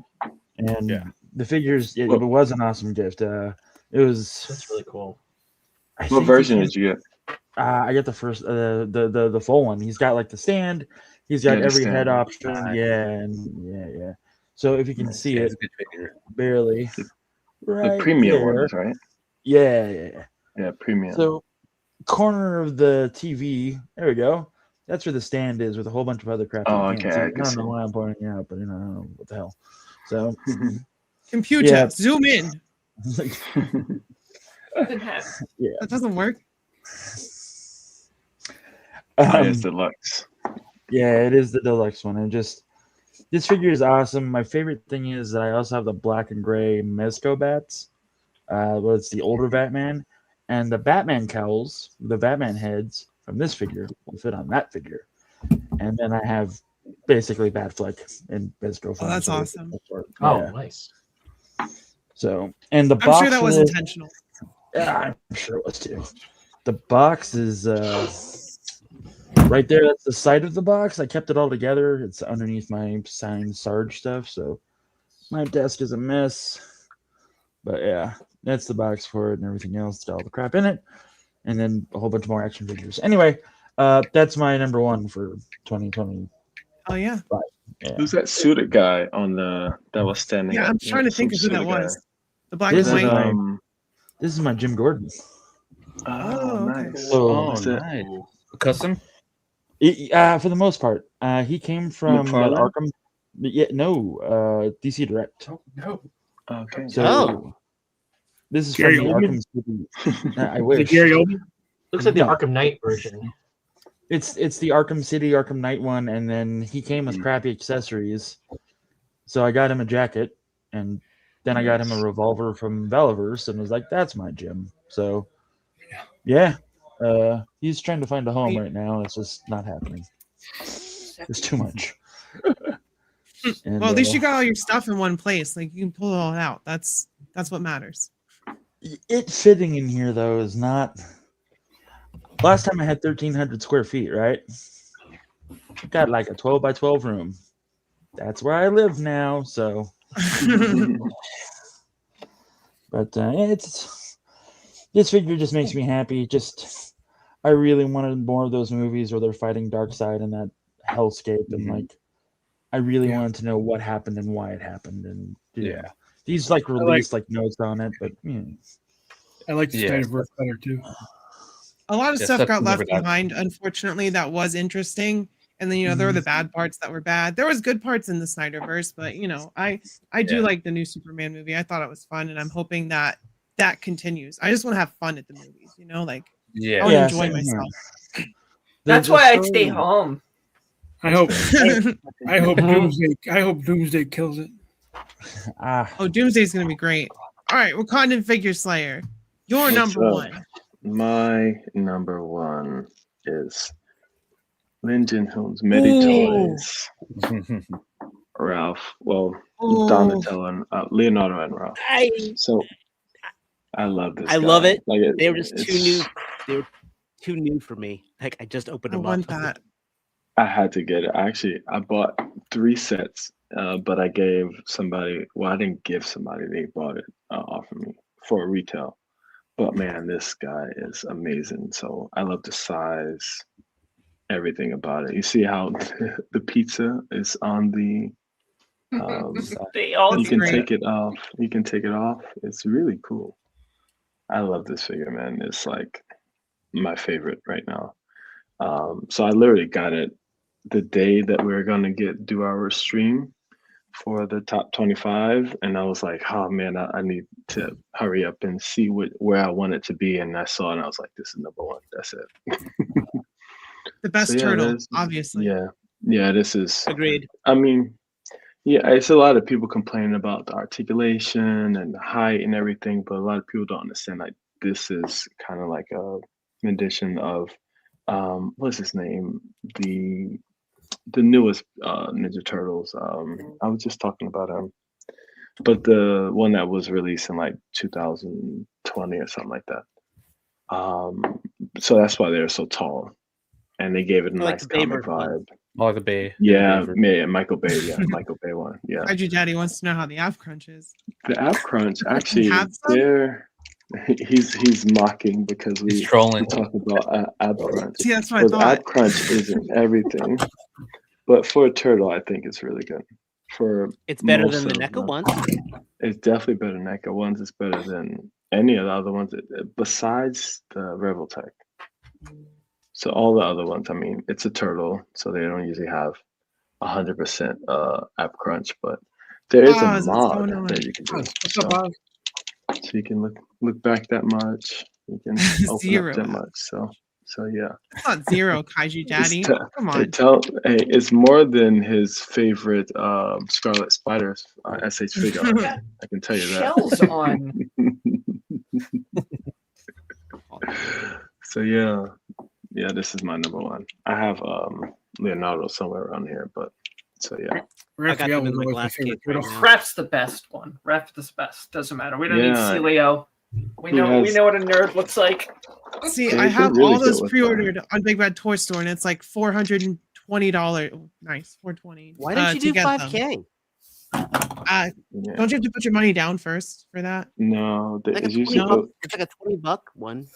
And the figures, it was an awesome gift. That's really cool. What version did you get? I get the first, the full one. He's got like the stand. He's got the every head stand. option. Yeah, and yeah. So if you can see it, barely, right premium there. ones, right? Yeah. Yeah, premium. So corner of the TV. There we go. That's where the stand is, with a whole bunch of other crap that you can't see. I don't know why I'm pointing it out, but I don't know what the hell. So computer, zoom in. Yeah, that doesn't work. It's deluxe. Yeah, it is the deluxe one. And just this figure is awesome. My favorite thing is that I also have the black and gray Mezco bats. Well, it's the older Batman, and the Batman cowls, the Batman heads from this figure will fit on that figure. And then I have basically Batfleck and Mezco. Oh, that's awesome. Oh, nice. So, and the box. I'm sure that was intentional. Yeah, I'm sure it was too. The box is right there. That's the side of the box. I kept it all together. It's underneath my signed Sarge stuff, so my desk is a mess. But yeah, that's the box for it, and everything else. Got all the crap in it, and then a whole bunch more action figures. Anyway, that's my number one for 2020. Oh yeah. Who's that suited guy on the that was standing? Yeah, up? I'm trying to think of who that Suited was. guy. The black and white. This is my Jim Gordon. Oh, nice. So, nice. Custom? For the most part, he came from that McFarlane? Arkham. Yeah, no, DC Direct. Oh, no. Okay. So, this is Gary from the Oldman? Arkham City. I Is wish. it Gary Oldman? Looks like the No. Arkham Knight version. It's the Arkham City, Arkham Knight one, and then he came with crappy accessories. So I got him a jacket, and then I got him a revolver from Valiverse, and was like, "That's my Jim." So, yeah, he's trying to find a home right now. It's just not happening. It's too much. And, Well, at least you got all your stuff in one place. Like you can pull it all out. That's what matters. it fitting in here though is not. Last time I had 1,300 square feet, right? Got like a 12 by 12 room. That's where I live now. So, but it's this figure just makes me happy. Just I really wanted more of those movies where they're fighting Darkseid in that hellscape, and like I really wanted to know what happened and why it happened, and these like released like notes on it, but I like the Snyderverse better too. A lot of Yeah, stuff stuff got never left got- behind, unfortunately, that was interesting. And then, there were the bad parts that were bad. There was good parts in the Snyderverse, but I do like the new Superman movie. I thought it was fun, and I'm hoping that continues. I just want to have fun at the movies, I want to enjoy myself. That's why I'd stay home. I hope Doomsday kills it. Oh, Doomsday's gonna be great. All right, Wakandan Figure Slayer, your What's number up? one. My number one is Lin Jin-hoon's Meditoys. Ralph, Ooh. Donatello, and Leonardo and Ralph. So I love this. I love guy. it. Like They were just too it's- new. They were too new for me. Like I just opened them up. that. I had to get it. I bought 3 sets, but I gave somebody. Well, I didn't give somebody. They bought it off of me for retail. But man, this guy is amazing. So I love the size, everything about it. You see how the pizza is on the. They all You can do. take it off. You can take it off. It's really cool. I love this figure, man. It's like my favorite right now. So I literally got it the day that we were gonna do our stream for the top 25, and I was like, oh man, I need to hurry up and see where I want it to be, and I saw it and I was like, this is number one. That's it. The best So, yeah, turtle, there's- obviously. Yeah, this is Agreed. I mean, yeah, it's a lot of people complaining about the articulation and the height and everything, but a lot of people don't understand like this is kind of like a rendition of what's his name? The newest Ninja Turtles. I was just talking about him. But the one that was released in like 2020 or something like that. So that's why they're so tall. And they gave it a I like nice the Bay comic version one. vibe. Like the Bay. Yeah, the Bay version. yeah, Michael Bay. Yeah, Michael Bay one. Yeah. Kaiju Daddy wants to know how the Av Crunch is. The App Crunch, actually, have some? they're He's mocking because we trolling. talk about ab crunch. See, that's what I Because thought. ab crunch isn't everything, but for a turtle, I think it's really good. For It's better most than the of NECA them, ones. it's definitely better than NECA ones. It's better than any of the other ones besides the Revoltech. So all the other ones, I mean, it's a turtle, so they don't usually have 100% app crunch, but there is a Oz, what's going mod on? that you can do. What's up, Oz? So you can look back that much. You can open Zero. up that much. So yeah. It's not zero, Kaiju Daddy. Come on. It's more than his favorite Scarlet Spider SH figure. I can tell you that. Shells on. So yeah, this is my number one. I have Leonardo somewhere around here, but so yeah. I got them in my glass case right now. Ref's the best one. Ref is the best. Doesn't matter. We don't need Yeah. Celio. We know what a nerd looks like. See, Yeah, I you can have really all get those with pre-ordered on Big Bad Toy Store, and it's like $420. Nice, $420. Why didn't you to do get 5K? Yeah. Don't you have to put your money down first for that? No, Like it's a usually it's like a $20 one.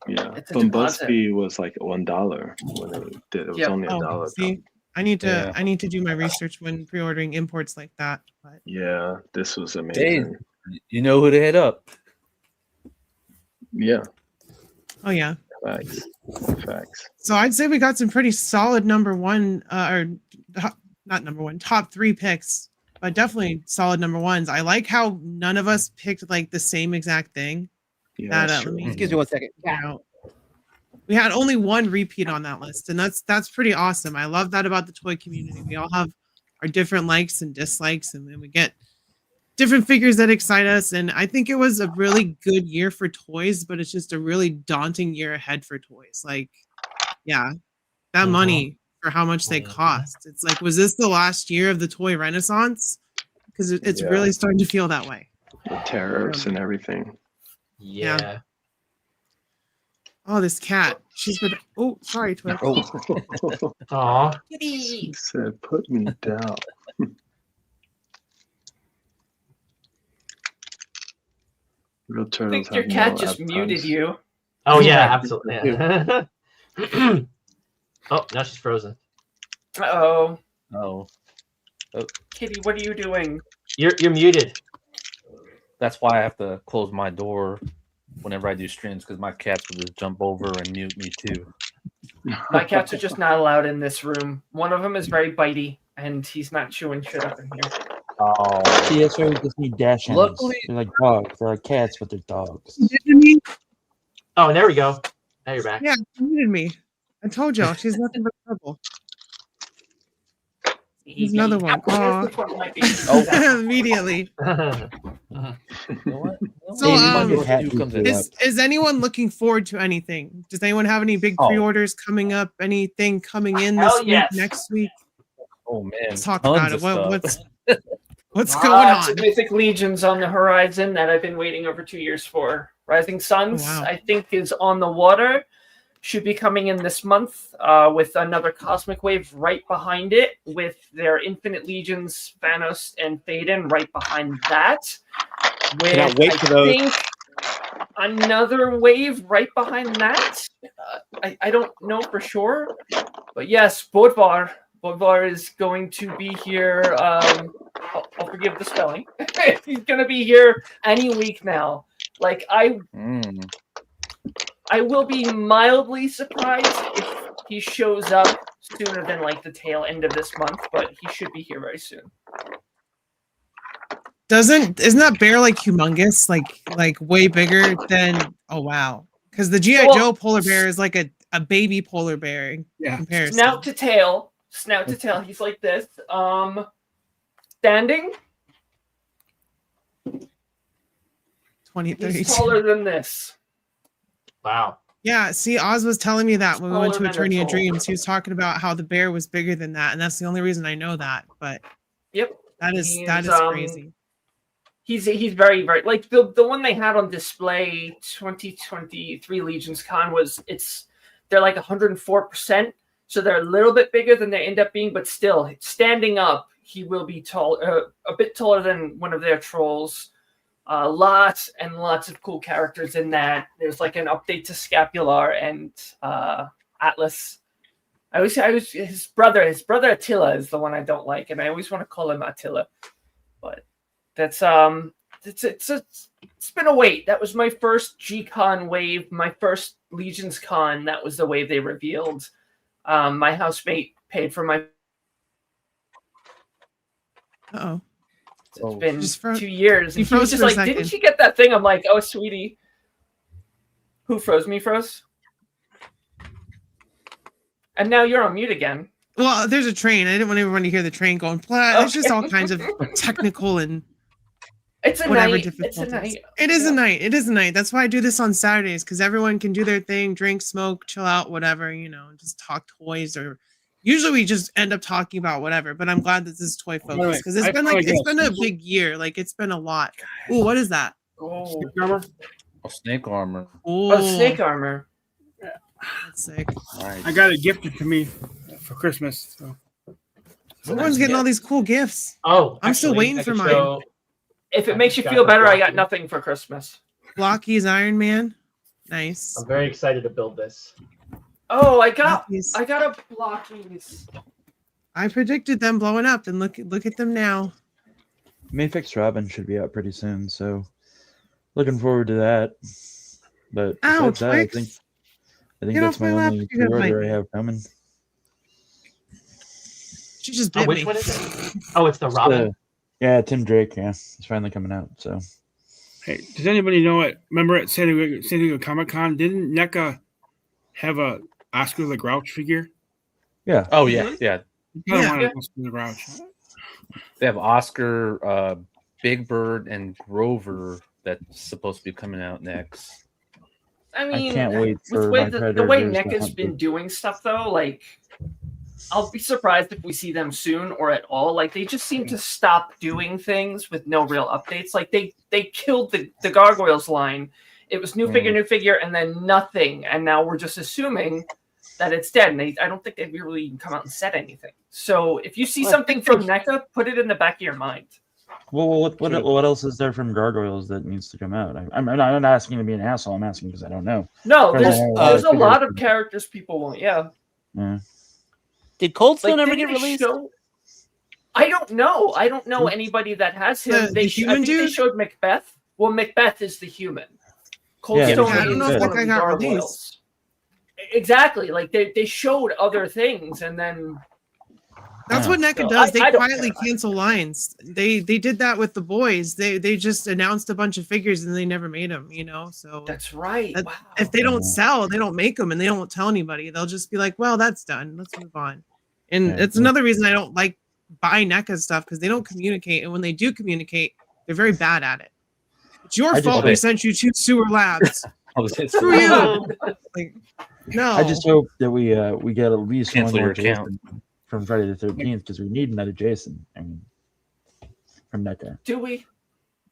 yeah. It's a But deposit. BuzzFeed was like $1 when they did. It was only $1. See, I need to Yeah. I need to do my research when pre-ordering imports like that. But Yeah, this was Dave, amazing. you know who to hit up. Yeah, oh yeah. facts. So I'd say we got some pretty solid number one, not number one, top three picks, but definitely solid number ones. I like how none of us picked like the same exact thing. Yeah, that's true. Excuse me one second. We had only one repeat on that list, and that's pretty awesome. I love that about the toy community. We all have our different likes and dislikes, and then we get different figures that excite us. And I think it was a really good year for toys, but it's just a really daunting year ahead for toys. Like, yeah, that money for how much they cost. It's like, was this the last year of the toy renaissance? Because it's Yeah. really starting to feel that way. The tariffs and everything. Yeah. Oh, this cat. She's been. Oh, sorry, Twix. Aw. She said, "Put me down." Real I turtles think your have cat no just app muted crunch. you. Oh yeah, absolutely. Yeah. Oh, now she's frozen. Uh-oh. Oh. Kitty, what are you doing? You're muted. That's why I have to close my door whenever I do streams because my cats will just jump over and mute me too. My cats are just not allowed in this room. One of them is very bitey, and he's not chewing shit up in here. Oh. See, that's why we just need dash hands. Luckily- They're like dogs. They're like cats, but they're dogs. Oh, and there we go. Now you're back. Yeah, she muted me. I told y'all she's nothing but trouble. Here's another one. Aw. Immediately. So, is anyone looking forward to anything? Does anyone have any big pre-orders coming up? Anything coming in this Hell week, yes. next week? Oh man, Let's talk tons about it. of stuff. What's going Lots on? of Mythic Legions on the horizon that I've been waiting over 2 years for. Rising Suns, Oh, wow. I think, is on the water. Should be coming in this month with another Cosmic Wave right behind it, with their Infinite Legions, Thanos, and Thaden right behind that. With, Cannot wait for those. I think, another wave right behind that. I don't know for sure. But yes, Bodvar. Bodvar is going to be here. I'll forgive the spelling. He's going to be here any week now. Like, I will be mildly surprised if he shows up sooner than like the tail end of this month, but he should be here very soon. Isn't that bear like humongous? Like way bigger than oh wow. Because the G.I. Well, Joe polar bear is like a baby polar bear in comparison. Snout to tail. He's like this. Standing. 20, 30. He's taller than this. Wow. Yeah, see, Oz was telling me that when we went to Taller than a Eternia troll. Dreams. He was talking about how the bear was bigger than that, and that's the only reason I know that. But Yep. that is He's, crazy. He's very, very like the one they had on display 2023 Legions Con they're like 104%, so they're a little bit bigger than they end up being, but still standing up, he will be tall, a bit taller than one of their trolls. Lots and lots of cool characters in that. There's like an update to Scapular and Atlas. I was his brother Attila is the one I don't like, and I always want to call him Attila. But that's it's been a wait. That was my first G-Con wave, my first Legions Con. That was the wave they revealed. My housemate paid for my. Uh-oh. It's been 2 years. And he was just like, "Didn't you get that thing?" I'm like, "Oh, sweetie." Who froze me? Froze. And now you're on mute again. Well, there's a train. I didn't want everyone to hear the train going. There's just all kinds of technical and it's a whatever night. difficulties. It's a night. It is a night. It is a night. That's why I do this on Saturdays, because everyone can do their thing, drink, smoke, chill out, whatever, just talk toys, or usually we just end up talking about whatever. But I'm glad that this is toy focused, because it's been a big year. Like, it's been a lot. Ooh, what is that? Oh, Snake armor. Oh, snake armor. That's sick. Nice. I got it gifted to me for Christmas. So. Everyone's getting all these cool gifts. Oh, I'm still waiting for mine. So, if it makes you feel better, I got nothing for Christmas. Blocky's Iron Man. Nice. I'm very excited to build this. Oh, I got a Blockies. I predicted them blowing up, and look at them now. Mayfix Robin should be out pretty soon, so looking forward to that. But Ow, besides that, I think Get that's off my my lap, only you got pre-order my- I have coming. She just bit which me. one is it? Oh, it's the Robin. Yeah, Tim Drake. Yeah, it's finally coming out. So, Hey, does anybody know it? Remember at San Diego Comic-Con, didn't NECA have a Oscar the Grouch figure? yeah. Oh yeah, yeah. I kind of wanted Oscar the Grouch. They have Oscar, Big Bird, and Grover that's supposed to be coming out next. I mean, can't wait with for way my the Predator way versus NECA's Hunter. been doing stuff though, like I'll be surprised if we see them soon or at all. Like they just seem to stop doing things with no real updates. Like they killed the Gargoyles line. It was new figure, and then nothing. And now we're just assuming that it's dead. And I don't think they've really even come out and said anything. So if you see something from NECA, put it in the back of your mind. Well, what else is there from Gargoyles that needs to come out? I'm not asking to be an asshole. I'm asking because I don't know. No, Because there's a lot of figures- characters people want. Yeah. Yeah. Did Cold Stone Like, ever didn't get they released? I don't know. I don't know anybody that has him. The I human think they dude? showed Macbeth. Well, Macbeth is the human. Cold Yeah, Stone I don't is know if one that of guy the got gargoyles. released. Exactly. Like they showed other things, and then That's what NECA So does. They I don't quietly care. cancel lines. They did that with the boys. They just announced a bunch of figures and they never made them. So that's right. Wow. if they don't sell, they don't make them, and they don't tell anybody. They'll just be like, "Well, that's done. Let's move on." And Yeah. it's another reason I don't like buy NECA stuff, because they don't communicate, and when they do communicate, they're very bad at it. It's your I just- fault we sent you to sewer labs. Screw you. Like, no. I just hope that we get at least Cancel one more your account. Jason from Friday the 13th, because we need another Jason. I mean, from NECA. Do we?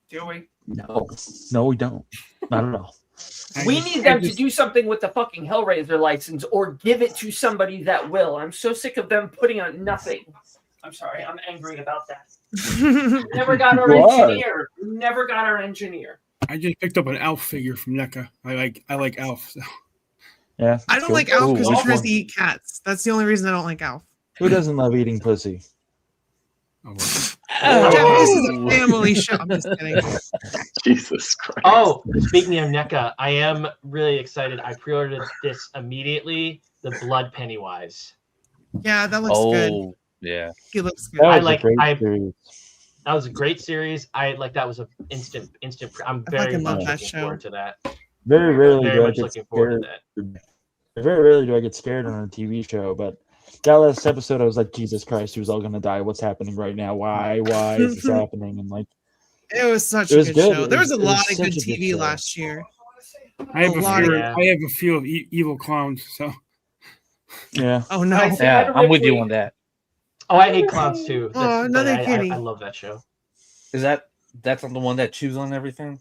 Do we? No, we don't. Not at all. We need them to do something with the fucking Hellraiser license, or give it to somebody that will. I'm so sick of them putting on nothing. I'm sorry. I'm angry about that. Never got our You are. engineer. Never got our engineer. I just picked up an Elf figure from NECA. I like Elf. So. Yeah. I don't cool. like Alf because Ooh, he which tries one? to eat cats. That's the only reason I don't like Alf. Who doesn't love eating pussy? Jeff, this is a family show. I'm just kidding. Jesus Christ. Oh, speaking of NECA, I am really excited. I pre-ordered this immediately. The Blood Pennywise. Yeah, that looks good. Oh, yeah. He looks good. I like. series. That was a great series. That was an instant. I'm very fucking love much that looking show. forward to that. Very rarely Very do I much get looking forward scared. to that. Very rarely do I get scared on a TV show, but that last episode, I was like, Jesus Christ, who's all gonna die? What's happening right now? Why is this happening? And like, It was such It a was good good. show. It There was- was a it was lot of such good a good TV show. last year. I have A a lot fear. of- I have a few of evil clowns. So yeah. Oh no. Yeah, I'm with you on that. Oh, I hate clowns too. Oh, That's- another but kitty. I love that show. Is that's not the one that chews on everything?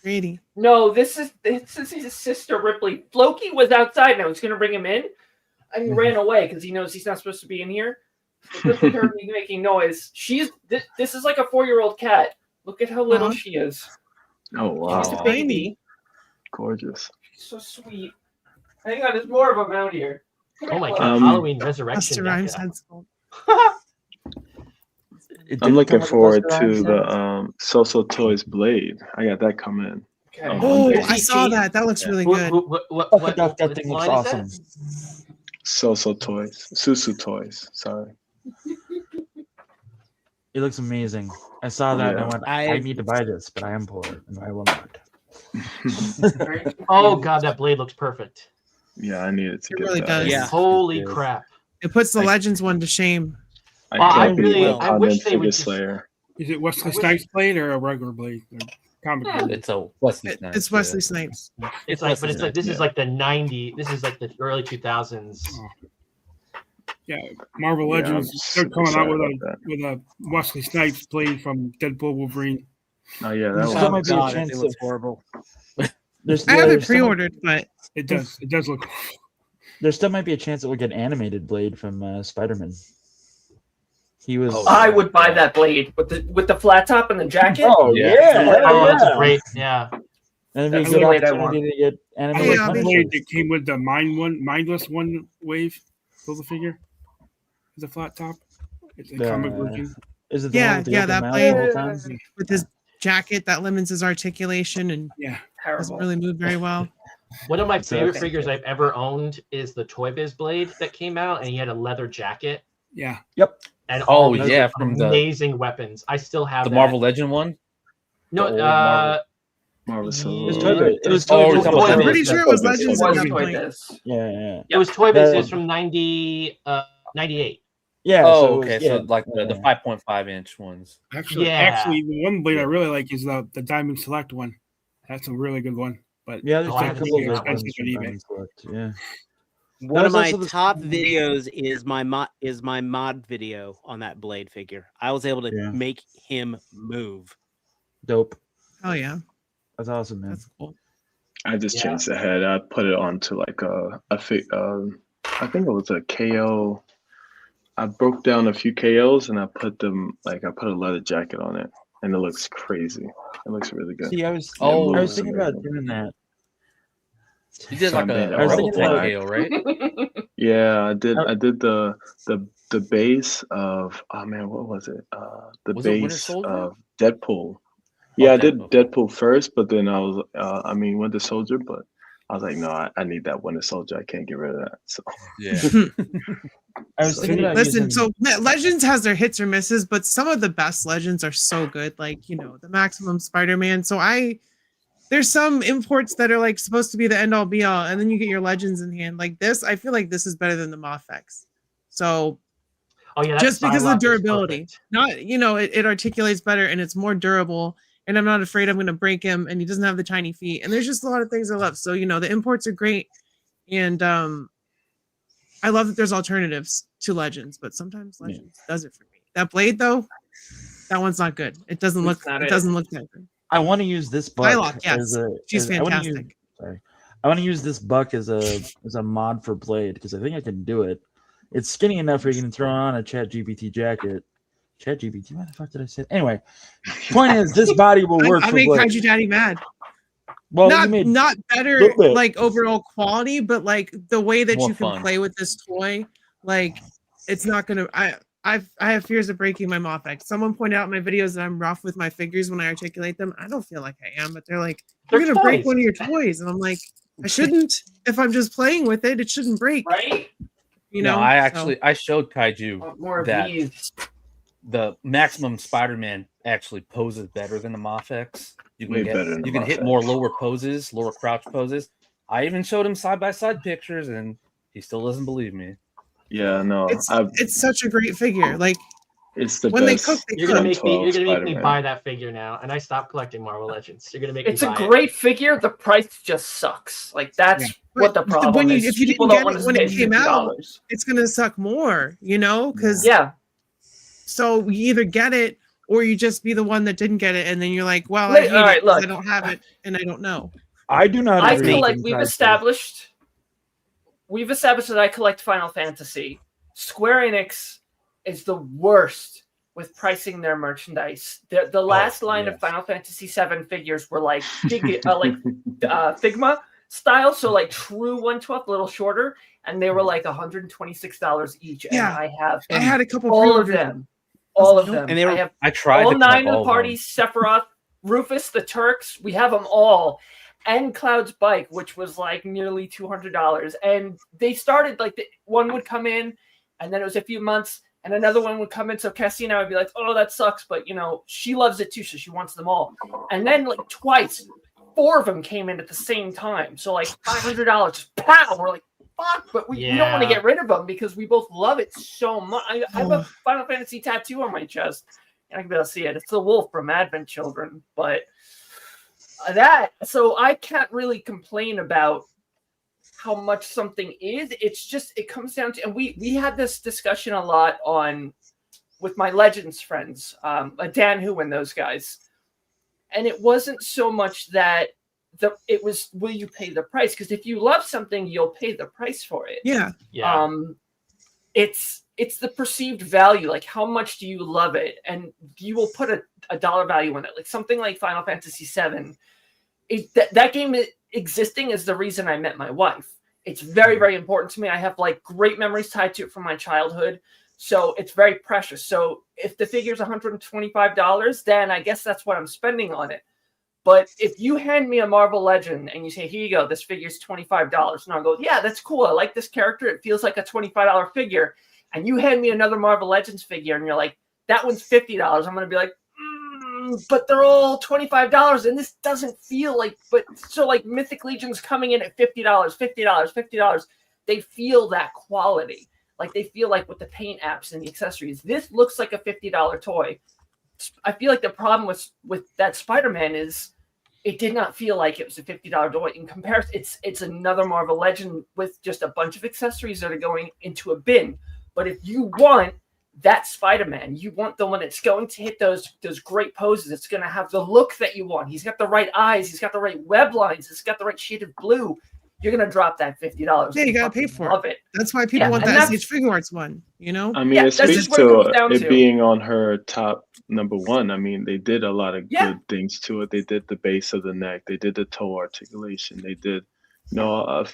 Grady. No, this is his sister Ripley. Floki was outside and I was going to bring him in, and he ran away because he knows he's not supposed to be in here. Look at her making noise. This is like a 4-year-old cat. Look at how little Aw. she is. Oh wow, She's a baby. Gorgeous. So sweet. Hang on, there's more of them out here. Oh my god, Halloween Resurrection. Busta Rhymes NECA. head's full. I'm looking forward to the So Toys Blade. I got that coming. On Oh, Monday. I saw that. That looks really good. What That thing looks line is that? awesome. So Toys. Susu Toys. Sorry. It looks amazing. I saw that and I Yeah. went, I need to buy this, but I am poor and I will not. Oh god, that blade looks perfect. Yeah, I needed to It get really that. does. Yeah. Holy crap. It puts the Legends one to shame. I Well, I can't beat really- the I wish Condon they would Figure just- Slayer. Is it Wesley Snipes blade or a regular blade? Or comic blade? It's a Wesley Snipes. It's Wesley Snipes. It's like, but it's like this is like the this is like the early 2000s. Yeah, Marvel Yeah, Legends. I'm They're coming out sorry with about a Wesley Snipes blade from Deadpool Wolverine. Oh yeah, that There was. still might be a God, chance it of, looks horrible. I have it pre-ordered, but It does. It does look. There still might be a chance that we'll get animated Blade from Spider-Man. He was. I would buy that blade with the flat top and the jacket. Oh yeah, Oh, that's a great, yeah. And it'd That's be a good the blade I want. opportunity to get I animated. like the Punisher. blade that came with the mindless one wave. Build a figure. It's a flat top. It's a comic version. Is it the yeah, one with the yeah, open that mouth blade the whole time? with his jacket that limits his articulation and doesn't really move very well. One of my favorite okay. figures I've ever owned is the Toy Biz blade that came out, and he had a leather jacket. Yeah. Yep. And Oh, all these yeah, from the- amazing weapons. I still have The that. Marvel Legend one? No, The old Marvel- Marvel It was Silver. Toy Biz. It was Oh, Toy we're Biz. talking about I'm Toy pretty Biz. sure it was Legends at that point. Yeah. It was Toy Biz. The- It was from 98. Yeah. Oh, so it was- okay. yeah, So like the yeah. 5.5 inch ones. Actually, the one blade I really like is the Diamond Select one. That's a really good one. But Yeah, there's Oh, I a haven't couple seen of that good one. ones expensive from on eBay. Diamond Select. Yeah. One of my Also the- top videos is my mod video on that blade figure. I was able to Yeah. make him move. Dope. Oh yeah, That's awesome, man. that's cool. I just changed the head. I put it onto like I think it was a KO. I broke down a few KOs and I put a leather jacket on it, and it looks crazy. It looks really good. See, I was Yeah, it I moves was thinking about amazing. doing that. You did like a I was Rebel thinking about- KO, right? Yeah, I did the base of, oh man, what was it? The Was it Winter base Soldier? of Deadpool. Yeah, I did Deadpool. Deadpool first, but then I was Winter Soldier, but I was like, no, I need that Winter Soldier. I can't get rid of that. So Yeah. I was thinking about Listen, using, so Legends has their hits or misses, but some of the best Legends are so good. Like the Maximum Spider-Man. So there's some imports that are like supposed to be the end all be all, and then you get your Legends in hand. Like this, I feel like this is better than the Mofex. So Oh yeah, that just because of the Psylocke is durability, perfect. not it articulates better and it's more durable. And I'm not afraid I'm going to break him, and he doesn't have the tiny feet. And there's just a lot of things I love. So the imports are great, and I love that there's alternatives to Legends, but sometimes Legends does it for me. That blade though, that one's not good. It doesn't look. not It it. doesn't look that good. I want to use this buck Psylocke, yes. as a. She's I wanna fantastic. I want to use this buck as a mod for Blade because I think I can do it. It's skinny enough where you can throw on a ChatGPT jacket. ChatGPT, what the fuck did I say? Anyway, point is, this body will work I for make Blade. Kaiju Daddy mad. Well, not you made not better little bit. like overall quality, but like the way that More you can fun. play with this toy, like it's not gonna. I have fears of breaking my Mofex. Someone pointed out in my videos that I'm rough with my figures when I articulate them. I don't feel like I am, but they're like, you're They're gonna break toys. one of your toys, and I'm like, I shouldn't. If I'm just playing with it, it shouldn't break. Right? You know. No, So- I showed Kaiju More of that these. the Maximum Spider-Man actually poses better than the Mofex. You can Way better than you the can hit Mofex. more lower poses, lower crouch poses. I even showed him side-by-side pictures, and he still doesn't believe me. yeah, no, it's such a great figure. Like it's the when they best. cook, they You're gonna cook. make me. You're gonna make me Spider-Man. buy that figure now, and I stopped collecting Marvel Legends. You're gonna make It's me a buy great figure. The price just sucks. Like that's what the But problem when is. if you People didn't don't get want it to when pay it came out, $50. it's gonna suck more, because Yeah. so you either get it or you just be the one that didn't get it, and then you're like, well, I Look, hate all right, it 'cause I look. don't have it and I don't know. I do not. I agree with collect. him, We've Kaiju. established that I collect Final Fantasy. Square Enix is the worst with pricing their merchandise. The last line of Final Fantasy VII figures were like Figma style, so like true 1/12, a little shorter, and they were like $126 each. And Yeah, I had a couple all of pre-orders. them. All of them. And they were. I tried all to collect 9 of all the of parties, Sephiroth, Rufus, the Turks. We have them all. And Cloud's bike, which was like nearly $200. And they started like one would come in, and then it was a few months, and another one would come in. So Cassie and I would be like, "Oh, that sucks," but you know, she loves it too, so she wants them all. And then like twice, 4 of them came in at the same time. So like $500, pow! We're like, "Fuck!" But we don't want to get rid of them because we both love it so much. I have a Final Fantasy tattoo on my chest, and I can be able to see it. It's the wolf from Advent Children, but. So I can't really complain about how much something is. It's just it comes down to, and we had this discussion a lot with my Legends friends, Dan Hu and those guys, and it wasn't so much that it was will you pay the price, because if you love something you'll pay the price for it. Yeah. It's the perceived value, like how much do you love it, and you will put a dollar value on it. Like something like Final Fantasy VII, that game existing is the reason I met my wife. It's very, very important to me. I have like great memories tied to it from my childhood, so it's very precious. So if the figure's $125, then I guess that's what I'm spending on it. But if you hand me a Marvel Legend and you say, "Here you go, this figure's $25," and I'll go, "Yeah, that's cool. I like this character. It feels like a $25 figure." And you hand me another Marvel Legends figure and you're like, "That one's $50. I'm going to be like, but they're all $25 and this doesn't feel like, but so like Mythic Legion's coming in at $50. They feel that quality. Like they feel like with the paint apps and the accessories, this looks like a $50 toy. I feel like the problem with that Spider-Man is it did not feel like it was a $50 toy. In comparison, it's another Marvel Legend with just a bunch of accessories that are going into a bin. But if you want that Spider-Man, you want the one that's going to hit those great poses. It's going to have the look that you want. He's got the right eyes. He's got the right web lines. He's got the right shade of blue. You're going to drop that $50. Yeah, you got to pay for it. That's why people want and that SH Figure Arts one, you know? I mean, it speaks to it being on her top #1. I mean, they did a lot of good things to it. They did the base of the neck. They did the toe articulation. They did, a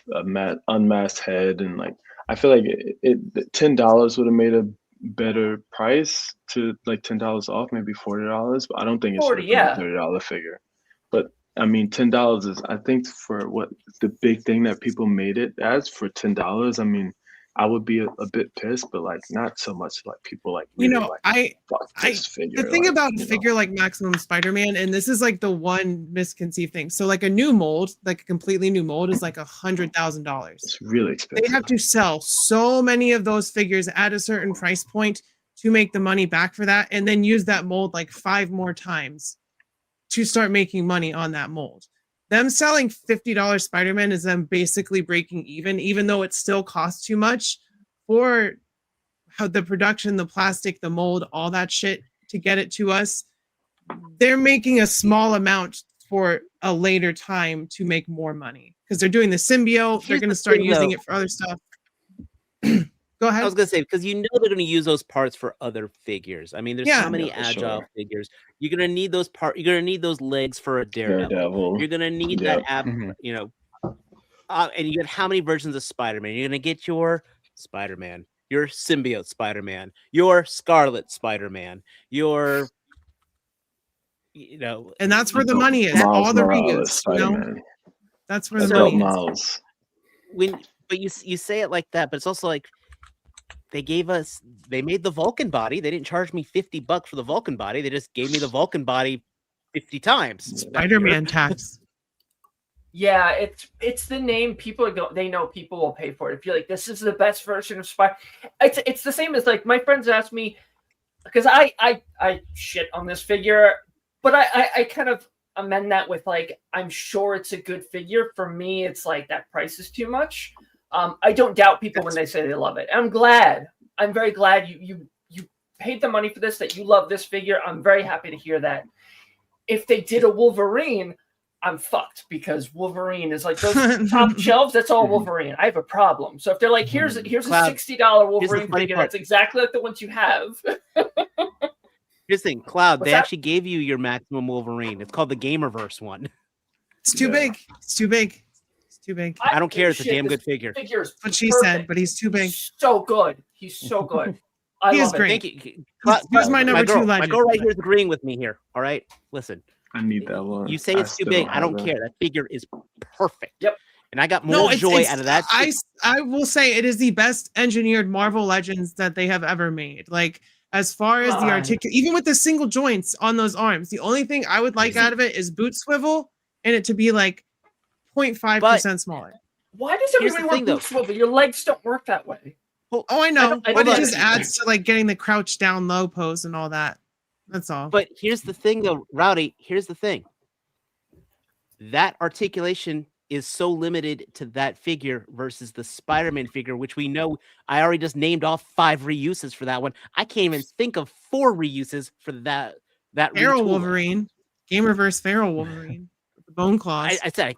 unmasked head. And like, I feel like $10 would have made a better price, to like $10 off, maybe $40, but I don't think it's a $30 figure. But I mean, $10 is, I think, for what the big thing that people made it as, for $10. I mean, I would be a bit pissed, but like not so much like people like really figure. The thing about a figure like Maximum Spider-Man, and this is like the one misconceived thing. So like a new mold, like a completely new mold, is like $100,000. It's really expensive. They have to sell so many of those figures at a certain price point to make the money back for that, and then use that mold like 5 more times to start making money on that mold. Them selling $50 Spider-Man is them basically breaking even though it still costs too much for how the production, the plastic, the mold, all that shit to get it to us. They're making a small amount for a later time to make more money because they're doing the symbiote. They're going to start using it for other stuff. Go ahead. I was gonna say, because you know they're gonna use those parts for other figures. I mean, there's so many agile figures. You're gonna need those You're gonna need those legs for a Daredevil. You're gonna need that and you get how many versions of Spider-Man? You're gonna get your Spider-Man, your symbiote Spider-Man, your Scarlet Spider-Man, your and that's where the money is. All the reuse, that's where the money is. But you say it like that, but it's also like they made the Vulcan body. They didn't charge me $50 for the Vulcan body. They just gave me the Vulcan body 50 times. Spider-Man tax. Yeah, it's the name. They know people will pay for it. If you're like, this is the best version of Spider, it's the same as like my friends ask me, because I shit on this figure, but I kind of amend that with like, I'm sure it's a good figure. For me, it's like that price is too much. I don't doubt people when they say they love it. I'm glad. I'm very glad you paid the money for this, that you love this figure. I'm very happy to hear that. If they did a Wolverine, I'm fucked, because Wolverine is like those top shelves. That's all Wolverine. I have a problem. So if they're like, here's a $60 Wolverine figure, that's exactly like the ones you have. Here's the thing, Cloud. What's They that? actually gave you your Maximum Wolverine. It's called the Gamerverse one. It's too big. It's too big. It's too big. I don't care. It's a Shit, damn this good figure. Figure is What she perfect. said, but he's too big. So good. He's so good. I He is love it. great. Thank you. Here's my number two My legend. girl right here is agreeing with me here. All right, listen. I need that one. You say I it's too still big. I don't have care. it. That figure is perfect. Yep. And I got more joy out of that. I will say it is the best engineered Marvel Legends that they have ever made. Like as far as the even with the single joints on those arms, the only thing I would like out of it is boot swivel and it to be like 0.5% smaller. Why does Here's everybody the wear thing, boots swivel? Your legs don't work that way. Oh, I know, I but don't it just understand. adds to like getting the crouch down low pose and all that. That's all. But here's the thing, though, Rowdy. Here's the thing. That articulation is so limited to that figure versus the Spider-Man figure, which we know. I already just named off 5 reuses for that one. I can't even think of 4 reuses for that. Feral retool. Wolverine, Gamerverse Feral Wolverine, with the bone claws. I said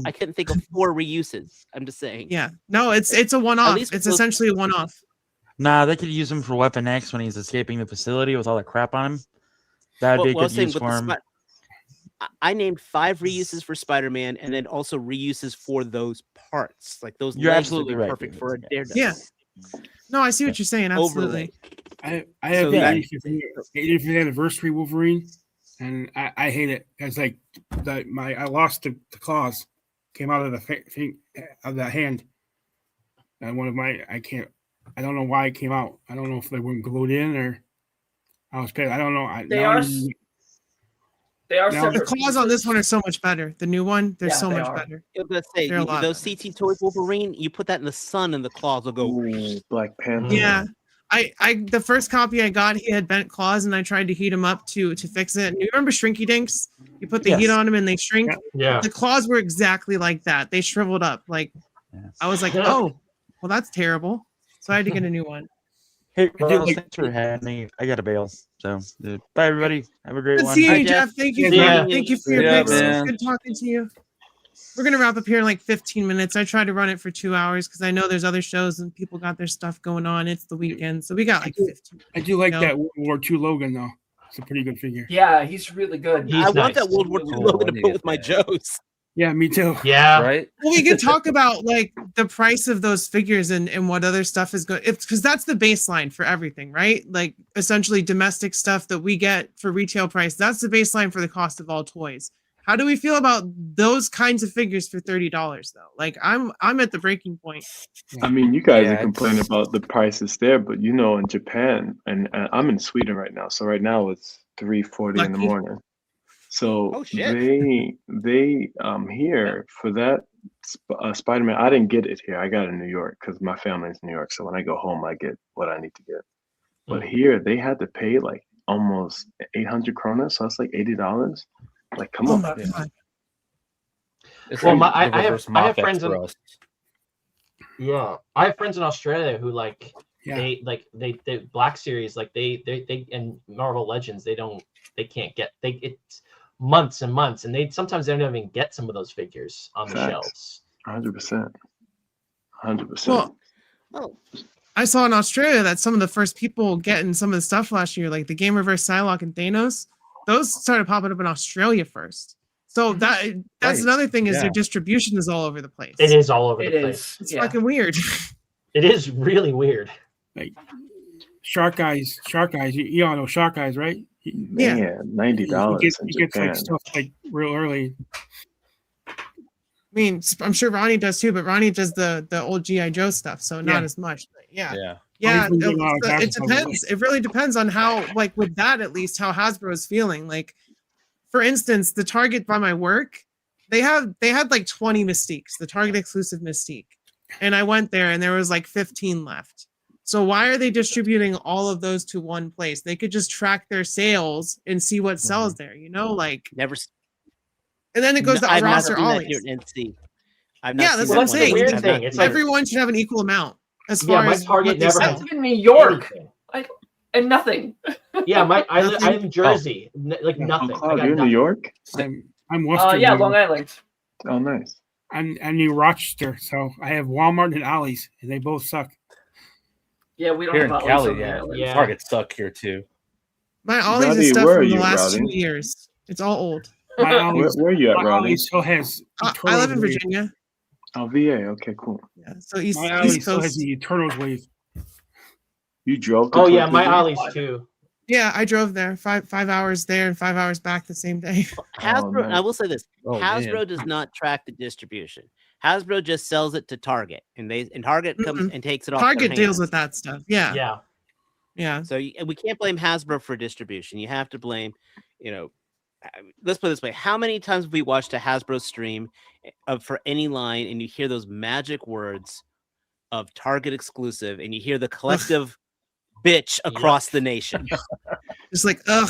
I couldn't think of 4 reuses. I'm just saying. Yeah, no, it's a one-off. least It's those- essentially a one-off. Nah, they could use him for Weapon X when he's escaping the facility with all that crap on him. That'd be a good use for him. I named 5 reuses for Spider-Man, and then also reuses for those parts, like those. You're legs would absolutely be right, perfect David. for a Daredevil. Yeah. No, I see what you're saying. Absolutely. Overlay. I have So the that- 85th anniversary Wolverine, and I hate it because like I lost the claws came out of the hand, and one of my I don't know why it came out. I don't know if they weren't glued in or I was pissed. I don't know. They are The separate. claws on this one are so much better. The new one, they're Yeah, so they much are. better. I was gonna say They're a lot those CT Toys Wolverine. You put that in the sun, and the claws will go. Ooh, Black Panther. Yeah. I the first copy I got, he had bent claws, and I tried to heat him up to fix it. And you remember Shrinky Dinks? You put the heat Yes. on them, and they shrink. Yeah. The claws were exactly like that. They shriveled up. Like I was like, oh, well, that's terrible. So I had to get a new one. Hey, I do Carlos, like- thanks for having me. I got to bail. So, bye, everybody. Have a great Good one. seeing Hi, you, Jeff. Jeff. Thank you. Yeah. Thank you for your Yeah, picks. It was man. good talking to you. We're gonna wrap up here in like 15 minutes. I tried to run it for 2 hours because I know there's other shows and people got their stuff going on. It's the weekend, so we got like 15. I do like No. that World War II Logan though. It's a pretty good figure. Yeah, he's really good. He's I want nice. that World War II Oh, Logan I to need put to with get my that. Joes. Yeah, me too. Yeah. Right? Well, we could talk about like the price of those figures and what other stuff is going. It's because that's the baseline for everything, right? Like essentially domestic stuff that we get for retail price. That's the baseline for the cost of all toys. How do we feel about those kinds of figures for $30 though? Like I'm at the breaking point. I mean, you guys Yeah, are complaining about the prices there, but you know, in Japan, and I'm in Sweden right now. So right now it's 3:40 in the Lucky. morning. So Oh, shit. they here for that Spider-Man. I didn't get it here. I got it in New York because my family's in New York. So when I go home, I get what I need to get. But here they had to pay like almost 800 kronas, so that's like $80. Like, come Oh on. my god. It's Well, like I the have reverse Mofex friends in for us. Yeah, I have friends in Australia who like Yeah. they Black Series like they and Marvel Legends they can't get it's months and months and they sometimes they don't even get some of those figures on the Facts. shelves. 100%. 100%. Well, Oh, I saw in Australia that some of the first people getting some of the stuff last year, like the Gamerverse Psylocke and Thanos, those started popping up in Australia first. So that's Right. another thing is Yeah. their distribution is all over the place. It is all over It the place. is. It's Yeah. fucking weird. It is really weird. Like Shark Eyes. You all know Shark Eyes, right? Man, $90 in He gets Japan. like stuff like real early. I mean, I'm sure Ronnie does too, but Ronnie does the old GI Joe stuff, so not Yeah. as much. But yeah, Yeah. yeah, He's been doing a lot of it graphics over the depends. It really depends on how, like with that at least, how Hasbro is feeling. Like, for instance, the Target by my work, they had like 20 Mystiques, the Target exclusive Mystique, and I went there and there was like 15 left. So why are they distributing all of those to one place? They could just track their sales and see what sells there. You know, like never. and then it goes to I've not Ross or seen that Ollie's. here in NC. I've not Yeah, seen that's that what I'm one. saying. weird I've thing. not- It's like- Everyone should have an equal amount as Yeah, far my as Target what they never sell. has That's in New York. anything. And nothing. Yeah, I live Nothing? in Jersey. Like Yeah. nothing. Oh, I Cloud, got you're in New nothing. York? I'm Worcester. Yeah, New Long York. Island. Oh, nice. I'm New Rochester, so I have Walmart and Ollie's, and they both suck. Yeah, we don't Here have in outlets on Cali, the yeah. island. Yeah. Target suck here too. My Ollie's Rowdy, is stuff where are from the you, last 2 Rowdy? years. It's all old. My Ollie's, Where you at, my Rowdy? Ollie's still has I live in Eternals wave. Virginia. Oh, VA. Okay, cool. Yeah, so East My Ollie East still has Coast. the Eternals wave. You drove to Oh yeah, my Virginia? Ollie's too. Yeah, I drove there 5 hours there and 5 hours back the same day. Hasbro, I will say this: Oh, Hasbro man. does not track the distribution. Hasbro just sells it to Target, and Target comes and takes it off. Target their deals hands. with that stuff. Yeah. Yeah. Yeah. So we can't blame Hasbro for distribution. You have to blame, let's put it this way: how many times have we watched a Hasbro stream for any line, and you hear those magic words of Target exclusive, and you hear the collective bitch across the nation? Just like, ugh.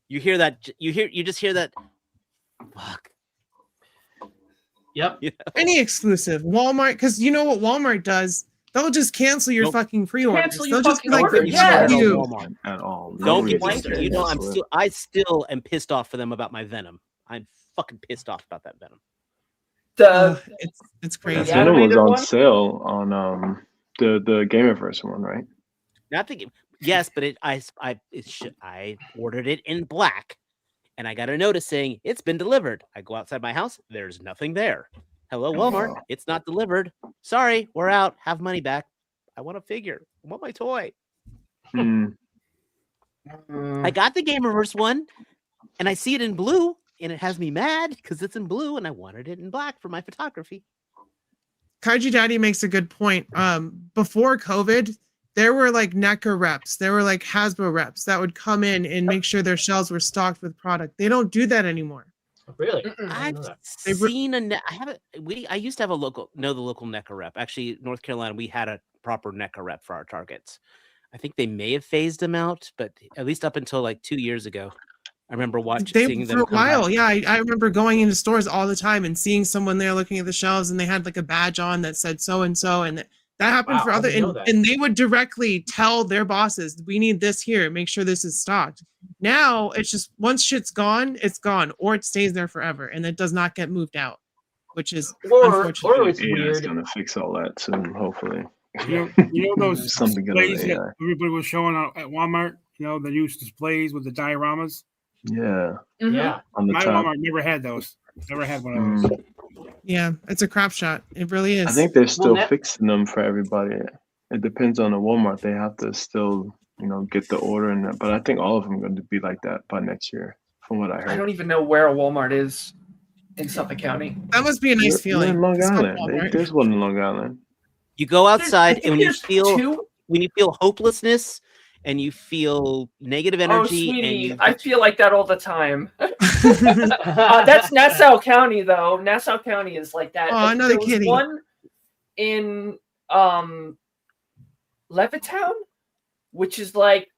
You hear that? You just hear that. Fuck. Yep. You know? Any exclusive Walmart, because you know what Walmart does? They'll just cancel your fucking pre-orders. Cancel your They'll just be fucking like, order, "Fuck yeah. you." Walmart. At all. No Don't get reason me. to You know, cancel it. I still am pissed off for them about my Venom. I'm fucking pissed off about that Venom. It's That crazy. Venom was on sale on the Gamerverse one, right? Not thinking. Yes, but I ordered it in black, and I got a notice saying it's been delivered. I go outside my house. There's nothing there. Hello, Walmart. It's not delivered. Sorry, we're out. Have money back. I want a figure. I want my toy. I got the Gamerverse one, and I see it in blue, and it has me mad because it's in blue, and I wanted it in black for my photography. Kaiji Daddy makes a good point. Before COVID, there were like NECA reps, there were like Hasbro reps that would come in and make sure their shelves were stocked with product. They don't do that anymore. Really? I've seen I haven't. I used to have the local NECA rep. Actually, North Carolina, we had a proper NECA rep for our Targets. I think they may have phased them out, but at least up until like 2 years ago, I remember seeing them for a come back. while. Yeah, I remember going into stores all the time and seeing someone there looking at the shelves, and they had like a badge on that said so and so, and that happened Wow, for I other. didn't know that. And they would directly tell their bosses, "We need this here. Make sure this is stocked." Now it's just once shit's gone, it's gone, or it stays there forever, and it does not get moved out, which is unfortunate. Or it's AI is weird. gonna fix all that soon, hopefully. You know those Something good on displays that AI. everybody was showing at Walmart? You know, the new displays with the dioramas? Yeah. Yeah. On the My top. Walmart never had those. Never had one of those. Yeah, it's a crap shot. It really is. I think they're still Well, fixing them for everybody. It depends on the Walmart. They have to still, get the order in that. But I think all of them are going to be like that by next year, from what I heard. I don't even know where a Walmart is in Suffolk County. That must be a nice You're feeling. in Long It's not Island. Walmart. There's one in Long Island. You go outside, and there's when you feel hopelessness and you feel negative Oh, energy, sweetie, and I feel like that all the time. That's Nassau County, though. Nassau County is like that. Oh, another There was kitty. one in Levittown, which is like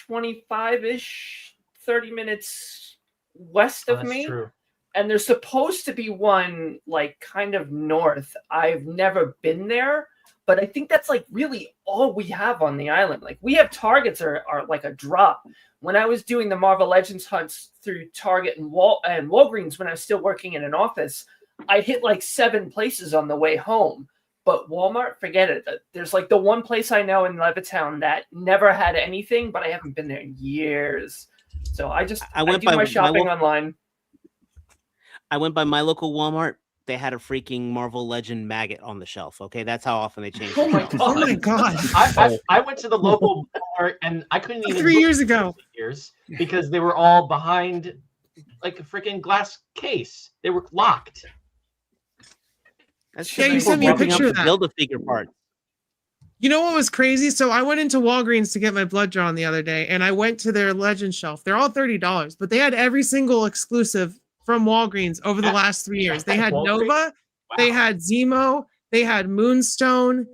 25-ish, 30 minutes west of that's me. true. And there's supposed to be one like kind of north. I've never been there, but I think that's like really all we have on the island. Like we have Targets are like a drop. When I was doing the Marvel Legends hunts through Target and Walgreens when I was still working in an office, I'd hit like 7 places on the way home. But Walmart, forget it. There's like the one place I know in Levittown that never had anything, but I haven't been there in years. So I do my shopping online. I went by my local Walmart. They had a freaking Marvel Legend maggot on the shelf. Okay, that's how often they change. Oh my the god! Oh my god! I went to the local Walmart and I couldn't even 3 look years at ago. the figures because they were all behind like a freaking glass case. They were locked. That's Yeah, you sent me a picture of that. Build a figure part. You know what was crazy? So I went into Walgreens to get my blood drawn the other day, and I went to their Legend shelf. They're all $30, but they had every single exclusive from Walgreens over the last 3 years. They had Walgreens? Nova, they had Zemo, they had Moonstone.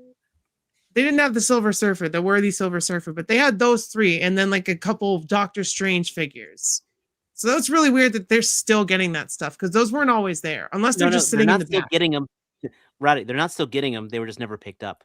They didn't have the Silver Surfer, the worthy Silver Surfer, but they had those 3, and then like a couple of Doctor Strange figures. So that's really weird that they're still getting that stuff because those weren't always there, unless they're just sitting in the still back. getting them. Right, they're not still getting them. They were just never picked up.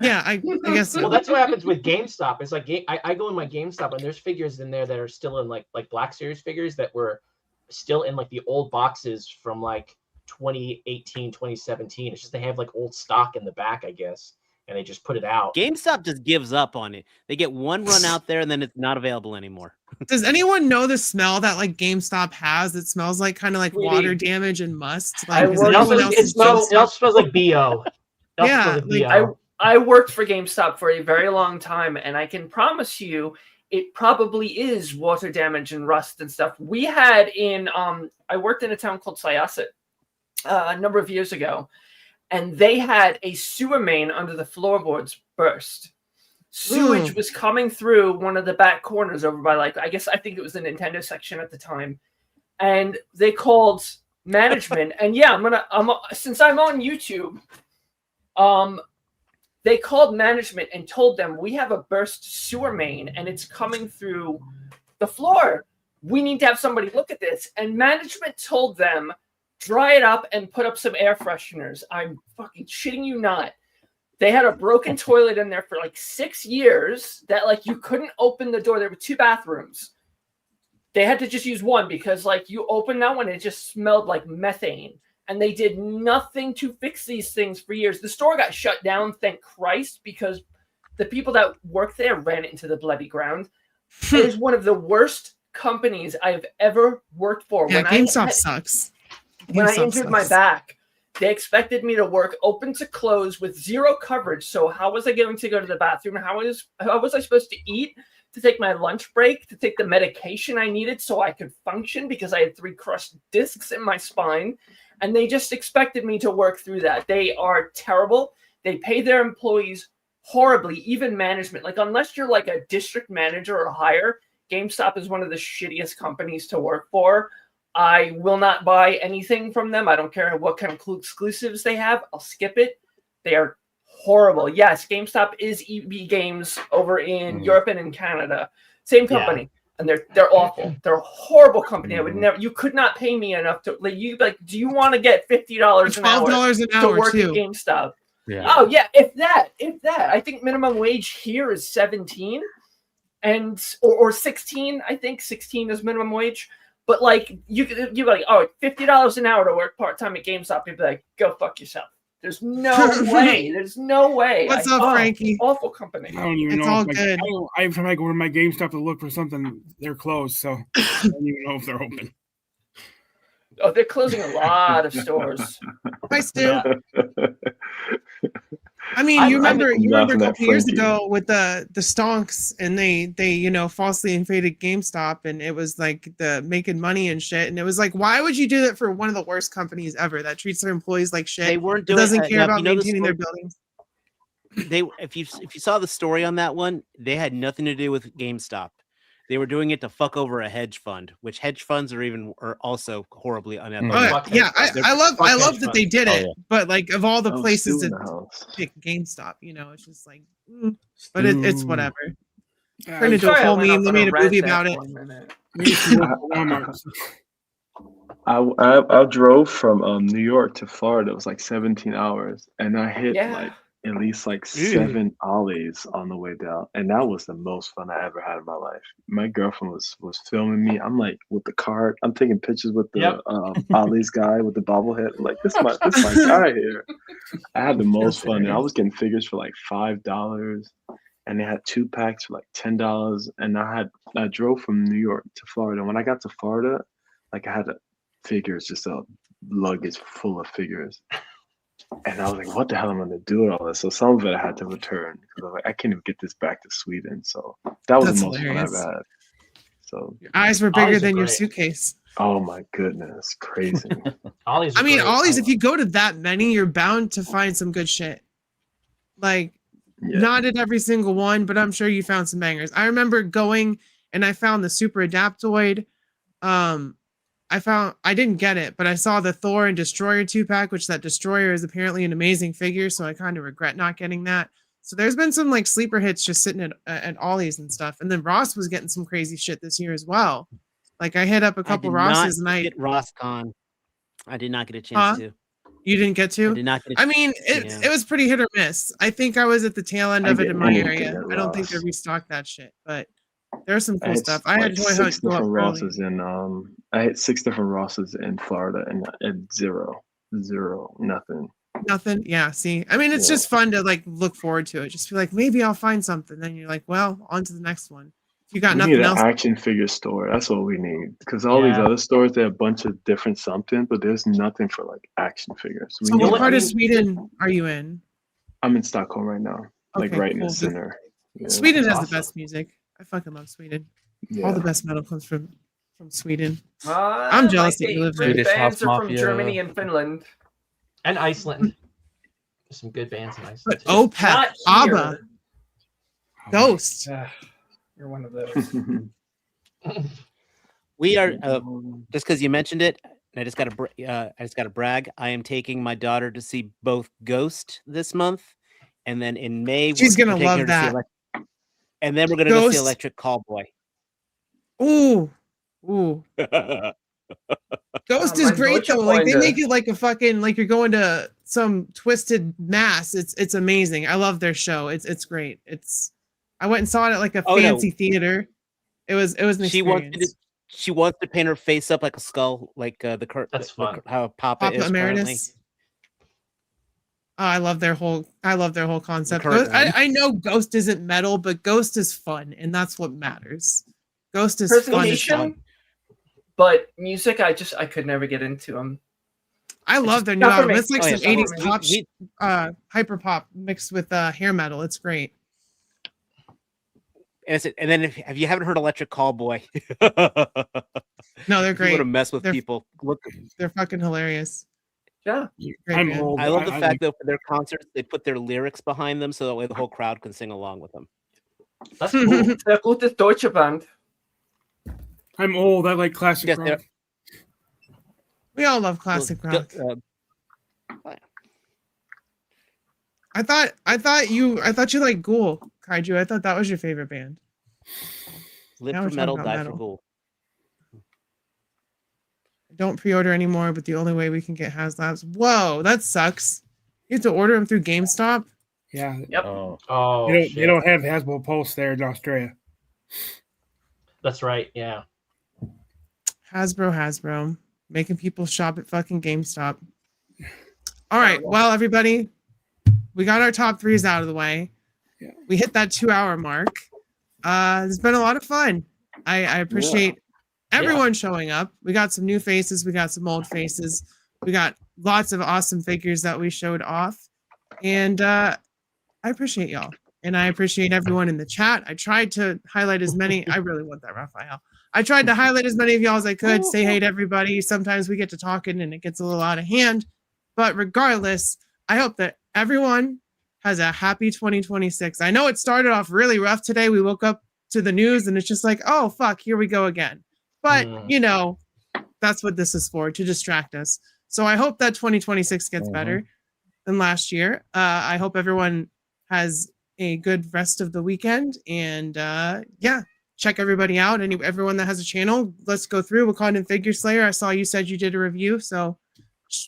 Yeah, I guess so. Well, that's what happens with GameStop. It's like I go in my GameStop and there's figures in there that are still in like Black Series figures that were still in like the old boxes from like 2018, 2017. It's just they have like old stock in the back, I guess. and they just put it out. GameStop just gives up on it. They get one run out there and then it's not available anymore. Does anyone know the smell that like GameStop has? It smells like kind of like Sweetie. water damage and must. I Like, is worked, anyone it, else? smells, it also smells like BO. It also Yeah, smells like like, BO. I worked for GameStop for a very long time, and I can promise you it probably is water damage and rust and stuff. We had in I worked in a town called Syosset a number of years ago, and they had a sewer main under the floorboards burst. Sewage was coming through one of the back corners over by, like, I think it was the Nintendo section at the time, and they called management. And yeah, since I'm on YouTube, they called management and told them, we have a burst sewer main and it's coming through the floor. We need to have somebody look at this. And management told them, dry it up and put up some air fresheners. I'm fucking shitting you not. They had a broken toilet in there for like 6 years that like you couldn't open the door. There were 2 bathrooms. They had to just use one because like you open that one, it just smelled like methane. And they did nothing to fix these things for years. The store got shut down, thank Christ, because the people that worked there ran it into the bloody ground. It is one of the worst companies I've ever worked for. Yeah, GameStop sucks. When I GameStop injured my sucks. back, they expected me to work open to close with 0 coverage. So how was I going to go to the bathroom? How was I supposed to eat? To take my lunch break? To take the medication I needed so I could function because I had 3 crushed discs in my spine? And they just expected me to work through that. They are terrible. They pay their employees horribly, even management. Like, unless you're like a district manager or higher, GameStop is one of the shittiest companies to work for. I will not buy anything from them. I don't care what kind of exclusives they have. I'll skip it. They are horrible. Yes, GameStop is EB Games over in Europe and in Canada. Same company. Yeah. And they're awful. They're a horrible company. I would never. You could not pay me enough to like. Do you want to get $50 an hour to work at GameStop? Yeah. Oh yeah, if that. I think minimum wage here is 17, or 16. I think 16 is minimum wage. But like you're like, oh, $50 an hour to work part time at GameStop. You'd be like, go fuck yourself. There's no way. There's no way. What's up, Frankie? Awful company. I don't even It's know. all If, like, good. every time I go to my GameStop to look for something, they're closed. So I don't even know if they're open. Oh, they're closing a lot of stores. Hi, Stu. I mean, you remember a couple years ago with the stonks, and they falsely invaded GameStop, and it was like the making money and shit, and it was like, why would you do that for one of the worst companies ever that treats their employees like shit? They weren't doing. Doesn't care about the maintaining their buildings. If you saw the story on that one, they had nothing to do with GameStop. They were doing it to fuck over a hedge fund, which hedge funds are also horribly unethical. Yeah, I love that they did it, but like of all the Oh, places Stu in to the house. pick GameStop, it's just like, but it's whatever. Yeah, Turned into a whole meme. They made a movie about it. I drove from New York to Florida. It was like 17 hours, and I hit like at least like 7 ollies on the way down, and that was the most fun I ever had in my life. My girlfriend was filming me. I'm like with the cart. I'm taking pictures with the ollies guy with the bobblehead. I'm like, this my guy here. I had the most fun. And I was getting figures for like $5, and they had 2 packs for like $10. And I drove from New York to Florida. When I got to Florida, like I had figures, just a luggage full of figures. And I was like, what the hell am I going to do with all this? So some of it I had to return because I was like, I can't even get this back to Sweden. So that was the most fun I've ever had. So your eyes were bigger than your suitcase. Oh my goodness, crazy. Ollies, if you go to that many, you're bound to find some good shit. Like, not at every single one, but I'm sure you found some bangers. I remember going and I found the Super Adaptoid. I didn't get it, but I saw the Thor and Destroyer 2-pack, which that Destroyer is apparently an amazing figure, so I kind of regret not getting that. So there's been some like sleeper hits just sitting at Ollie's and stuff. And then Ross was getting some crazy shit this year as well. Like I hit up a couple Rosses and I get RossCon. I did not get a chance to. You didn't get to? I did not get I mean, it was pretty hit or miss. I think I was at the tail end of it in my area. I don't think they restocked that shit, but there's some cool stuff. I had 6 different Rosses in I had 6 different Rosses in Florida and at zero, nothing. Nothing. Yeah. See, I mean, it's just fun to like look forward to it. Just be like, maybe I'll find something. Then you're like, well, on to the next one. If you got We need nothing an else, action figure store. That's all we need. Because all these other stores, they have a bunch of different something, but there's nothing for like action figures. We so need what part of that. Sweden are you in? I'm in Stockholm right now, like Okay, right in the cool. center. Yeah. Sweden has the best music. I fucking love Sweden. All the Yeah. best metal comes from Sweden. I'm My jealous that you live there. favorite bands are from Germany and Finland. And Iceland. There's some good bands in Iceland. But too. Opeth, Not ABBA, here. Ghost. You're one of those. We are just because you mentioned it. I just got to brag. I am taking my daughter to see both Ghost this month, and then in May She's we're gonna taking her love to see that. and then we're gonna go see Ghost. Electric Callboy. Ooh, ooh. Ghost is Mein great deutsche though. Like they Freunde. make it like a fucking like you're going to some twisted mass. It's amazing. I love their show. It's great. I went and saw it at like a fancy theater. It was an She experience. wants to paint her face up like a skull, like That's fun. how Papa Papa is currently. Emeritus. Oh, I love their whole concept. current one. I know Ghost isn't metal, but Ghost is fun, and that's what matters. Ghost is fun as Presentation, fun. but music, I could never get into them. I love their new not for album. me. It's like Oh, yeah, some it's not 80s for me. pop, hyper pop mixed with hair metal. It's great. And then if you haven't heard Electric Callboy, No, they're if you great. want to mess with They're- people, look. They're fucking hilarious. Yeah. Great I'm band. old. I love the I fact that for their concerts they put their lyrics behind them, so that way the whole crowd can sing along with them. That's cool. Sehr gutes deutsche Band. I'm old. I like classic Yes, rock. We all love classic rock. I thought you liked Ghoul, Kaiju. I thought that was your favorite band. Live Now for we're metal, talking about die metal. for gold. Don't pre-order anymore, but the only way we can get HasLabs. Whoa, that sucks. You have to order them through GameStop. Yeah. Yep. Oh, They don't have Hasbro Pulse there in Australia. That's right. Yeah. Hasbro, making people shop at fucking GameStop. All right, well, everybody, we got our top threes out of the way. Yeah. We hit that 2-hour mark. It's been a lot of fun. I appreciate everyone showing up. We got some new faces. We got some old faces. We got lots of awesome figures that we showed off. And I appreciate y'all. And I appreciate everyone in the chat. I tried to highlight as many. I really want that Raphael. I tried to highlight as many of y'all as I could. Say hey to everybody. Sometimes we get to talking and it gets a little out of hand. But regardless, I hope that everyone has a happy 2026. I know it started off really rough today. We woke up to the news and it's just like, oh, fuck, here we go again. But, you know, that's what this is for, to distract us. So I hope that 2026 gets better than last year. I hope everyone has a good rest of the weekend. And yeah, check everybody out. Everyone that has a channel, let's go through Wakandan Figure Slayer. I saw you said you did a review, so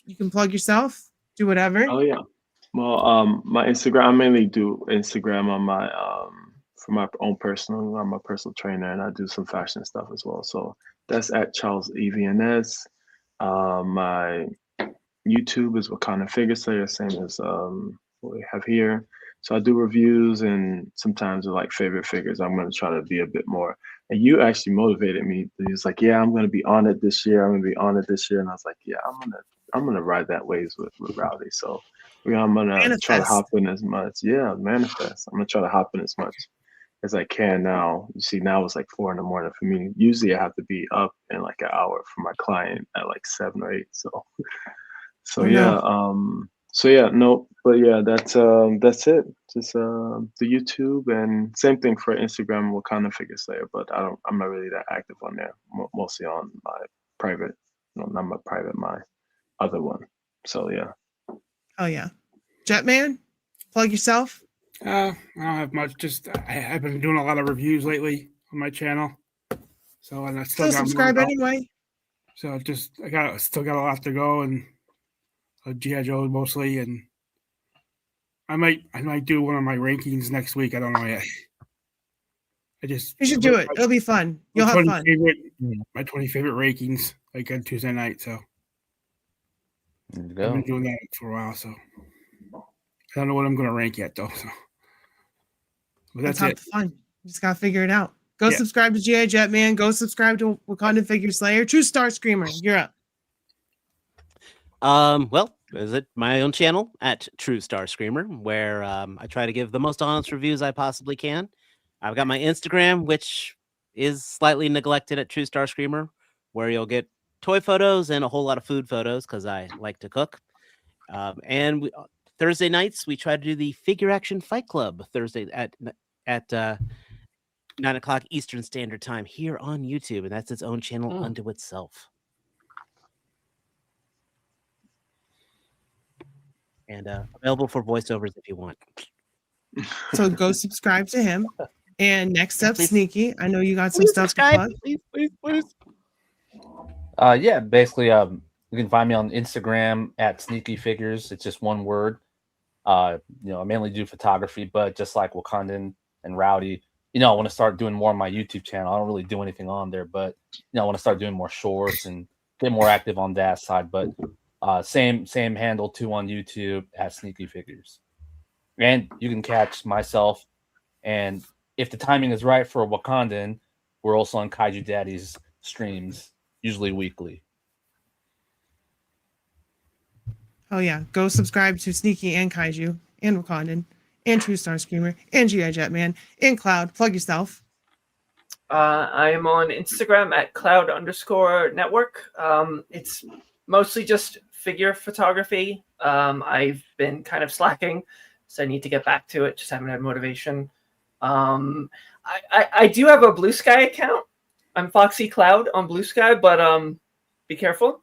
you can plug yourself, do whatever. Oh yeah. Well, my Instagram, I mainly do Instagram on my for my own personal. I'm a personal trainer and I do some fashion stuff as well. So that's at Charles EVNS. My YouTube is Wakandan Figure Slayer, same as what we have here. So I do reviews and sometimes they're like favorite figures. I'm going to try to be a bit more. And you actually motivated me. He was like, "Yeah, I'm going to be on it this year. I'm going to be on it this year." And I was like, "Yeah, I'm gonna ride that waves with Rowdy." So I'm gonna try to hop in as much. Yeah, manifest. I'm gonna try to hop in as much as I can now. You see, now it's like 4 a.m. for me. Usually I have to be up in like an hour for my client at like 7 or 8. So but yeah, that's it. Just the YouTube and same thing for Instagram, Wakandan Figure Slayer. But I'm not really that active on there. Mostly on my private, no, not my private, my other one. So yeah. Oh yeah. Jetman, plug yourself. I don't have much. Just I've been doing a lot of reviews lately on my channel. So and I still got subscribe more to go. anyway. So I still got a lot to go and G.I. Joe mostly, and I might do one of my rankings next week. I don't know yet. You should do it. It'll be fun. You'll have fun. My 20 favorite rankings like on Tuesday night. So There you I've go. been doing that for a while, so I don't know what I'm going to rank yet, though. So, but That's that's half it. the fun. You just gotta figure it out. Go subscribe to GI Jetman. Go subscribe to Wakanda Figure Slayer. True Star Screamer. You're up. Well, visit my own channel at True Star Screamer, where I try to give the most honest reviews I possibly can. I've got my Instagram, which is slightly neglected at True Star Screamer, where you'll get toy photos and a whole lot of food photos because I like to cook. And Thursday nights we try to do the Figure Action Fight Club Thursday at 9 o'clock Eastern Standard Time here on YouTube, and that's its own channel unto itself. And available for voiceovers if you want. So go subscribe to him. And next up, please. Sneaky. I know you got some stuff to plug. Please. Yeah, basically, you can find me on Instagram at Sneaky Figures. It's just one word. I mainly do photography, but just like Wakandan and Rowdy, I want to start doing more on my YouTube channel. I don't really do anything on there, but I want to start doing more shorts and get more active on that side. But same handle too on YouTube at Sneaky Figures. And you can catch myself, and if the timing is right for Wakandan, we're also on Kaiju Daddy's streams, usually weekly. Oh yeah, go subscribe to Sneaky and Kaiju and Wakandan and True Star Screamer and GI Jetman and Cloud. Plug yourself. I am on Instagram at cloud_network. It's mostly just figure photography. I've been kind of slacking, so I need to get back to it. Just haven't had motivation. I do have a Blue Sky account. I'm Foxy Cloud on Blue Sky, but be careful.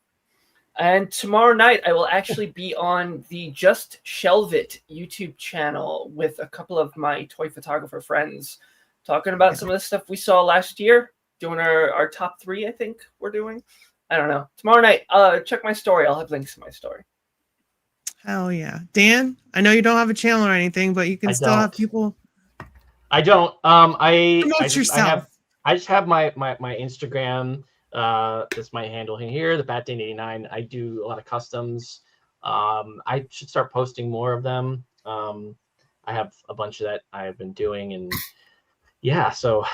And tomorrow night, I will actually be on the Just Shelve It YouTube channel with a couple of my toy photographer friends, talking about some of the stuff we saw last year, doing our top 3, I think we're doing. I don't know. Tomorrow night, check my story. I'll have links to my story. Hell yeah. Dan, I know you don't have a channel or anything, but you can still have people. I don't. I just have my Instagram. That's my handle here, the BatDane89. I do a lot of customs. I should start posting more of them. I have a bunch of that I have been doing, and yeah, so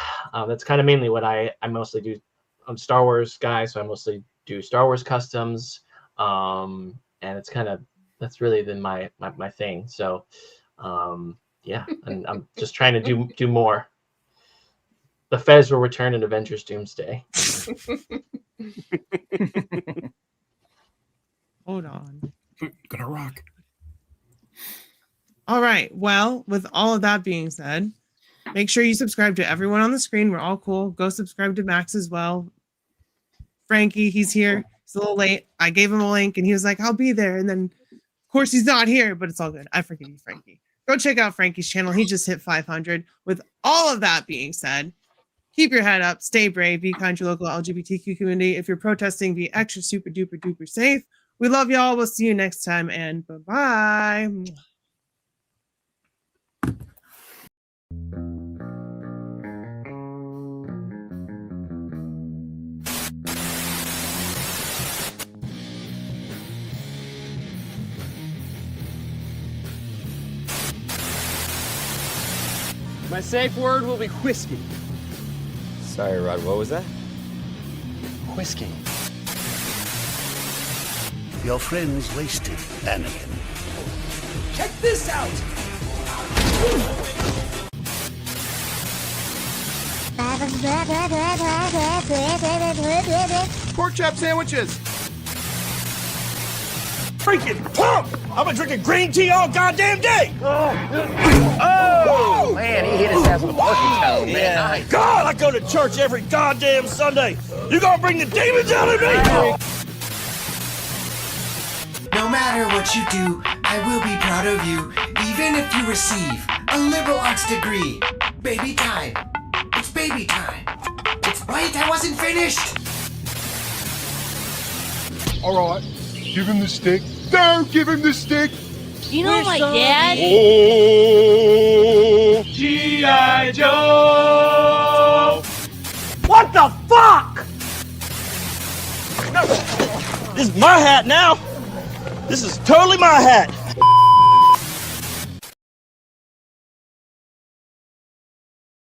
that's kind of mainly what I mostly do. I'm Star Wars guy, so I mostly do Star Wars customs, and it's kind of that's really been my thing. So yeah, and I'm just trying to do more. The Fez will return in Avengers Doomsday. Hold on. Gonna rock. All right. Well, with all of that being said, make sure you subscribe to everyone on the screen. We're all cool. Go subscribe to Max as well. Frankie, he's here. He's a little late. I gave him a link and he was like, I'll be there. And then, of course, he's not here, but it's all good. I forgive you, Frankie. Go check out Frankie's channel. He just hit 500. With all of that being said, keep your head up, stay brave, be kind to your local LGBTQ community. If you're protesting, be extra super duper duper safe. We love y'all. We'll see you next time, and bye-bye. My safe word will be whiskey. Sorry, Rod, what was that? Whiskey. Your friend's wasted, Anakin. Check this out! Pork chop sandwiches. Freaking pump! I've been drinking green tea all goddamn day! Oh! Man, he hit his ass with a porky toe, man. Yeah. Nice. God, I go to church every goddamn Sunday! You gonna bring the demons out of me? No matter what you do, I will be proud of you, even if you receive a liberal arts degree. Baby time. It's baby time. Wait, I wasn't finished! Alright, give him the stick. Don't give him the stick! You know my dad? Oh, G.I. Joe! What the fuck? This is my hat now! This is totally my hat.